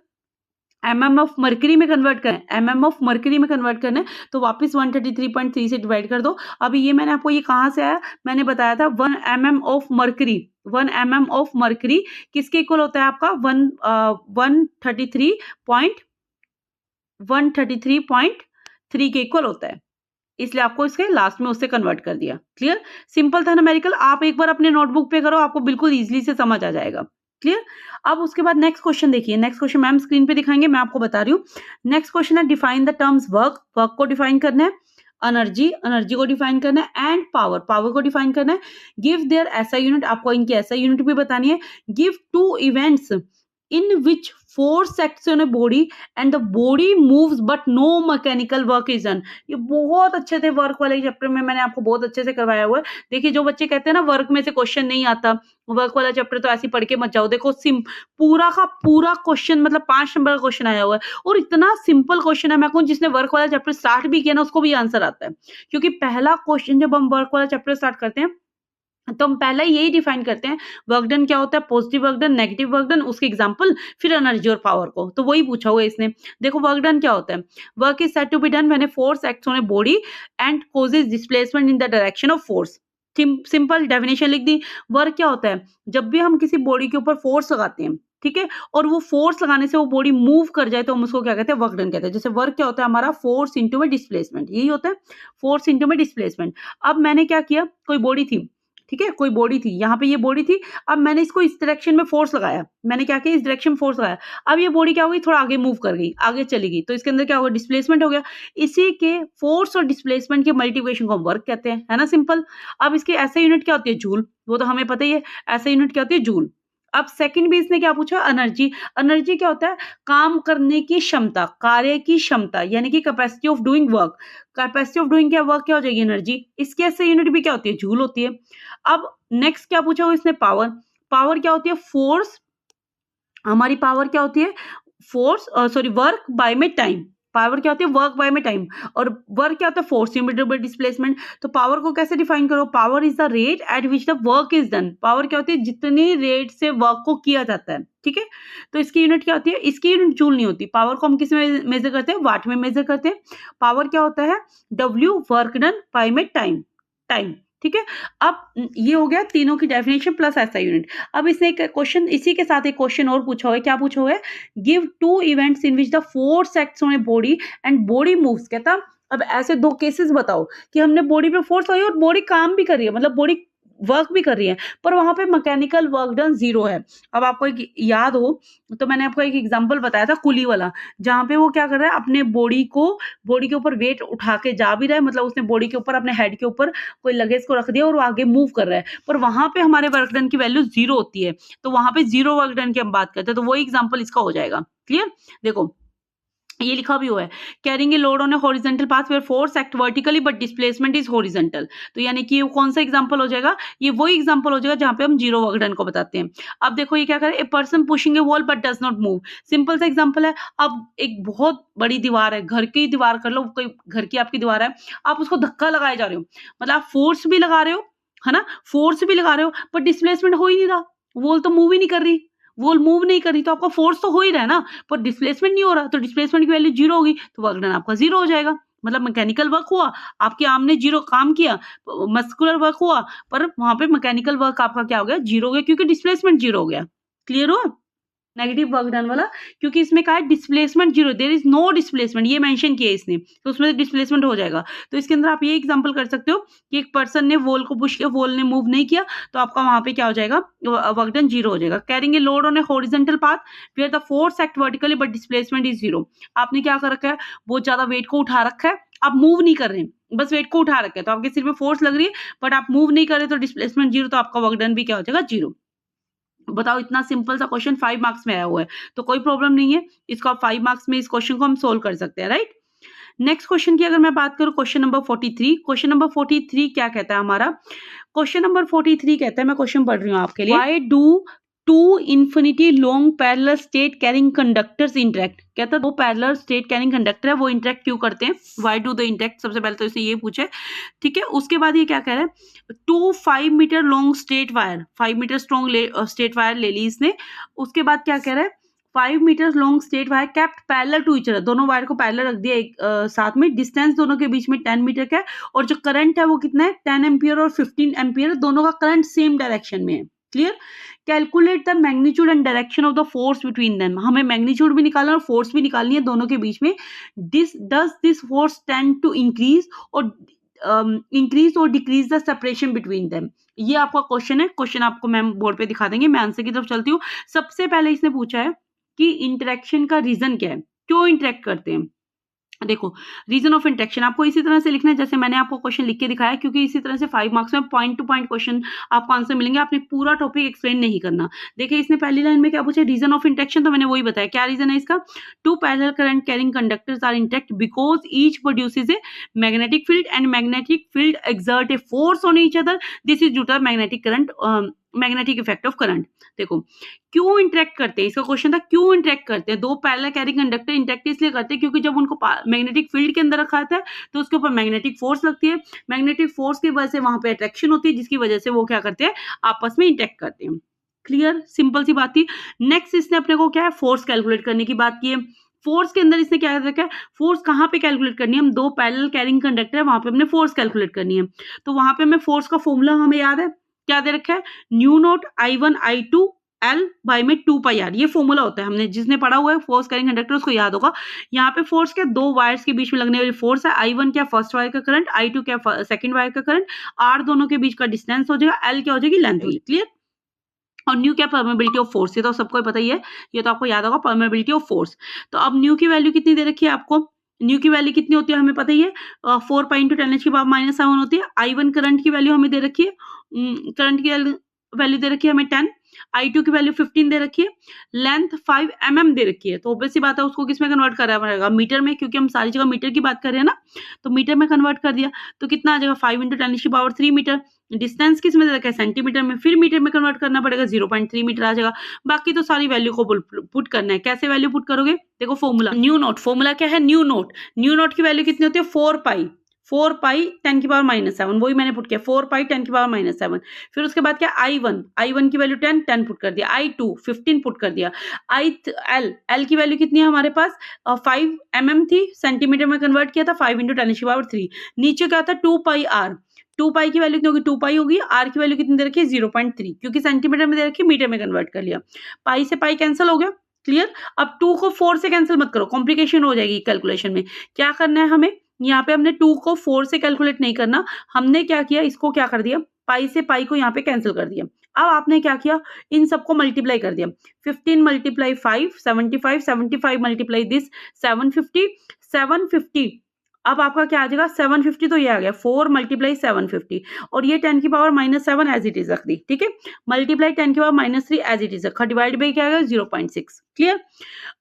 एमएम ऑफ मर्करी में कन्वर्ट करें, एमएम ऑफ मर्करी में कन्वर्ट करना है तो वापस 133.3 से डिवाइड कर दो। अभी ये मैंने आपको, ये कहाँ से आया, मैंने बताया था 1 mm of mercury, 1 mm of mercury किसके इक्वल होता है आपका, 133.3 के इक्वल होता है, इसलिए आपको इसके लास्ट में उससे कन्वर्ट कर दिया। क्लियर? सिंपल था न्यूमेरिकल, आप एक बार अपने नोटबुक पे करो, आपको बिल्कुल इजीली से समझ आ जाएगा। क्लियर? अब उसके बाद नेक्स्ट क्वेश्चन देखिए, नेक्स्ट क्वेश्चन मैम स्क्रीन पे दिखाएंगे, मैं आपको बता रही हूँ। नेक्स्ट क्वेश्चन है define the terms work, work को डिफाइन करना है, एनर्जी, एनर्जी को डिफाइन करना है, एंड पावर, पावर को डिफाइन करना है। गिव देयर एसआई यूनिट, आपको इनकी एसआई यूनिट भी बतानी है। Give 2 events in which force acts on a body and the body moves but no mechanical work is done। ये बहुत अच्छे थे, वर्क वाले चैप्टर में मैंने आपको बहुत अच्छे से करवाया हुआ है। देखिए जो बच्चे कहते हैं ना वर्क में से क्वेश्चन नहीं आता, वर्क वाला चैप्टर तो ऐसे पढ़ के मत जाओ, देखो पूरा का पूरा क्वेश्चन, मतलब 5 नंबर का क्वेश्चन आया हुआ है और इतना सिंपल क्वेश्चन है, मैं कहूँ जिसने वर्क वाला चैप्टर स्टार्ट भी किया ना उसको भी आंसर आता है। क्योंकि पहला क्वेश्चन जब हम वर्क वाला चैप्टर स्टार्ट करते हैं तो हम पहला यही डिफाइन करते हैं, वर्क डन क्या होता है, positive work done, negative work done, उसके एग्जांपल, फिर एनर्जी और पावर को। तो वही पूछा हुआ है इसने। देखो वर्क डन क्या होता है, work is said to be done when a force acts on a body and causes displacement in the direction of force. Simple definition लिख दी। वर्क क्या होता है, जब भी हम किसी बॉडी के ऊपर फोर्स लगाते हैं, ठीक है, और वो फोर्स लगाने से वो बॉडी मूव कर जाए तो हम उसको क्या कहते हैं, वर्क डन कहते हैं। जैसे वर्क क्या होता है हमारा, फोर्स इंटू में डिस्प्लेसमेंट, यही होता है, फोर्स इंटू में डिस्प्लेसमेंट। अब मैंने क्या किया, कोई बॉडी थी, ठीक है, कोई बॉडी थी, यहाँ पे ये बॉडी थी, अब मैंने इसको इस डायरेक्शन में फोर्स लगाया, मैंने क्या किया, इस डायरेक्शन में फोर्स लगाया, अब ये बॉडी क्या हो गई, थोड़ा आगे मूव कर गई, आगे चली गई, तो इसके अंदर क्या होगा, डिस्प्लेसमेंट हो गया। इसी के फोर्स और डिस्प्लेसमेंट के मल्टीप्लिकेशन को हम वर्क कहते हैं, है ना, सिंपल। अब इसकी ऐसा यूनिट क्या होती है, जूल, वो तो हमें पता ही है, ऐसा यूनिट क्या होती है, जूल। अब सेकंड भी इसने क्या पूछा, एनर्जी। एनर्जी क्या होता है, काम करने की क्षमता, कार्य की क्षमता, यानी कि capacity of doing work. Capacity of doing क्या, वर्क क्या हो जाएगी, एनर्जी। इसकी ऐसे यूनिट भी क्या होती है, जूल होती है। अब नेक्स्ट क्या पूछा हुआ इसने, पावर। पावर क्या होती है, फोर्स, हमारी पावर क्या होती है, फोर्स, सॉरी, वर्क बाय में टाइम, पावर क्या होती है, वर्क बाय में टाइम, और वर्क क्या होता है, फोर्स यूनिट बाय डिस्प्लेसमेंट। तो पावर को कैसे डिफाइन करो, power is the rate at which the work is done. Power क्या होती है, जितनी रेट से वर्क को किया जाता है, ठीक है। तो इसकी यूनिट क्या होती है, इसकी यूनिट जूल नहीं होती। पावर को हम किस में मेजर करते हैं, वाट में मेजर करते हैं। पावर क्या होता है, W वर्क डन बाय में टाइम, टाइम, ठीक है। अब ये हो गया तीनों की डेफिनेशन प्लस SI यूनिट। अब इसने एक क्वेश्चन, इसी के साथ एक क्वेश्चन और पूछा हुआ है, क्या पूछा हुआ है, give 2 events in which the force acts on a body and body moves. कहता अब ऐसे 2 केसेस बताओ कि हमने बॉडी पे फोर्स लगाई और बॉडी काम भी कर रही है, मतलब बॉडी वर्क भी कर रही है, पर वहां पे मैकेनिकल वर्क डन 0 है। अब आपको एक याद हो तो मैंने आपको एक एग्जांपल बताया था कुली वाला, जहां पे वो क्या कर रहा है, अपने बॉडी के ऊपर वेट उठा के जा भी रहा है, मतलब उसने बॉडी के ऊपर, अपने हेड के ऊपर कोई लगेज को रख दिया और वो आगे मूव कर रहा है, पर वहां पे हमारे वर्क डन की वैल्यू 0 होती है। तो वहां पे 0 वर्क डन की हम बात करते हैं, तो वही एग्जाम्पल इसका हो जाएगा। क्लियर, देखो ये लिखा भी हुआ है, carrying a load on a horizontal path where force act vertically but displacement is horizontal. तो यानी कि ये कौन सा एग्जांपल हो जाएगा, ये वही एग्जांपल हो जाएगा जहां पे हम 0 वर्क डन को बताते हैं। अब देखो ये क्या करे, a person pushing A wall but does not move. Simple सा एग्जांपल है। अब एक बहुत बड़ी दीवार है, घर की दीवार कर लो, कोई घर की आपकी दीवार है, आप उसको धक्का लगाए जा रहे हो, मतलब आप फोर्स भी लगा रहे हो, है ना, फोर्स भी लगा रहे हो, पर डिस्प्लेसमेंट हो ही नहीं रहा, वॉल तो मूव ही नहीं कर रही, वॉल मूव नहीं कर रही, तो आपका फोर्स तो हो ही रहा है ना, पर डिस्प्लेसमेंट नहीं हो रहा, तो डिस्प्लेसमेंट की वैल्यू 0 होगी, तो वर्क डन आपका 0 हो जाएगा। मतलब मैकेनिकल वर्क हुआ, आपके आर्म ने 0 काम किया, मस्कुलर वर्क हुआ, पर वहां पे मैकेनिकल वर्क आपका क्या हो गया, 0 हो गया, क्योंकि डिस्प्लेसमेंट 0 हो गया। क्लियर हुआ, नेगेटिव वर्क डन वाला, क्योंकि इसमें कहा है displacement 0, there is no displacement, ये मेंशन किया है इसने, तो उसमें डिस्प्लेसमेंट हो जाएगा। तो इसके अंदर आप ये एग्जांपल कर सकते हो कि एक पर्सन ने वॉल को पुश किया, वॉल ने मूव नहीं किया, तो आपका वहां पे क्या हो जाएगा, वर्क डन 0 हो जाएगा। Carrying a load on a horizontal path where the force act vertically but displacement is 0। आपने क्या कर रखा है, बहुत ज्यादा वेट को उठा रखा है, आप मूव नहीं कर रहे हैं, बस वेट को उठा रखा है, तो आपके सिर पे फोर्स लग रही है, बट आप मूव नहीं कर रहे, तो डिस्प्लेसमेंट 0, तो आपका वर्क डन भी क्या हो जाएगा, 0। बताओ, इतना सिंपल सा क्वेश्चन 5 मार्क्स में आया हुआ है, तो कोई प्रॉब्लम नहीं है, इसको आप 5 मार्क्स में इस क्वेश्चन को हम सोल्व कर सकते हैं, राइट। नेक्स्ट क्वेश्चन की अगर मैं बात करूं, क्वेश्चन नंबर 43, क्वेश्चन नंबर 43 क्या कहता है हमारा, क्वेश्चन नंबर 43 कहता है, मैं क्वेश्चन पढ़ रही हूँ आपके लिए, why do 2 infinity long parallel state carrying conductors interact. कहता है 2 पैरेलल स्टेट कैरिंग कंडक्टर है, वो इंटरेक्ट क्यों करते हैं, व्हाई डू द इंटरेक्ट, सबसे पहले तो इसने ये पूछे, ठीक है। उसके बाद ये क्या कह रहा है, 2 5 metre long straight wire, 5 metre strong straight wire ले ली इसने। उसके बाद क्या कह रहा है, 5 metre long straight wire kept parallel to each other, दोनों वायर को पैरेलल रख दिया एक साथ में, डिस्टेंस दोनों के बीच में 10 मीटर का है, और जो करंट है वो कितना है, 10 एम्पियर और 15 एम्पियर, दोनों का करंट सेम डायरेक्शन में है। Clear, calculate the magnitude and direction of the force between them, हमें मैग्नीट्यूड भी निकालना और फोर्स भी निकालनी है दोनों के बीच में। Does this force tend to increase और decrease the separation between them. ये आपका क्वेश्चन है, क्वेश्चन आपको मैम बोर्ड पे दिखा देंगे, मैं आंसर की तरफ चलती हूँ। सबसे पहले इसने पूछा है कि इंटरेक्शन का रीजन क्या है, क्यों इंटरेक्ट करते हैं। देखो, रीजन ऑफ इंटरेक्शन आपको इसी तरह से लिखना है जैसे मैंने आपको क्वेश्चन लिख के दिखाया, क्योंकि इसी तरह से 5 मार्क्स में पॉइंट टू पॉइंट क्वेश्चन आपको आंसर मिलेंगे, आपने पूरा टॉपिक एक्सप्लेन नहीं करना। देखिए इसने पहली लाइन में क्या पूछा, रीजन ऑफ इंटरेक्शन, तो मैंने वही बताया, क्या रीजन है इसका, 2 parallel current carrying conductors are interact because each produces a magnetic field and magnetic field exert a force on each other, this is due to magnetic current, magnetic effect of current. देखो क्यों interact करते हैं, इसका question था क्यों interact करते हैं। 2 parallel carrying conductor interact इसलिए करते हैं क्योंकि जब उनको मैग्नेटिक फील्ड के अंदर रखा जाता है तो उसके ऊपर मैग्नेटिक फोर्स लगती है, मैग्नेटिक फोर्स की वजह से वहां पे अट्रैक्शन होती है, जिसकी वजह से वो क्या करते हैं, आपस में इंटरेक्ट करते हैं। क्लियर, सिंपल सी बात थी। नेक्स्ट इसने अपने को क्या है, फोर्स कैलकुलेट करने की बात की है। फोर्स के अंदर इसने क्या रखा है, फोर्स कहाँ पे कैलकुलेट करनी है, हम 2 पैरेलल कैरिंग कंडक्टर है वहां पे हमने फोर्स कैलकुलेट करनी है। तो वहां पे हमें फोर्स का फॉर्मूला हमें याद है, क्या दे रखा है, new note I1 I2 L by में 2 पाई आर, ये फॉर्मूला होता है, हमने जिसने पढ़ा हुआ है फोर्स कैरिंग कंडक्टर उसको याद होगा। यहाँ पे फोर्स क्या, 2 वायर्स के बीच में लगने वाली फोर्स है, I1 क्या फर्स्ट वायर का करंट, I2 क्या सेकंड वायर का करंट, R दोनों के बीच का डिस्टेंस हो जाएगा, L क्या हो जाएगी, लेंथ होगी। क्लियर, और न्यू क्या, परमेबिलिटी ऑफ फोर्स, ये तो सबको पता ही है, ये तो आपको याद होगा, परमेबिलिटी ऑफ फोर्स। तो अब न्यू की वैल्यू कितनी दे रखी है आपको, न्यू की वैल्यू कितनी होती है हमें पता ही है, 4 पाई इंटू 10 की पावर -7 होती है। I1 करंट की वैल्यू हमें दे रखी है, करंट की वैल्यू दे रखी है हमें 10, I2 की वैल्यू 15 दे रखी है, लेंथ 5 mm दे रखी है। तो ऑब्वियस सी बात है उसको किस में कन्वर्ट करना पड़ेगा, मीटर में, क्योंकि हम सारी जगह मीटर की बात कर रहे हैं ना, तो मीटर में कन्वर्ट कर दिया तो कितना आ जाएगा, 5 इंटू 10 की पावर 3 मीटर। डिस्टेंस किस में दे रखा है, सेंटीमीटर में, फिर मीटर में कन्वर्ट करना पड़ेगा, 0.3 मीटर आ जाएगा। बाकी तो सारी वैल्यू को पुट करना है। कैसे वैल्यू पुट करोगे, देखो फॉर्मूला न्यू नोट, फॉर्मूला क्या है, न्यू नोट की वैल्यू कितनी होती है, 4 पाई 10 की पावर -7, वही मैंने पुट किया, 4 पाई 10 की पावर -7। फिर उसके बाद क्या, I1 की वैल्यू 10 पुट कर दिया, I2 15 पुट कर दिया, L की वैल्यू कितनी है हमारे पास, 5 mm थी, सेंटीमीटर में कन्वर्ट किया था, 5 × 10 की पावर 3। नीचे क्या था, 2 पाई R, 2 पाई की वैल्यू कितनी होगी, 2 पाई होगी, R की वैल्यू कितनी दे रखी है, 0.3, क्योंकि सेंटीमीटर में दे रखी है, मीटर में कन्वर्ट कर लिया, पाई से पाई कैंसिल हो गया, क्लियर। अब 2 को 4 से कैंसिल मत करो, कॉम्प्लिकेशन हो जाएगी कैलकुलेशन में। क्या करना है हमें, यहाँ पे हमने 2 को 4 से कैलकुलेट नहीं करना, हमने क्या किया, इसको क्या कर दिया, पाई से पाई को यहाँ पे कैंसिल कर दिया। अब आपने क्या किया, इन सबको मल्टीप्लाई कर दिया, 15 × 5 75, 75 मल्टीप्लाई दिस 750, अब आपका क्या आ जाएगा, 750 तो ये आ गया, 4 × 750, और ये 10 की पावर -7 एज इट इज रख दी, ठीक है, मल्टीप्लाई 10 की पावर -3 एज इट इज रखा, डिवाइड बाई क्या आएगा, 0.6, क्लियर।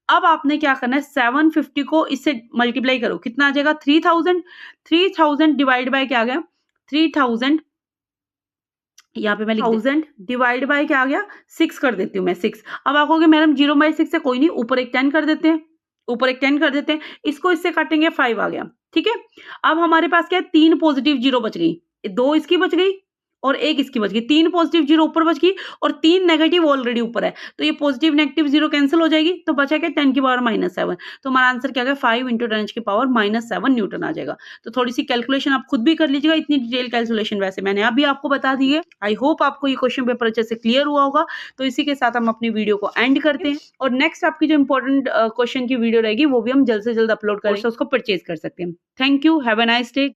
अब आपने क्या करना है, 750 को इससे मल्टीप्लाई करो, कितना आ जाएगा, 3000 डिवाइड बाय क्या आ गया, 3000, यहाँ पे मैं 1000 डिवाइड बाय क्या आ गया, 6 कर देती हूँ मैं, 6। अब आप कहोगे मैडम 0/6 से कोई नहीं, ऊपर एक 10 कर देते हैं, इसको इससे काटेंगे, 5 आ गया, ठीक है। अब हमारे पास क्या है, 3 पॉजिटिव जीरो बच गई, 2 इसकी बच गई और 1 इसकी बच गई, 3 पॉजिटिव जीरो ऊपर बच गई और 3 नेगेटिव ऑलरेडी ऊपर है, तो ये पॉजिटिव नेगेटिव जीरो कैंसिल हो जाएगी, तो बचा क्या, 10 की पावर -7, तो हमारा आंसर क्या आ गया, 5 × 10 की पावर -7 न्यूटन आ जाएगा। तो थोड़ी सी कैलकुलेशन आप खुद भी कर लीजिएगा, इतनी डिटेल कैलकुलेशन वैसे मैंने अभी आपको बता दी है। आई होप आपको ये क्वेश्चन पेपर अच्छे से क्लियर हुआ होगा। तो इसी के साथ हम अपनी वीडियो को एंड करते हैं, और नेक्स्ट आपकी जो इंपॉर्टेंट क्वेश्चन की वीडियो रहेगी वो भी हम जल्द से जल्द अपलोड करेंगे, उसको परचेज कर सकते हैं। Thank you, have a nice day.